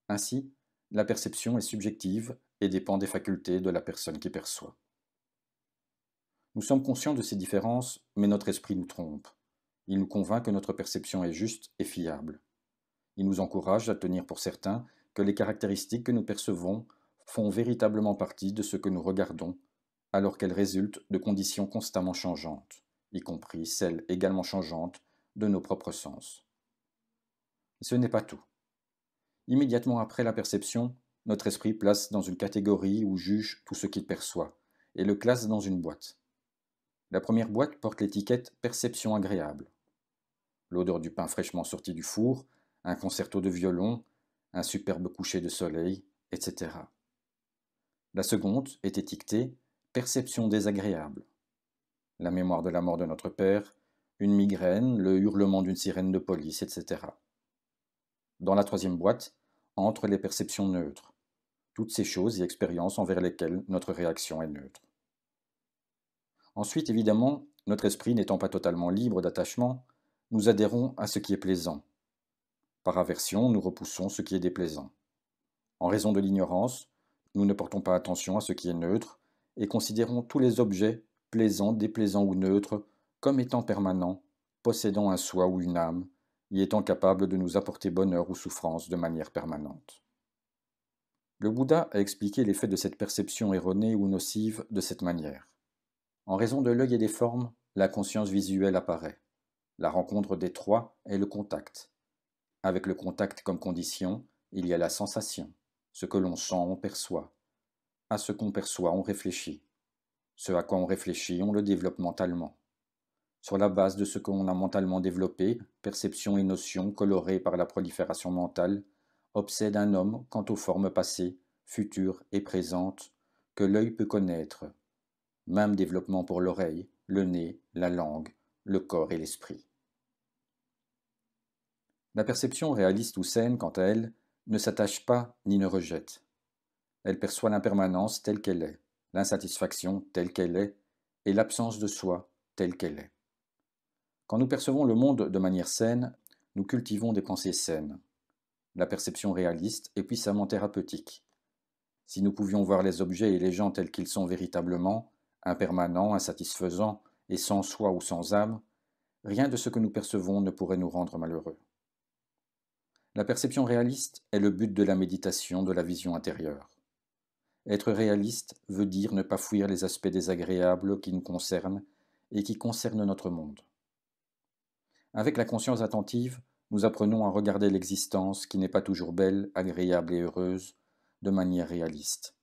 Ainsi, la perception est subjective et dépend des facultés de la personne qui perçoit. Nous sommes conscients de ces différences, mais notre esprit nous trompe. Il nous convainc que notre perception est juste et fiable. Il nous encourage à tenir pour certain que les caractéristiques que nous percevons font véritablement partie de ce que nous regardons, alors qu'elles résultent de conditions constamment changeantes, y compris celles également changeantes de nos propres sens. Ce n'est pas tout. Immédiatement après la perception, notre esprit place dans une catégorie ou juge tout ce qu'il perçoit, et le classe dans une boîte. La première boîte porte l'étiquette « perception agréable ». L'odeur du pain fraîchement sorti du four, un concerto de violon, un superbe coucher de soleil, etc. La seconde est étiquetée « perception désagréable ». La mémoire de la mort de notre père, une migraine, le hurlement d'une sirène de police, etc. Dans la troisième boîte entrent les perceptions neutres, toutes ces choses et expériences envers lesquelles notre réaction est neutre. Ensuite, évidemment, notre esprit n'étant pas totalement libre d'attachement, nous adhérons à ce qui est plaisant. Par aversion, nous repoussons ce qui est déplaisant. En raison de l'ignorance, nous ne portons pas attention à ce qui est neutre et considérons tous les objets plaisant, déplaisant ou neutre, comme étant permanent, possédant un soi ou une âme, y étant capable de nous apporter bonheur ou souffrance de manière permanente. Le Bouddha a expliqué l'effet de cette perception erronée ou nocive de cette manière. En raison de l'œil et des formes, la conscience visuelle apparaît. La rencontre des trois est le contact. Avec le contact comme condition, il y a la sensation. Ce que l'on sent, on perçoit. À ce qu'on perçoit, on réfléchit. Ce à quoi on réfléchit, on le développe mentalement. Sur la base de ce qu'on a mentalement développé, perceptions et notions colorées par la prolifération mentale, obsède un homme quant aux formes passées, futures et présentes que l'œil peut connaître. Même développement pour l'oreille, le nez, la langue, le corps et l'esprit. La perception réaliste ou saine, quant à elle, ne s'attache pas ni ne rejette. Elle perçoit l'impermanence telle qu'elle est, l'insatisfaction telle qu'elle est, et l'absence de soi telle qu'elle est. Quand nous percevons le monde de manière saine, nous cultivons des pensées saines. La perception réaliste est puissamment thérapeutique. Si nous pouvions voir les objets et les gens tels qu'ils sont véritablement, impermanents, insatisfaisants et sans soi ou sans âme, rien de ce que nous percevons ne pourrait nous rendre malheureux. La perception réaliste est le but de la méditation, de la vision intérieure. Être réaliste veut dire ne pas fuir les aspects désagréables qui nous concernent et qui concernent notre monde. Avec la conscience attentive, nous apprenons à regarder l'existence qui n'est pas toujours belle, agréable et heureuse, de manière réaliste.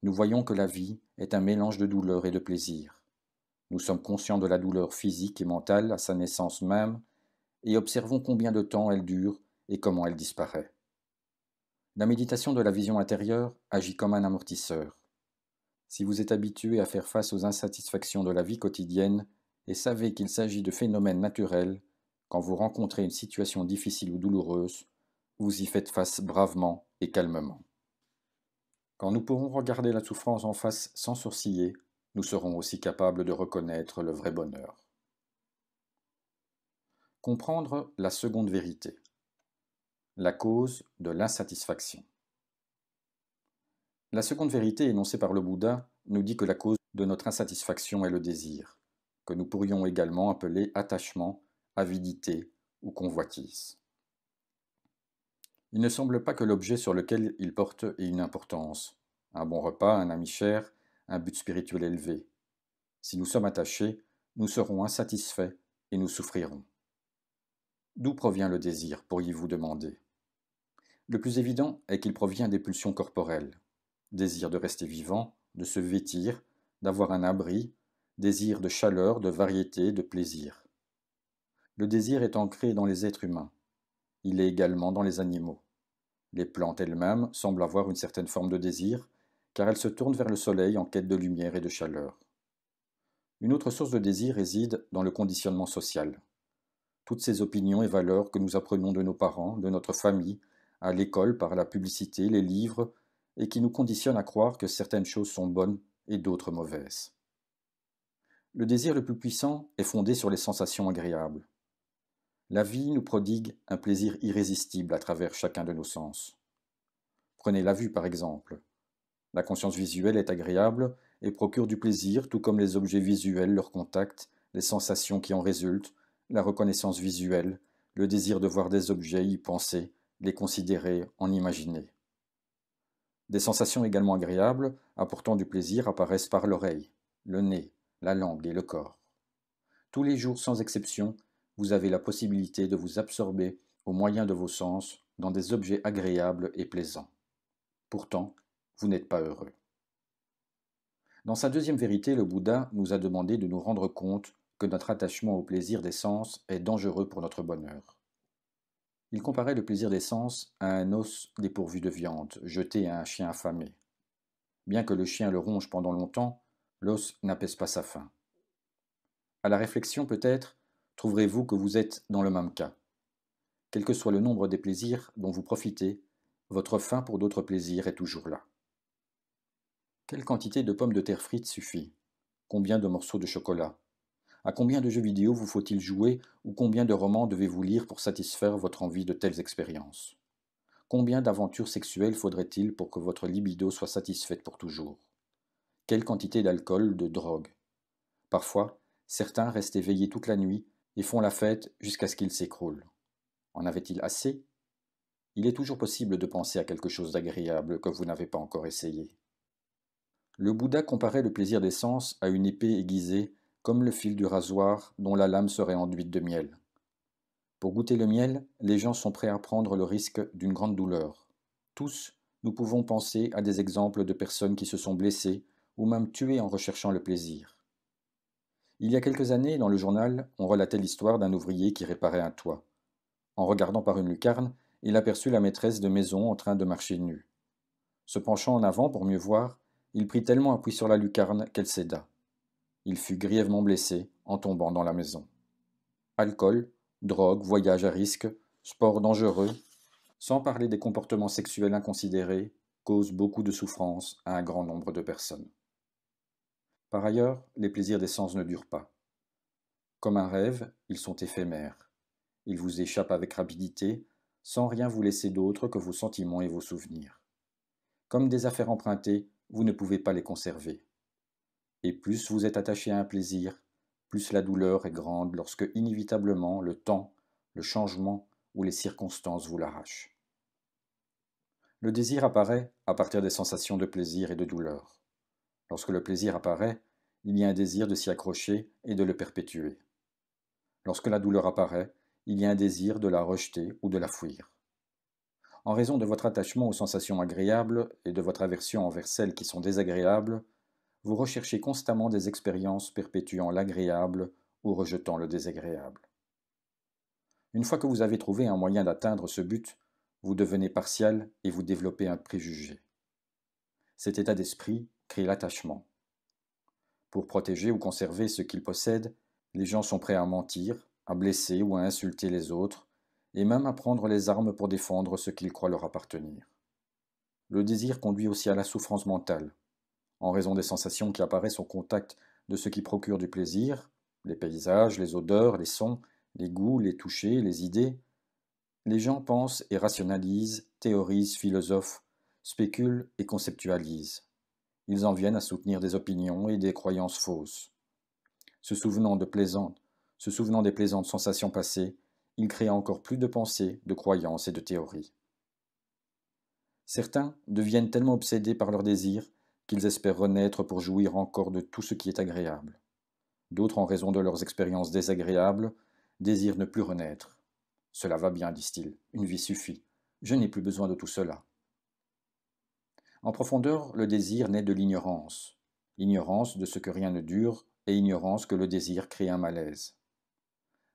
Nous voyons que la vie est un mélange de douleur et de plaisir. Nous sommes conscients de la douleur physique et mentale à sa naissance même et observons combien de temps elle dure et comment elle disparaît. La méditation de la vision intérieure agit comme un amortisseur. Si vous êtes habitué à faire face aux insatisfactions de la vie quotidienne et savez qu'il s'agit de phénomènes naturels, quand vous rencontrez une situation difficile ou douloureuse, vous y faites face bravement et calmement. Quand nous pourrons regarder la souffrance en face sans sourciller, nous serons aussi capables de reconnaître le vrai bonheur. Comprendre la seconde vérité. La cause de l'insatisfaction. La seconde vérité énoncée par le Bouddha nous dit que la cause de notre insatisfaction est le désir, que nous pourrions également appeler attachement, avidité ou convoitise. Il ne semble pas que l'objet sur lequel il porte ait une importance. Un bon repas, un ami cher, un but spirituel élevé. Si nous sommes attachés, nous serons insatisfaits et nous souffrirons. D'où provient le désir, pourriez-vous demander? Le plus évident est qu'il provient des pulsions corporelles. Désir de rester vivant, de se vêtir, d'avoir un abri, désir de chaleur, de variété, de plaisir. Le désir est ancré dans les êtres humains. Il est également dans les animaux. Les plantes elles-mêmes semblent avoir une certaine forme de désir, car elles se tournent vers le soleil en quête de lumière et de chaleur. Une autre source de désir réside dans le conditionnement social. Toutes ces opinions et valeurs que nous apprenons de nos parents, de notre famille, à l'école par la publicité, les livres, et qui nous conditionnent à croire que certaines choses sont bonnes et d'autres mauvaises. Le désir le plus puissant est fondé sur les sensations agréables. La vie nous prodigue un plaisir irrésistible à travers chacun de nos sens. Prenez la vue par exemple. La conscience visuelle est agréable et procure du plaisir, tout comme les objets visuels, leur contact, les sensations qui en résultent, la reconnaissance visuelle, le désir de voir des objets, y penser, les considérer, en imaginer. Des sensations également agréables, apportant du plaisir, apparaissent par l'oreille, le nez, la langue et le corps. Tous les jours, sans exception, vous avez la possibilité de vous absorber, au moyen de vos sens, dans des objets agréables et plaisants. Pourtant, vous n'êtes pas heureux. Dans sa deuxième vérité, le Bouddha nous a demandé de nous rendre compte que notre attachement au plaisir des sens est dangereux pour notre bonheur. Il comparait le plaisir des sens à un os dépourvu de viande, jeté à un chien affamé. Bien que le chien le ronge pendant longtemps, l'os n'apaise pas sa faim. À la réflexion peut-être, trouverez-vous que vous êtes dans le même cas. Quel que soit le nombre des plaisirs dont vous profitez, votre faim pour d'autres plaisirs est toujours là. Quelle quantité de pommes de terre frites suffit? Combien de morceaux de chocolat? À combien de jeux vidéo vous faut-il jouer ou combien de romans devez-vous lire pour satisfaire votre envie de telles expériences? Combien d'aventures sexuelles faudrait-il pour que votre libido soit satisfaite pour toujours? Quelle quantité d'alcool, de drogue? Parfois, certains restent éveillés toute la nuit et font la fête jusqu'à ce qu'ils s'écroulent. En avait-il assez? Il est toujours possible de penser à quelque chose d'agréable que vous n'avez pas encore essayé. Le Bouddha comparait le plaisir des sens à une épée aiguisée comme le fil du rasoir dont la lame serait enduite de miel. Pour goûter le miel, les gens sont prêts à prendre le risque d'une grande douleur. Tous, nous pouvons penser à des exemples de personnes qui se sont blessées ou même tuées en recherchant le plaisir. Il y a quelques années, dans le journal, on relatait l'histoire d'un ouvrier qui réparait un toit. En regardant par une lucarne, il aperçut la maîtresse de maison en train de marcher nue. Se penchant en avant pour mieux voir, il prit tellement appui sur la lucarne qu'elle céda. Il fut grièvement blessé en tombant dans la maison. Alcool, drogue, voyage à risque, sport dangereux, sans parler des comportements sexuels inconsidérés, causent beaucoup de souffrance à un grand nombre de personnes. Par ailleurs, les plaisirs des sens ne durent pas. Comme un rêve, ils sont éphémères. Ils vous échappent avec rapidité, sans rien vous laisser d'autre que vos sentiments et vos souvenirs. Comme des affaires empruntées, vous ne pouvez pas les conserver. Et plus vous êtes attaché à un plaisir, plus la douleur est grande lorsque inévitablement le temps, le changement ou les circonstances vous l'arrachent. Le désir apparaît à partir des sensations de plaisir et de douleur. Lorsque le plaisir apparaît, il y a un désir de s'y accrocher et de le perpétuer. Lorsque la douleur apparaît, il y a un désir de la rejeter ou de la fuir. En raison de votre attachement aux sensations agréables et de votre aversion envers celles qui sont désagréables, vous recherchez constamment des expériences perpétuant l'agréable ou rejetant le désagréable. Une fois que vous avez trouvé un moyen d'atteindre ce but, vous devenez partial et vous développez un préjugé. Cet état d'esprit crée l'attachement. Pour protéger ou conserver ce qu'ils possèdent, les gens sont prêts à mentir, à blesser ou à insulter les autres, et même à prendre les armes pour défendre ce qu'ils croient leur appartenir. Le désir conduit aussi à la souffrance mentale. En raison des sensations qui apparaissent au contact de ce qui procure du plaisir, les paysages, les odeurs, les sons, les goûts, les touchés, les idées, les gens pensent et rationalisent, théorisent, philosophent, spéculent et conceptualisent. Ils en viennent à soutenir des opinions et des croyances fausses. Se souvenant des plaisantes sensations passées, ils créent encore plus de pensées, de croyances et de théories. Certains deviennent tellement obsédés par leurs désirs qu'ils espèrent renaître pour jouir encore de tout ce qui est agréable. D'autres, en raison de leurs expériences désagréables, désirent ne plus renaître. Cela va bien, disent-ils, une vie suffit, je n'ai plus besoin de tout cela. En profondeur, le désir naît de l'ignorance de ce que rien ne dure, et ignorance que le désir crée un malaise.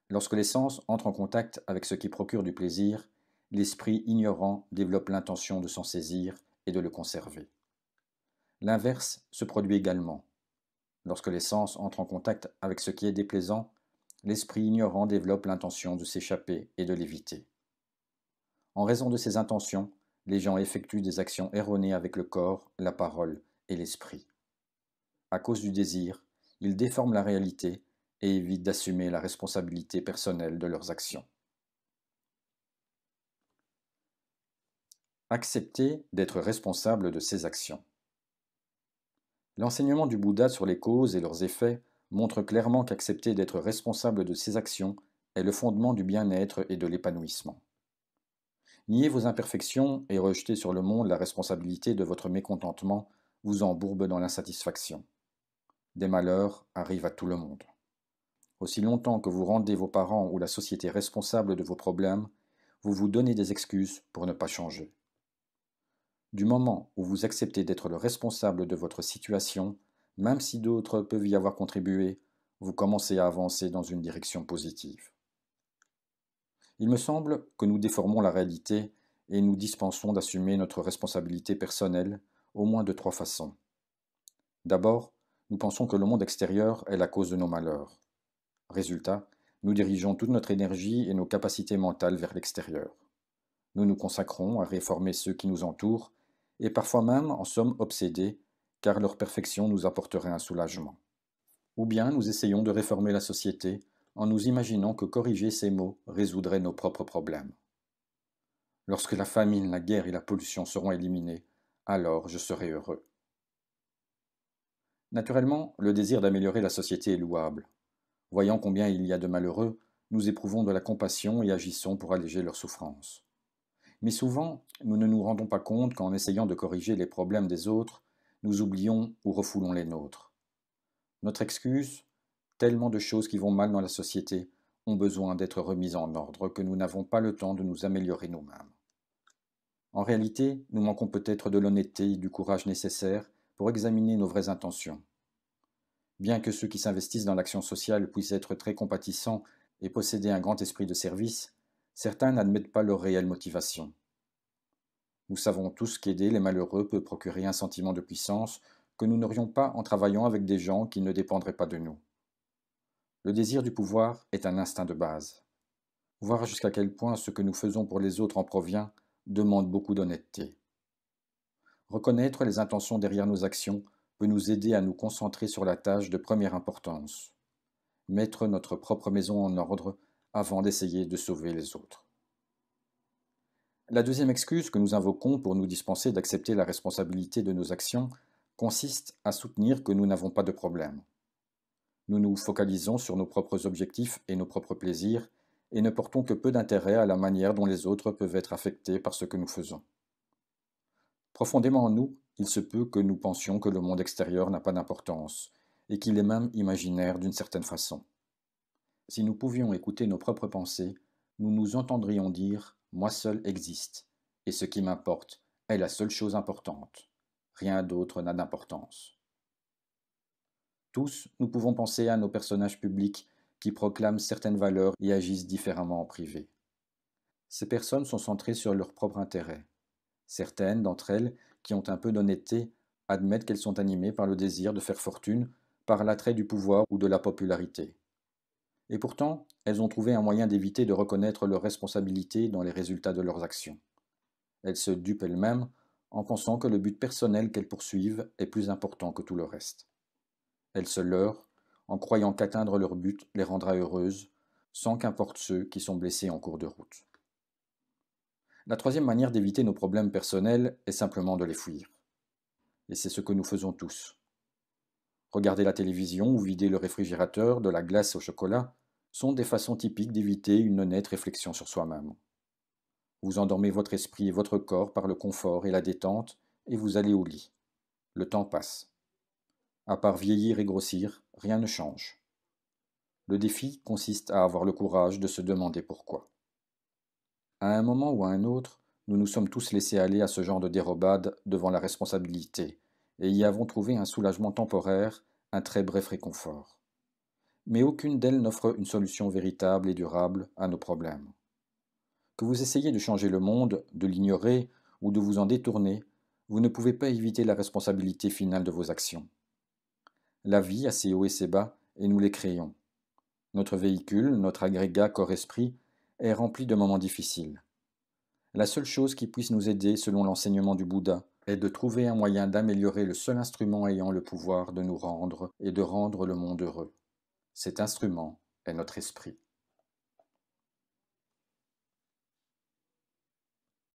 Lorsque les sens entrent en contact avec ce qui procure du plaisir, l'esprit ignorant développe l'intention de s'en saisir et de le conserver. L'inverse se produit également. Lorsque les sens entrent en contact avec ce qui est déplaisant, l'esprit ignorant développe l'intention de s'échapper et de l'éviter. En raison de ces intentions, les gens effectuent des actions erronées avec le corps, la parole et l'esprit. À cause du désir, ils déforment la réalité et évitent d'assumer la responsabilité personnelle de leurs actions. Accepter d'être responsable de ses actions. L'enseignement du Bouddha sur les causes et leurs effets montre clairement qu'accepter d'être responsable de ses actions est le fondement du bien-être et de l'épanouissement. Nier vos imperfections et rejeter sur le monde la responsabilité de votre mécontentement vous embourbe dans l'insatisfaction. Des malheurs arrivent à tout le monde. Aussi longtemps que vous rendez vos parents ou la société responsables de vos problèmes, vous vous donnez des excuses pour ne pas changer. Du moment où vous acceptez d'être le responsable de votre situation, même si d'autres peuvent y avoir contribué, vous commencez à avancer dans une direction positive. Il me semble que nous déformons la réalité et nous dispensons d'assumer notre responsabilité personnelle au moins de 3 façons. D'abord, nous pensons que le monde extérieur est la cause de nos malheurs. Résultat, nous dirigeons toute notre énergie et nos capacités mentales vers l'extérieur. Nous nous consacrons à réformer ceux qui nous entourent et parfois même en sommes obsédés car leur perfection nous apporterait un soulagement. Ou bien nous essayons de réformer la société en nous imaginant que corriger ces maux résoudrait nos propres problèmes. Lorsque la famine, la guerre et la pollution seront éliminés, alors je serai heureux. Naturellement, le désir d'améliorer la société est louable. Voyant combien il y a de malheureux, nous éprouvons de la compassion et agissons pour alléger leurs souffrances. Mais souvent, nous ne nous rendons pas compte qu'en essayant de corriger les problèmes des autres, nous oublions ou refoulons les nôtres. Notre excuse, tellement de choses qui vont mal dans la société, ont besoin d'être remises en ordre que nous n'avons pas le temps de nous améliorer nous-mêmes. En réalité, nous manquons peut-être de l'honnêteté et du courage nécessaires pour examiner nos vraies intentions. Bien que ceux qui s'investissent dans l'action sociale puissent être très compatissants et posséder un grand esprit de service, certains n'admettent pas leur réelle motivation. Nous savons tous qu'aider les malheureux peut procurer un sentiment de puissance que nous n'aurions pas en travaillant avec des gens qui ne dépendraient pas de nous. Le désir du pouvoir est un instinct de base. Voir jusqu'à quel point ce que nous faisons pour les autres en provient demande beaucoup d'honnêteté. Reconnaître les intentions derrière nos actions peut nous aider à nous concentrer sur la tâche de première importance. Mettre notre propre maison en ordre avant d'essayer de sauver les autres. La deuxième excuse que nous invoquons pour nous dispenser d'accepter la responsabilité de nos actions consiste à soutenir que nous n'avons pas de problème. Nous nous focalisons sur nos propres objectifs et nos propres plaisirs et ne portons que peu d'intérêt à la manière dont les autres peuvent être affectés par ce que nous faisons. Profondément en nous, il se peut que nous pensions que le monde extérieur n'a pas d'importance et qu'il est même imaginaire d'une certaine façon. Si nous pouvions écouter nos propres pensées, nous nous entendrions dire « moi seul existe, et ce qui m'importe est la seule chose importante. Rien d'autre n'a d'importance. » Tous, nous pouvons penser à nos personnages publics qui proclament certaines valeurs et agissent différemment en privé. Ces personnes sont centrées sur leur propre intérêt. Certaines d'entre elles, qui ont un peu d'honnêteté, admettent qu'elles sont animées par le désir de faire fortune, par l'attrait du pouvoir ou de la popularité. Et pourtant, elles ont trouvé un moyen d'éviter de reconnaître leurs responsabilités dans les résultats de leurs actions. Elles se dupent elles-mêmes en pensant que le but personnel qu'elles poursuivent est plus important que tout le reste. Elles se leurrent en croyant qu'atteindre leur but les rendra heureuses, sans qu'importe ceux qui sont blessés en cours de route. La troisième manière d'éviter nos problèmes personnels est simplement de les fuir. Et c'est ce que nous faisons tous. Regarder la télévision ou vider le réfrigérateur de la glace au chocolat sont des façons typiques d'éviter une honnête réflexion sur soi-même. Vous endormez votre esprit et votre corps par le confort et la détente et vous allez au lit. Le temps passe. À part vieillir et grossir, rien ne change. Le défi consiste à avoir le courage de se demander pourquoi. À un moment ou à un autre, nous nous sommes tous laissés aller à ce genre de dérobade devant la responsabilité et y avons trouvé un soulagement temporaire, un très bref réconfort. Mais aucune d'elles n'offre une solution véritable et durable à nos problèmes. Que vous essayiez de changer le monde, de l'ignorer ou de vous en détourner, vous ne pouvez pas éviter la responsabilité finale de vos actions. La vie a ses hauts et ses bas, et nous les créons. Notre véhicule, notre agrégat corps-esprit, est rempli de moments difficiles. La seule chose qui puisse nous aider, selon l'enseignement du Bouddha, est de trouver un moyen d'améliorer le seul instrument ayant le pouvoir de nous rendre et de rendre le monde heureux. Cet instrument est notre esprit.